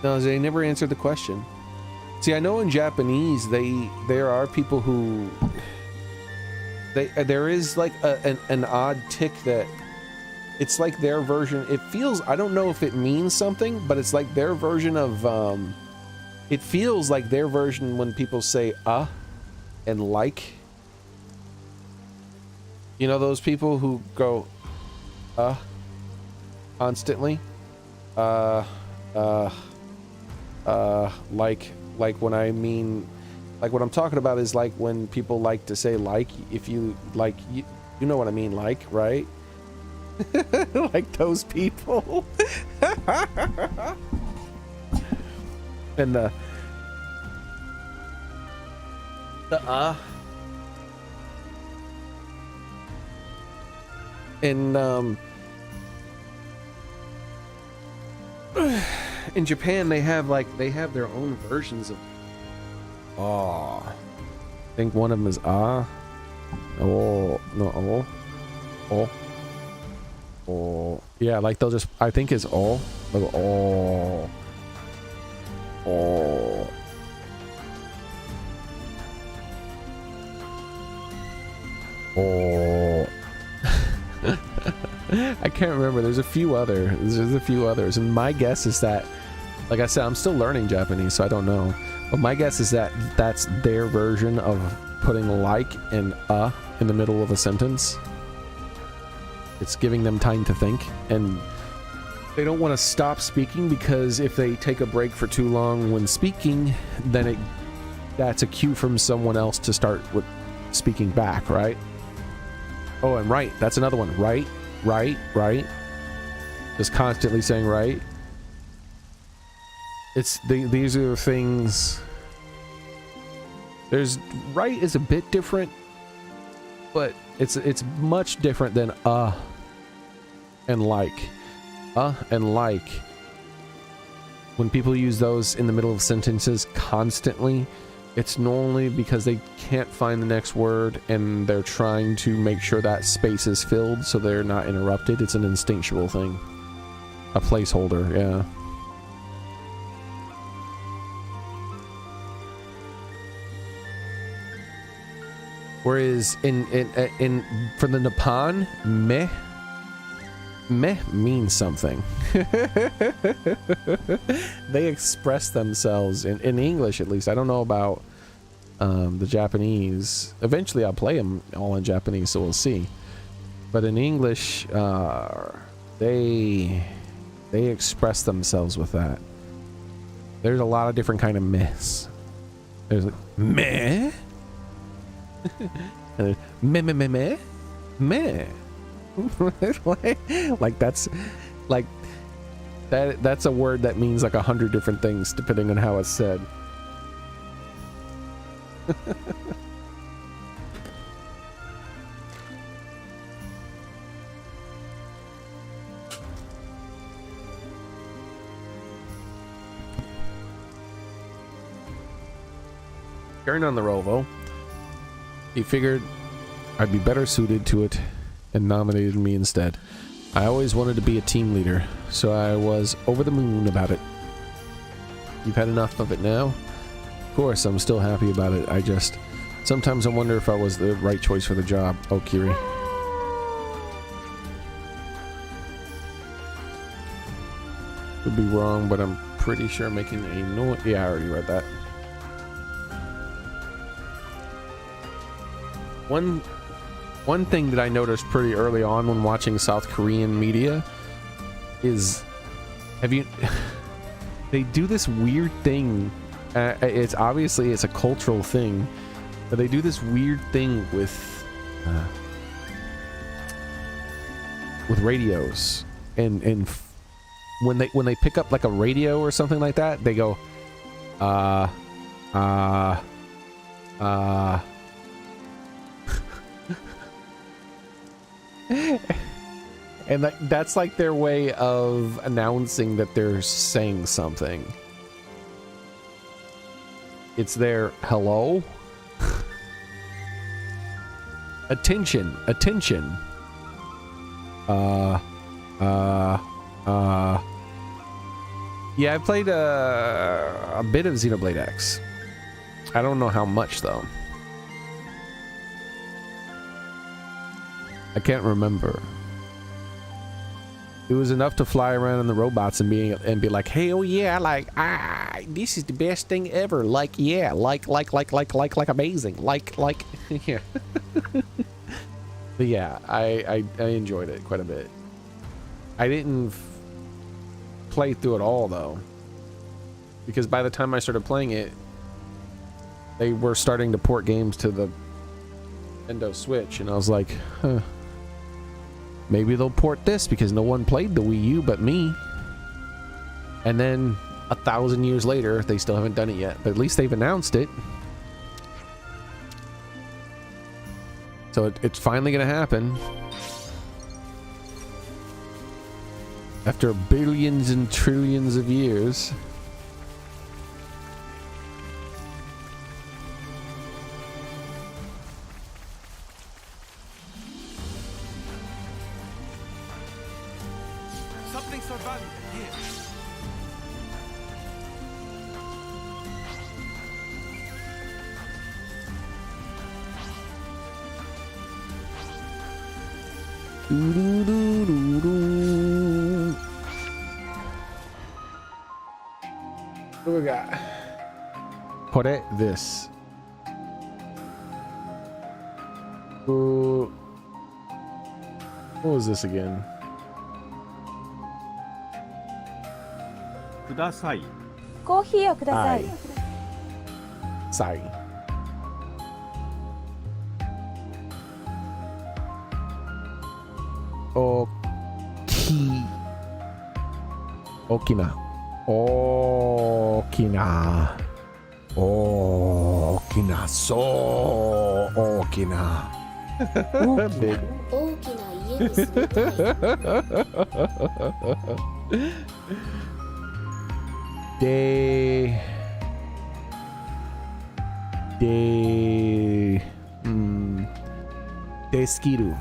No, they never answered the question. See, I know in Japanese there are people who there is like an odd tick that it's like their version. It feels, I don't know if it means something, but it's like their version of it feels like their version when people say and like. You know those people who go constantly? Like when I mean, like what I'm talking about is like when people like to say like, if you like, you know what I mean, like, right? Like those people. And the and in Japan they have their own versions of I think one of them is oh no oh yeah, like they'll just, I think it's like oh I can't remember. There's a few others, and my guess is that, like I said, I'm still learning Japanese, so I don't know. But my guess is that that's their version of putting like and in the middle of a sentence. It's giving them time to think, and they don't want to stop speaking, because if they take a break for too long when speaking, then that's a cue from someone else to start with speaking back, right? Oh, and right, that's another one. Right. Just constantly saying right. These are things. There's right is a bit different, but it's much different than and like. And like. When people use those in the middle of sentences constantly, it's normally because they can't find the next word and they're trying to make sure that space is filled so they're not interrupted. It's an instinctual thing. A placeholder, yeah. Whereas in for the Nippon, meh means something. They express themselves in English, at least. I don't know about the Japanese. Eventually I'll play them all in Japanese, so we'll see. But in English, they express themselves with that. There's a lot of different kind of mehs. There's like meh, and there's meh. Like that's like that's a word that means like 100 different things depending on how it's said. turned on the Rovo. He figured I'd be better suited to it and nominated me instead. I always wanted to be a team leader, so I was over the moon about it. You've had enough of it now? Of course, I'm still happy about it. Sometimes I wonder if I was the right choice for the job. Oh, Kiri. Could be wrong, but I'm pretty sure making a noise. Yeah, I already read that. One thing that I noticed pretty early on when watching South Korean media is, they do this weird thing. It's obviously it's a cultural thing, but they do this weird thing with radios, and when they pick up like a radio or something like that, they go and that's like their way of announcing that they're saying something. It's their hello. Attention. Yeah, I played a bit of Xenoblade X. I don't know how much though. I can't remember. It was enough to fly around in the robots and be like, hey, oh yeah, like this is the best thing ever. Like yeah, like amazing. Like yeah. But yeah, I enjoyed it quite a bit. I didn't play through it all though, because by the time I started playing it, they were starting to port games to the Nintendo Switch, and I was like, huh, maybe they'll port this because no one played the Wii U but me. And then 1,000 years later, they still haven't done it yet, but at least they've announced it. So it's finally gonna happen. After billions and trillions of years. Something so valuable here. What do we got? Kore this. What was this again? ください。コーヒーをください。 Sorry. Okina. So Okina. Big. 大きな家に住みたい。 Deskiru.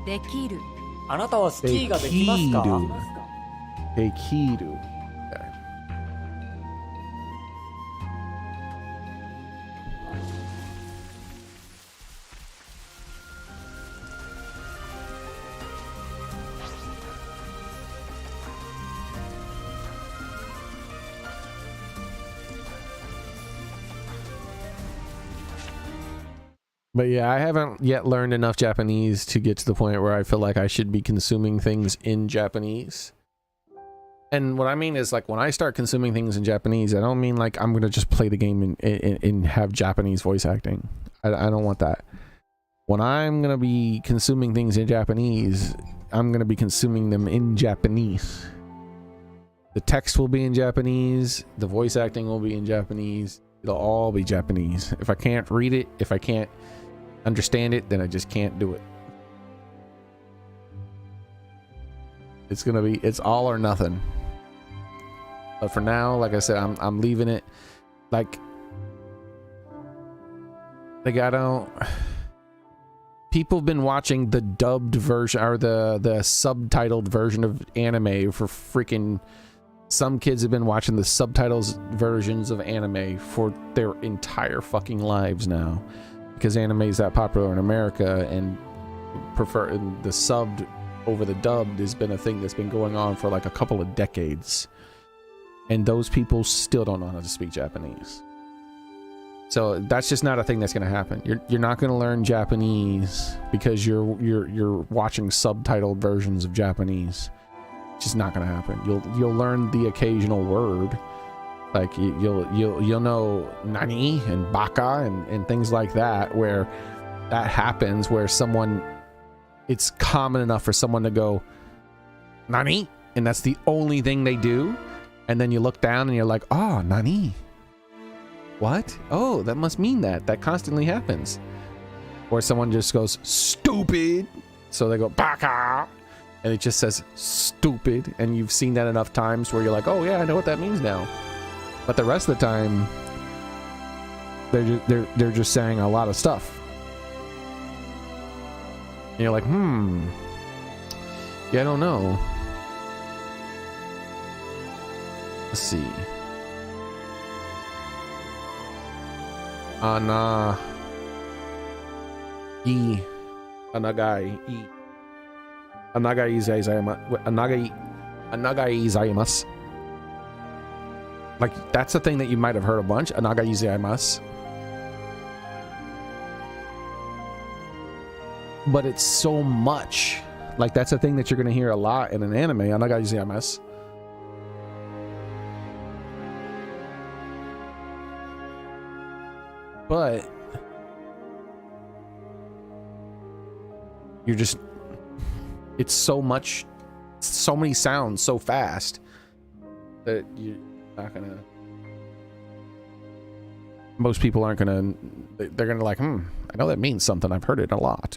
できる。あなたはスキーができますか？ Dekiru. But yeah, I haven't yet learned enough Japanese to get to the point where I feel like I should be consuming things in Japanese. And what I mean is, like, when I start consuming things in Japanese, I don't mean like I'm gonna just play the game and have Japanese voice acting. I don't want that. When I'm gonna be consuming things in Japanese, I'm gonna be consuming them in Japanese. The text will be in Japanese, the voice acting will be in Japanese, it'll all be Japanese. If I can't read it, if I can't understand it, then I just can't do it. It's all or nothing. But for now, like I said, I'm leaving it. Like I don't. People have been watching the dubbed version or the subtitled version of anime for freaking. Some kids have been watching the subtitles versions of anime for their entire fucking lives now, because anime is that popular in America, and prefer the subbed over the dubbed has been a thing that's been going on for like a couple of decades, and those people still don't know how to speak Japanese. So that's just not a thing that's going to happen. You're not going to learn Japanese because you're watching subtitled versions of Japanese. It's just not going to happen. You'll learn the occasional word, like you'll know nani and baka and things like that, where that happens, where someone, it's common enough for someone to go nani, and that's the only thing they do, and then you look down and you're like, oh, nani, what? Oh, that must mean that constantly happens. Or someone just goes stupid, so they go baka, and it just says stupid, and you've seen that enough times where you're like, oh yeah, I know what that means now. But the rest of the time, they're just saying a lot of stuff, and you're like, yeah, I don't know. Let's see. Anagai izaimasu. Like, that's a thing that you might have heard a bunch. Anagai izaimasu. But it's so much. Like, that's a thing that you're going to hear a lot in an anime. Anagai izaimasu. But you're just, it's so much, so many sounds so fast that you're not gonna, most people aren't gonna, they're gonna like, I know that means something, I've heard it a lot.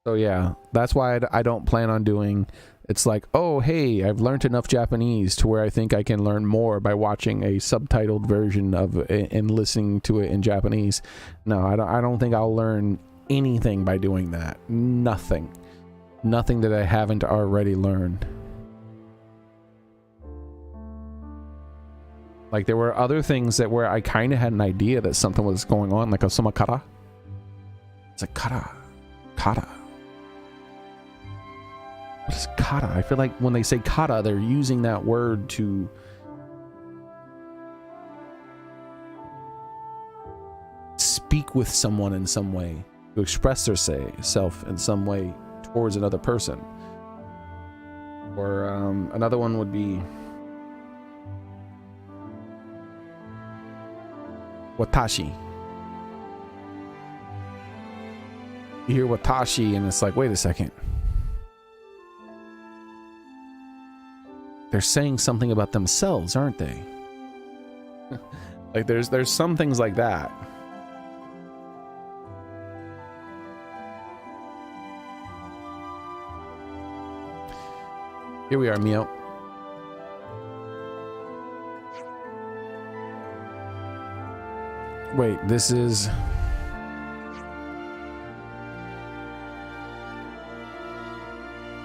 So yeah, that's why I don't plan on doing, it's like, oh hey, I've learned enough Japanese to where I think I can learn more by watching a subtitled version of it and listening to it in Japanese. No, I don't think I'll learn anything by doing that. Nothing that I haven't already learned. Like, there were other things that where I kind of had an idea that something was going on, like a somakara. It's like kara. What is kata? I feel like when they say kata, they're using that word to speak with someone in some way, to express self in some way towards another person. Or another one would be watashi. You hear watashi and it's like, wait a second. They're saying something about themselves, aren't they? Like, there's some things like that. Here we are, Mio. Wait, this is...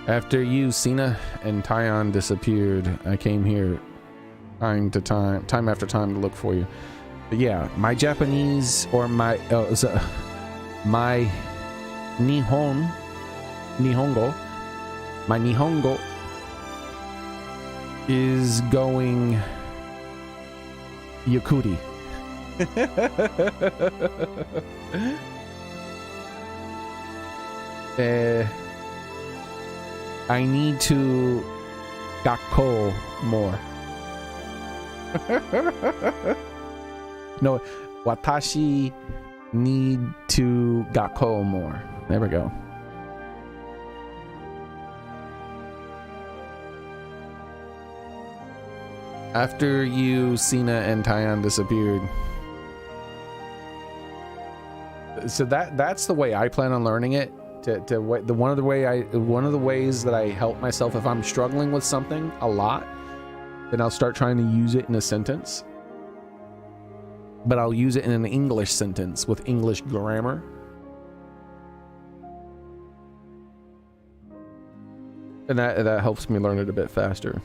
After you, Cena, and Tyon disappeared, I came here time after time to look for you. But yeah, my Japanese, or my my Nihongo, my Nihongo is going Yukuri. I need to gakko more. No, watashi need to gakko more. There we go. After you, Cena, and Tyon disappeared, So that's the way I plan on learning it. One of the ways that I help myself if I'm struggling with something a lot, then I'll start trying to use it in a sentence. But I'll use it in an English sentence with English grammar. And that helps me learn it a bit faster.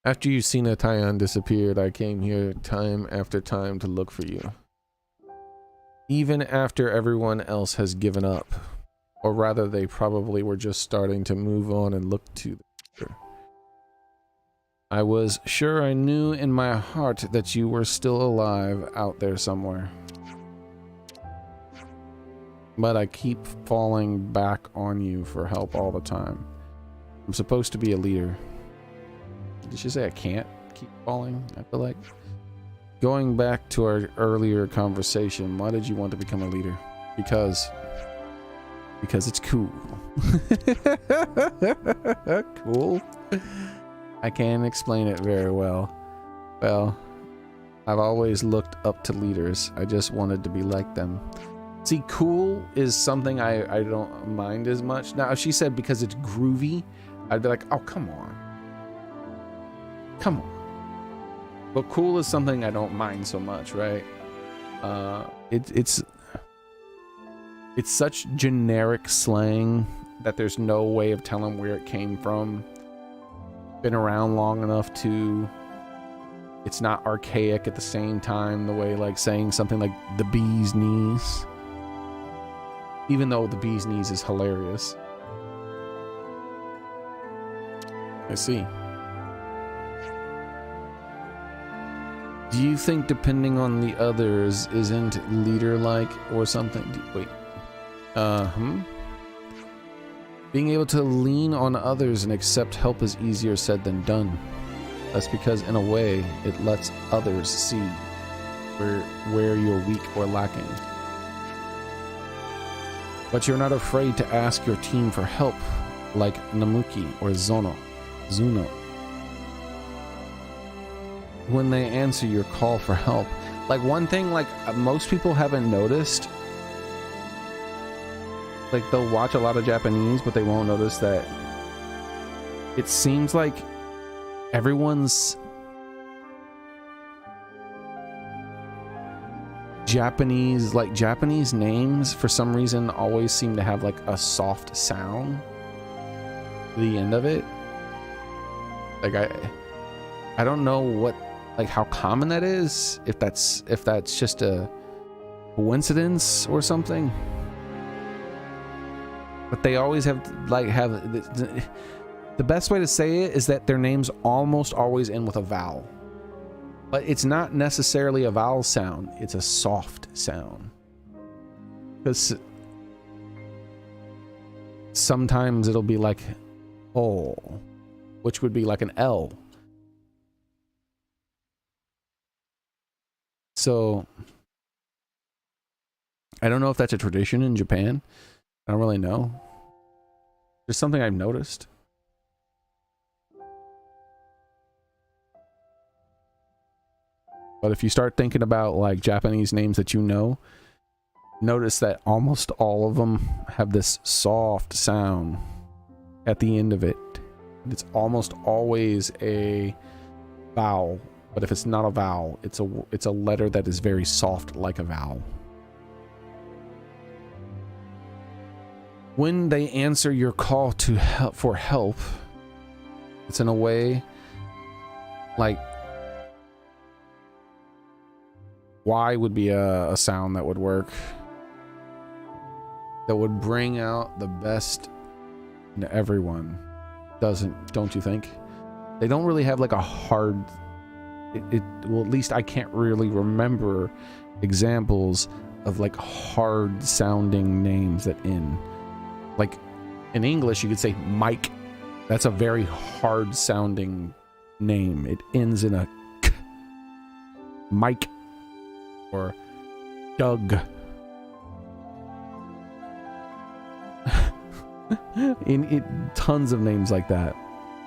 After you've seen a Tyon disappeared, I came here time after time to look for you. Even after everyone else has given up. Or rather, they probably were just starting to move on and look to the future. I was sure I knew in my heart that you were still alive out there somewhere. But I keep falling back on you for help all the time. I'm supposed to be a leader. Did she say I can't keep falling? I feel like. Going back to our earlier conversation, why did you want to become a leader? Because it's cool. Cool? I can't explain it very well. Well, I've always looked up to leaders. I just wanted to be like them. See, cool is something I don't mind as much. Now, if she said because it's groovy, I'd be like, oh, come on. Come on. But cool is something I don't mind so much, right? It's such generic slang that there's no way of telling where it came from. Been around long enough to... It's not archaic at the same time, the way like saying something like the bee's knees. Even though the bee's knees is hilarious. I see. Do you think depending on the others isn't leader-like or something? Wait. Being able to lean on others and accept help is easier said than done. That's because in a way, it lets others see where you're weak or lacking. But you're not afraid to ask your team for help, like Namuki or Zuno. When they answer your call for help. Like one thing like most people haven't noticed, like they'll watch a lot of Japanese, but they won't notice that it seems like everyone's Japanese names for some reason always seem to have like a soft sound at the end of it. Like I don't know what, like how common that is, if that's just a coincidence or something, but they always have the best way to say it is that their names almost always end with a vowel, but it's not necessarily a vowel sound, it's a soft sound, because sometimes it'll be like oh, which would be like an L. So I don't know if that's a tradition in Japan. I don't really know. Just something I've noticed. But if you start thinking about like Japanese names that you know, notice that almost all of them have this soft sound at the end of it. It's almost always a vowel. But if it's not a vowel, it's a letter that is very soft like a vowel. When they answer your call to for help, it's in a way like Y would be a sound that would work, that would bring out the best in everyone. Don't you think? They don't really have like a hard... well, at least I can't really remember examples of like hard sounding names that end. Like in English, you could say Mike. That's a very hard sounding name. It ends in a k. Mike or Doug. Tons of names like that.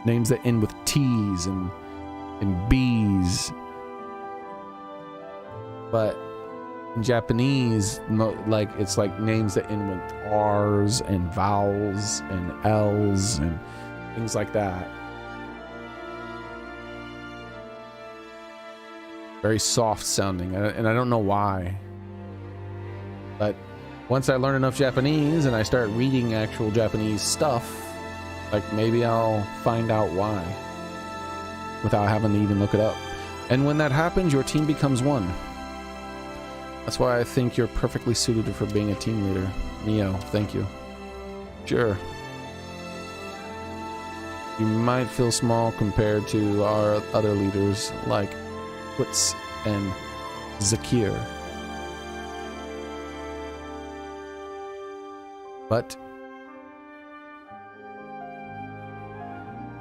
Names that end with T's and B's. But in Japanese, like it's like names that end with R's and vowels and L's and things like that. Very soft sounding, and I don't know why. But once I learn enough Japanese and I start reading actual Japanese stuff, like maybe I'll find out why without having to even look it up. And when that happens, your team becomes one. That's why I think you're perfectly suited for being a team leader. Neo, thank you. Sure. You might feel small compared to our other leaders like Quitz and Zakir. But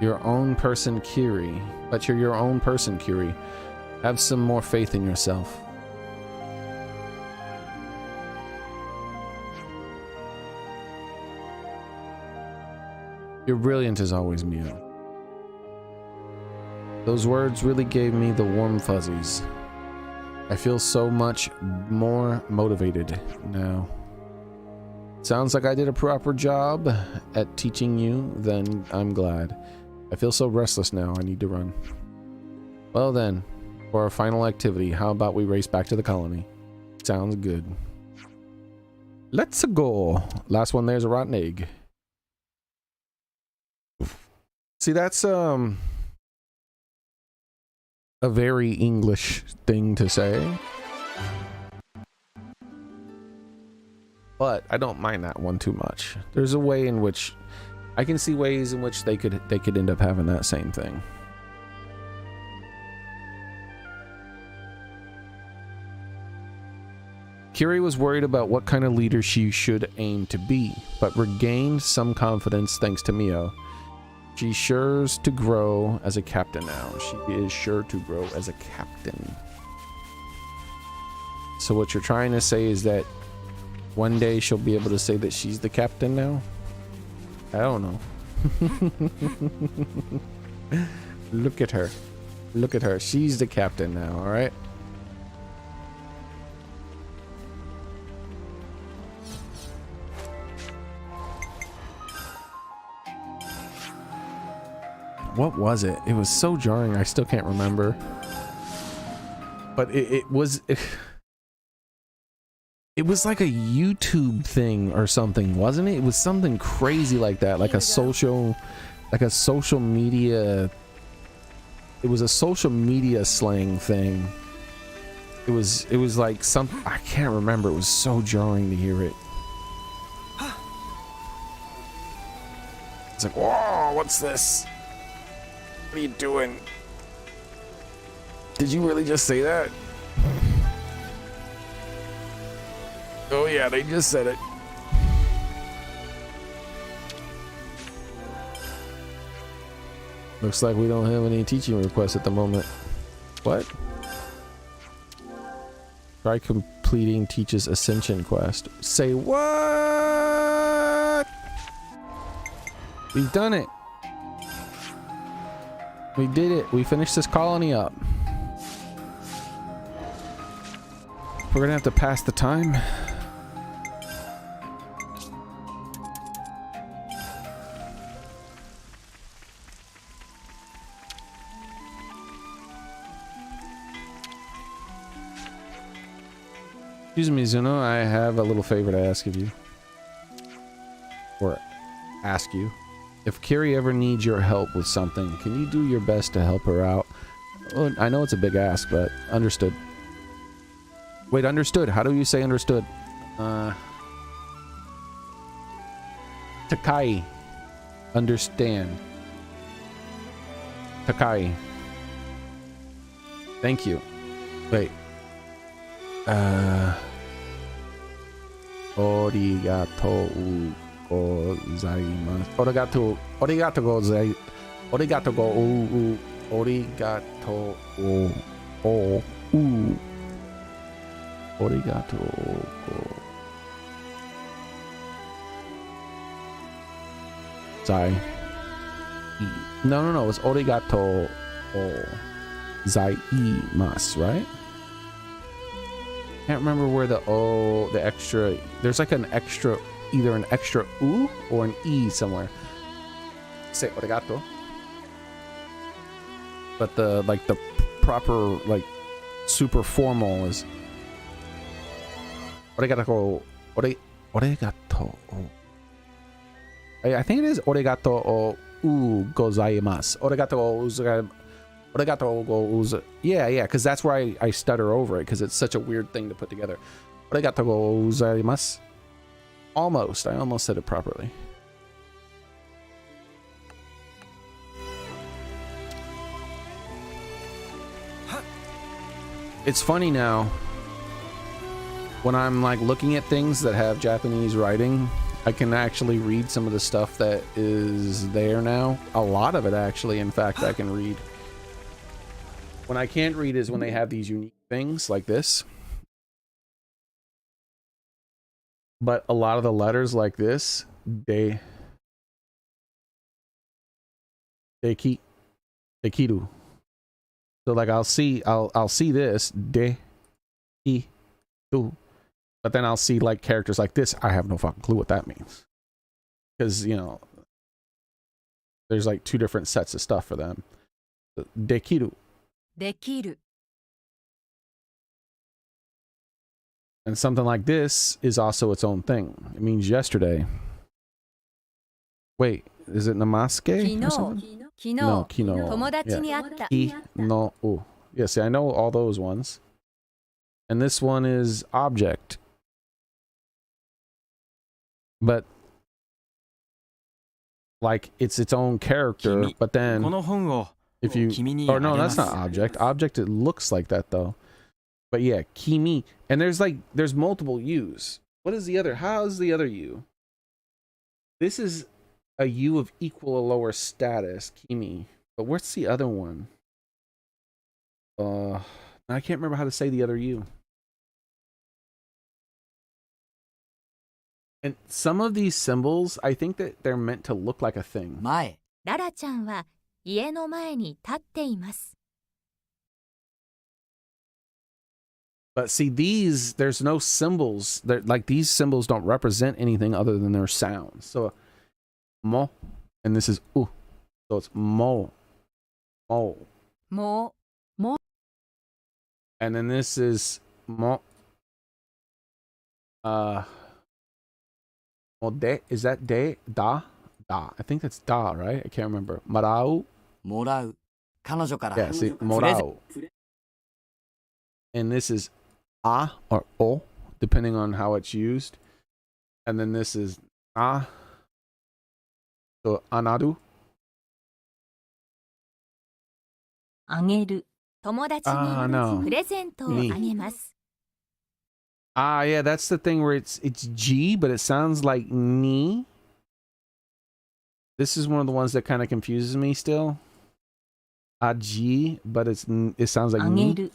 your own person, Kiri. But you're your own person, Kiri. Have some more faith in yourself. You're brilliant as always, Mio. Those words really gave me the warm fuzzies. I feel so much more motivated now. Sounds like I did a proper job at teaching you, then I'm glad. I feel so restless now, I need to run. Well then, for our final activity, how about we race back to the colony? Sounds good. Let's go. Last one there's a rotten egg. See, that's a very English thing to say. But I don't mind that one too much. There's a way in which I can see ways in which they could end up having that same thing. Kiri was worried about what kind of leader she should aim to be, but regained some confidence thanks to Mio. She's sure to grow as a captain now. She is sure to grow as a captain. So what you're trying to say is that one day she'll be able to say that she's the captain now? I don't know. Look at her. Look at her. She's the captain now, alright? What was it? It was so jarring. I still can't remember. But it was like a YouTube thing or something, wasn't it? It was something crazy like that, like a social media. It was a social media slang thing. It was like something I can't remember. It was so jarring to hear it. It's like, whoa, what's this? What are you doing? Did you really just say that? Oh yeah, they just said it. Looks like we don't have any teaching requests at the moment. What? Try completing Teach's Ascension quest. Say what? We've done it. We did it. We finished this colony up. We're gonna have to pass the time. Excuse me, Zuno, I have a little favor to ask of you. Or ask you. If Kiri ever needs your help with something, can you do your best to help her out? Well, I know it's a big ask, but understood. Wait, understood. How do you say understood? Takai. Understand. Takai. Thank you. Wait. Origato gozaimasu. Origato gozai. Origato go. Origato o. Origato go. Zai. No. It's Origato Zaimasu, right? Can't remember where the extra. There's like an extra, either an extra U or an E somewhere. Say Origato. But the proper, like, super formal is Origato. I think it is Origato o gozaimasu. Origato go. Yeah, because that's where I stutter over it, because it's such a weird thing to put together. Origato gozaimasu. Almost. I almost said it properly. It's funny now when I'm like looking at things that have Japanese writing, I can actually read some of the stuff that is there now. A lot of it, actually, in fact, I can read. When I can't read is when they have these unique things like this. But a lot of the letters like this, dekiru. So like I'll see this de I do, but then I'll see like characters like this. I have no fucking clue what that means, because you know there's like two different sets of stuff for them. Dekiru. Dekiru. And something like this is also its own thing. It means yesterday. Wait, is it namaske or something? No, kino. 友達に会った Ki no u. Yeah, see, I know all those ones. And this one is object. But like it's its own character, but then if you or no, that's not object. Object, it looks like that though. But yeah, kimi. And there's multiple U's. What is the other? How's the other U? This is a U of equal or lower status, kimi. But what's the other one? I can't remember how to say the other U. And some of these symbols, I think that they're meant to look like a thing. 前 ララちゃんは家の前に立っています But see, these, there's no symbols. Like these symbols don't represent anything other than their sounds. So, mo, and this is u. So it's mo, mo. も And then this is mo. De, is that de? Da? Da. I think that's da, right? I can't remember. Marau. もらう彼女から Yeah, see, プレゼン morao. And this is a or o, depending on how it's used. And then this is a. So anaru. あげる友達 no. にプレゼントをあげます Ah, yeah, that's the thing where it's G, but it sounds like ni. This is one of the ones that kind of confuses me still. G, but it sounds like あげ ni. る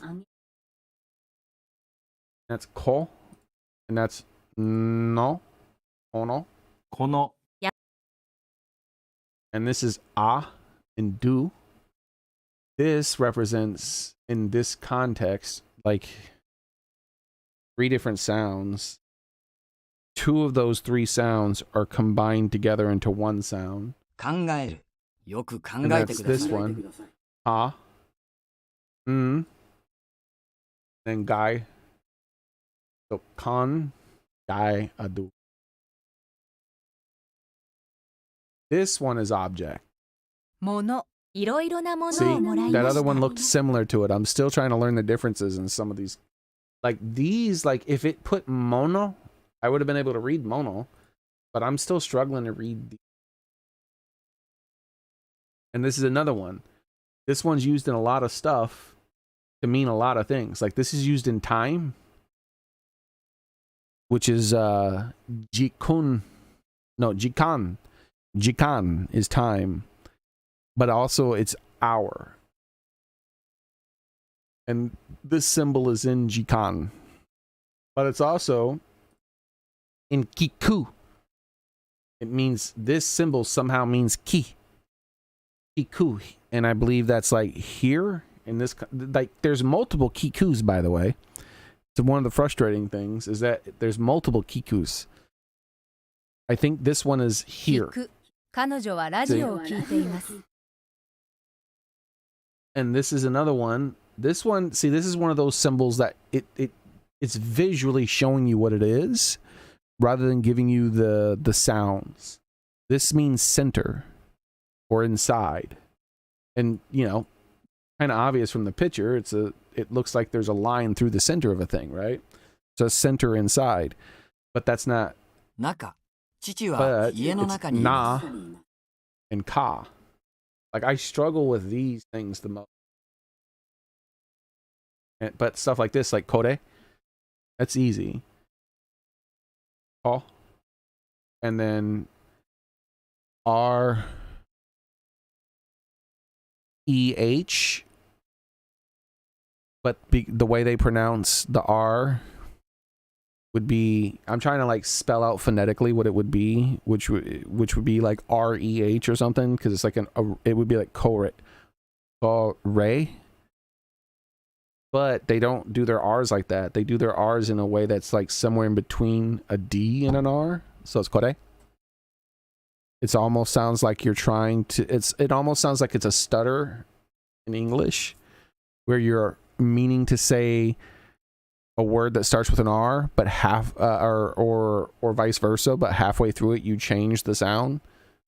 That's ko, and that's no, ono. この And this is a and do. This represents, in this context, like 3 different sounds. 2 of those 3 sounds are combined together into one sound. 考えるよく考 And えて that's くだ this さい one. A. Then gai. So kan, gai, adu. This one is object. ものいろいろなも See, のをもらい that ま other し one た looked similar to it. I'm still trying to learn the differences in some of these. Like these, like if it put mono, I would have been able to read mono, but I'm still struggling to read. And this is another one. This one's used in a lot of stuff to mean a lot of things. Like this is used in time, which is jikun. No, jikan. Jikan is time, but also it's hour. And this symbol is in jikan, but it's also in kiku. It means this symbol somehow means ki. Kiku. And I believe that's like here in this, like there's multiple kikus, by the way. So one of the frustrating things is that there's multiple kikus. I think this one is here. 聞く彼女はラジオを聞いています And this is another one. This one, see, this is one of those symbols that it's visually showing you what it is rather than giving you the sounds. This means center or inside. And, you know, kind of obvious from the picture, it looks like there's a line through the center of a thing, right? So center inside. But that's not 中父は but 家の it's 中にいま na す and ka. Like I struggle with these things the most. But stuff like this, like kore, that's easy. Call. And then R E H. But the way they pronounce the R would be, I'm trying to like spell out phonetically what it would be, which would be like REH or something, because it's like it would be like kore, but they don't do their R's like that. They do their R's in a way that's like somewhere in between a D and an R. So it's kore. It almost sounds like you're trying to. It almost sounds like it's a stutter in English, where you're meaning to say a word that starts with an R, but half or vice versa, but halfway through it you change the sound.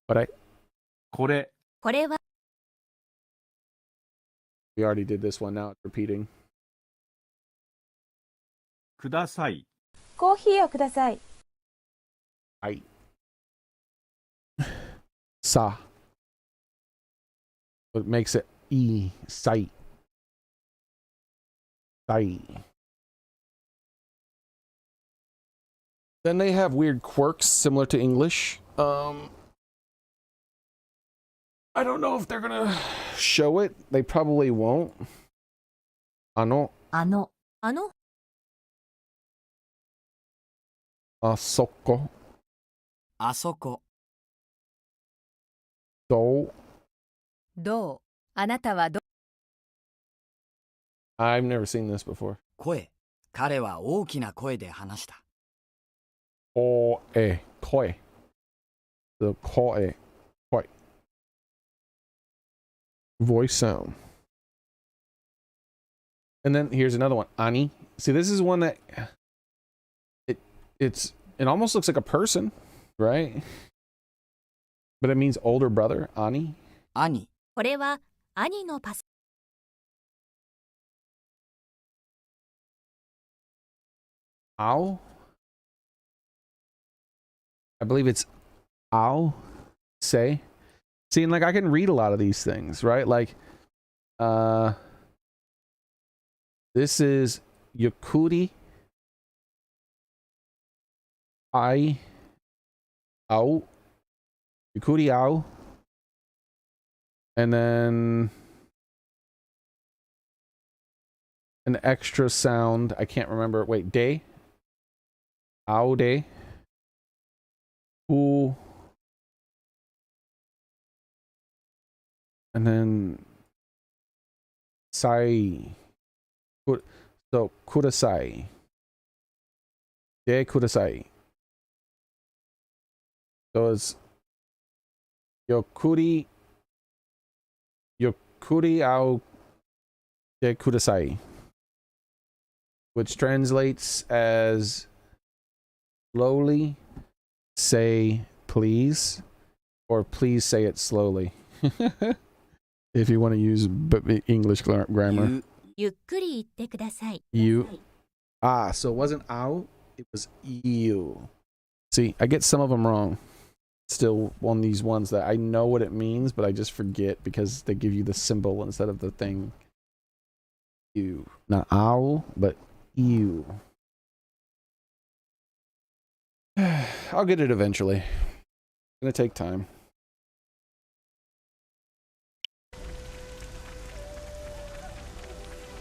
But これ、これは we already did this one. Now it's repeating. ください。コーヒーをください。 I sa. It makes it e sai. Sai. Then they have weird quirks similar to English. I don't know if they're gonna show it. They probably won't. Ano あの asoko あそこ do. どうあなたはど I've never seen this before. 声彼は大きな声で話した Koe. Koi. The koe. Koi. Voice sound. And then here's another one. Ani. See, this is one that it almost looks like a person, right? But it means older brother. Ani. 兄これは兄のパス Ao. I believe it's Ao. Say. See, and like I can read a lot of these things, right? Like, this is Yukuri. I. Ao. Yukuri Ao. And then an extra sound. I can't remember. Wait, day. Ao day. Ooh. And then sai. So kudasai. De kudasai. So it's Yokuri ao de kudasai, which translates as slowly say please, or please say it slowly. If you want to use English grammar. ゆっくり言ってください You. So it wasn't ao, it was you. See, I get some of them wrong. Still on these ones that I know what it means, but I just forget because they give you the symbol instead of the thing. You. Not owl, but you. I'll get it eventually. It's gonna take time.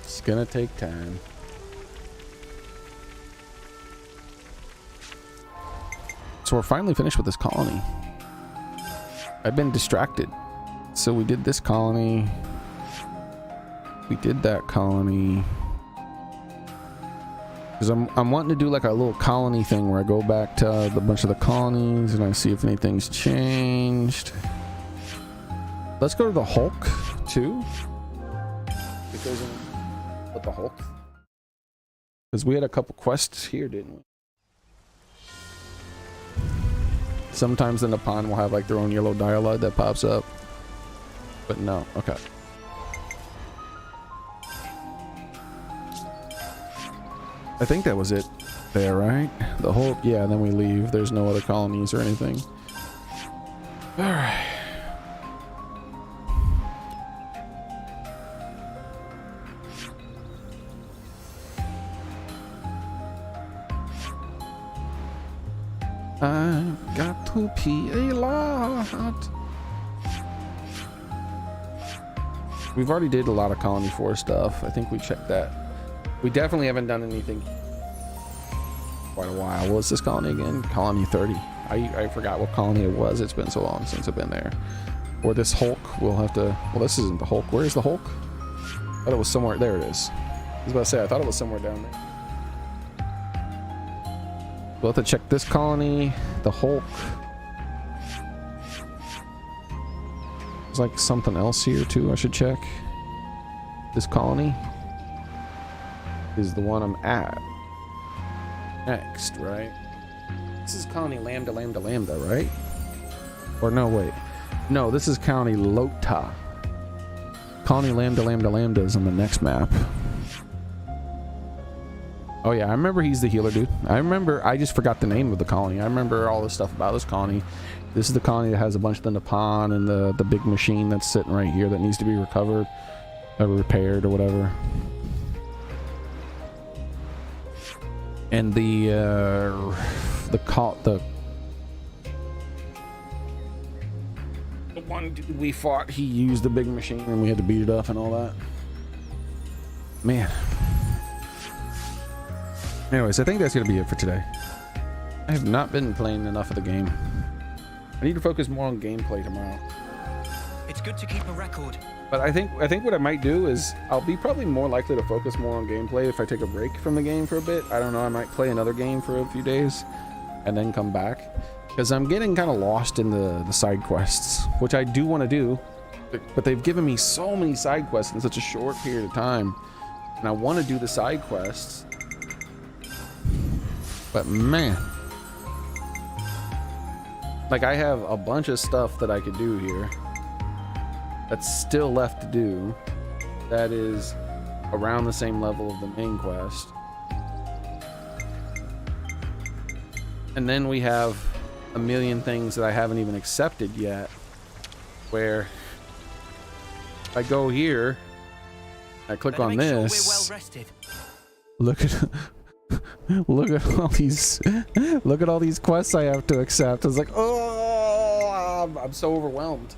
It's gonna take time. So we're finally finished with this colony. I've been distracted. So we did this colony. We did that colony. Because I'm wanting to do like a little colony thing where I go back to the bunch of the colonies and I see if anything's changed. Let's go to the Hulk too. It goes in with the Hulk. Because we had a couple quests here, didn't we? Sometimes the Nippon will have like their own yellow dialogue that pops up. But no, okay. I think that was it there, right? The Hulk, yeah, and then we leave. There's no other colonies or anything. Alright. I've got to pee a lot. We've already did a lot of Colony 4 stuff. I think we checked that. We definitely haven't done anything quite a while. What was this colony again? Colony 30. I forgot what colony it was. It's been so long since I've been there. Or this Hulk. We'll have to... Well, this isn't the Hulk. Where is the Hulk? I thought it was somewhere... There it is. I was about to say, I thought it was somewhere down there. We'll have to check this colony, the Hulk. There's like something else here too I should check. This colony is the one I'm at next, right? This is colony Lambda, right? Or no, wait. No, this is colony Lota. Colony Lambda is on the next map. Oh yeah, I remember he's the healer dude. I just forgot the name of the colony. I remember all this stuff about this colony. This is the colony that has a bunch of the Nippon and the big machine that's sitting right here that needs to be recovered or repaired or whatever. And the one dude we fought, he used the big machine and we had to beat it up and all that. Man. Anyways, I think that's gonna be it for today. I have not been playing enough of the game. I need to focus more on gameplay tomorrow. It's good to keep a record. But I think what I might do is I'll be probably more likely to focus more on gameplay if I take a break from the game for a bit. I don't know, I might play another game for a few days and then come back. Because I'm getting kind of lost in the side quests, which I do want to do. But they've given me so many side quests in such a short period of time. And I want to do the side quests. But man, like I have a bunch of stuff that I could do here that's still left to do that is around the same level of the main quest. And then we have a million things that I haven't even accepted yet, where I go here, I click on this, Sure we're well rested. look at look at all these quests I have to accept. It's like, oh, I'm so overwhelmed.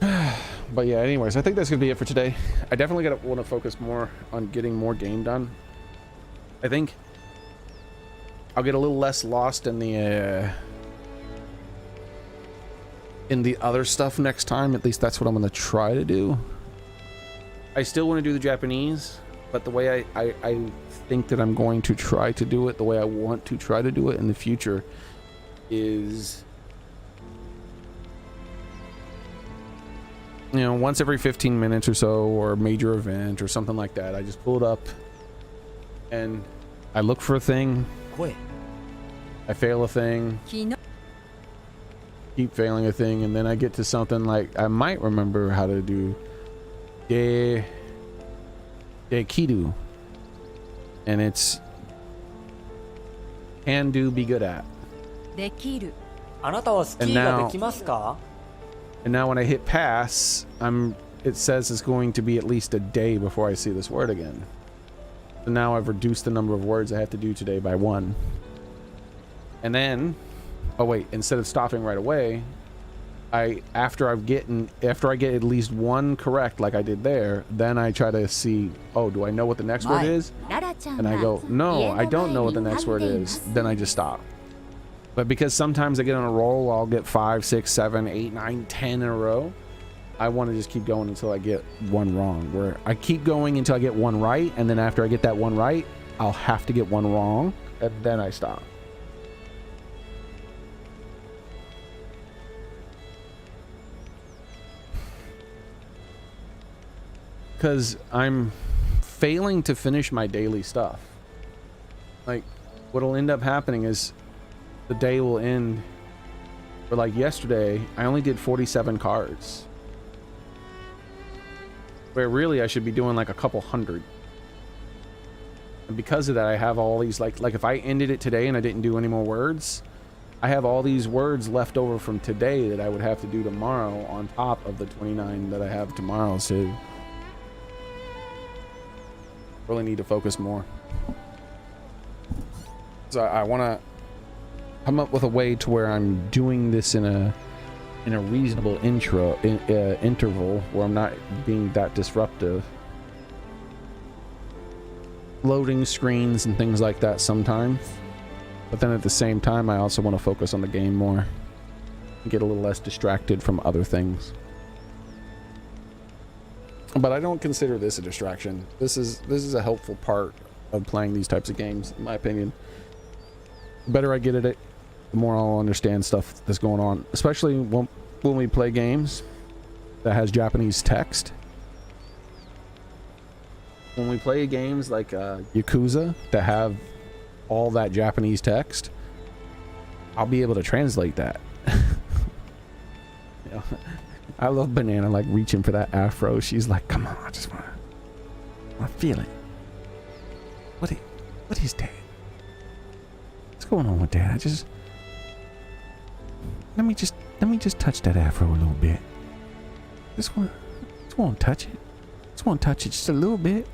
But yeah, anyways, I think that's gonna be it for today. I definitely want to focus more on getting more game done. I think I'll get a little less lost in the other stuff next time. At least that's what I'm gonna try to do. I still want to do the Japanese, but the way I think that I'm going to try to do it, the way I want to try to do it in the future is, you know, once every 15 minutes or so, or a major event or something like that, I just pull it up and I look for a thing, I fail a thing, keep failing a thing, and then I get to something like, I might remember how to do Dekidu, and it's can do, be good at. And now when I hit pass, it says it's going to be at least a day before I see this word again. So now I've reduced the number of words I have to do today by 1. And then, oh wait, instead of stopping right away, after I get at least 1 correct like I did there, then I try to see, oh, do I know what the next word is? and I go, no, I don't know what the next word is, then I just stop. But because sometimes I get on a roll, I'll get 5, 6, 7, 8, 9, 10 in a row. I want to just keep going until I get one wrong, where I keep going until I get one right, and then after I get that one right, I'll have to get one wrong, and then I stop. Because I'm failing to finish my daily stuff. Like, what'll end up happening is the day will end, or like yesterday, I only did 47 cards. Where really I should be doing like a couple hundred. And because of that, I have all these, like if I ended it today and I didn't do any more words, I have all these words left over from today that I would have to do tomorrow on top of the 29 that I have tomorrow, so really need to focus more. So I want to come up with a way to where I'm doing this in a reasonable interval where I'm not being that disruptive. Loading screens and things like that sometimes, but then at the same time I also want to focus on the game more and get a little less distracted from other things. But I don't consider this a distraction. This is a helpful part of playing these types of games, in my opinion. The better I get at it, the more I'll understand stuff that's going on, especially when we play games that has Japanese text. When we play games like Yakuza that have all that Japanese text, I'll be able to translate that. You know, I love Banana like reaching for that afro. She's like, come on, I just want to feel it. What is that? What's going on with that? Let me just touch that afro a little bit. Just want to touch it. Just want to touch it just a little bit.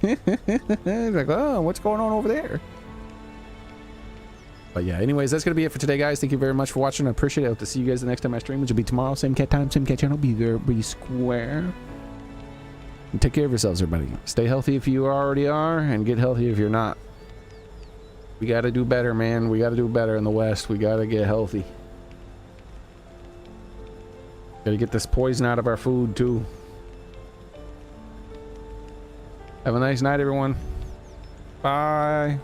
Like, oh, what's going on over there? But yeah, anyways, that's gonna be it for today, guys. Thank you very much for watching. I appreciate it. I hope to see you guys the next time I stream, which will be tomorrow. Same cat time, same cat channel. Be there, be square. And take care of yourselves, everybody. Stay healthy if you already are, and get healthy if you're not. We gotta do better, man. We gotta do better in the West. We gotta get healthy. Gotta get this poison out of our food too. Have a nice night, everyone. Bye.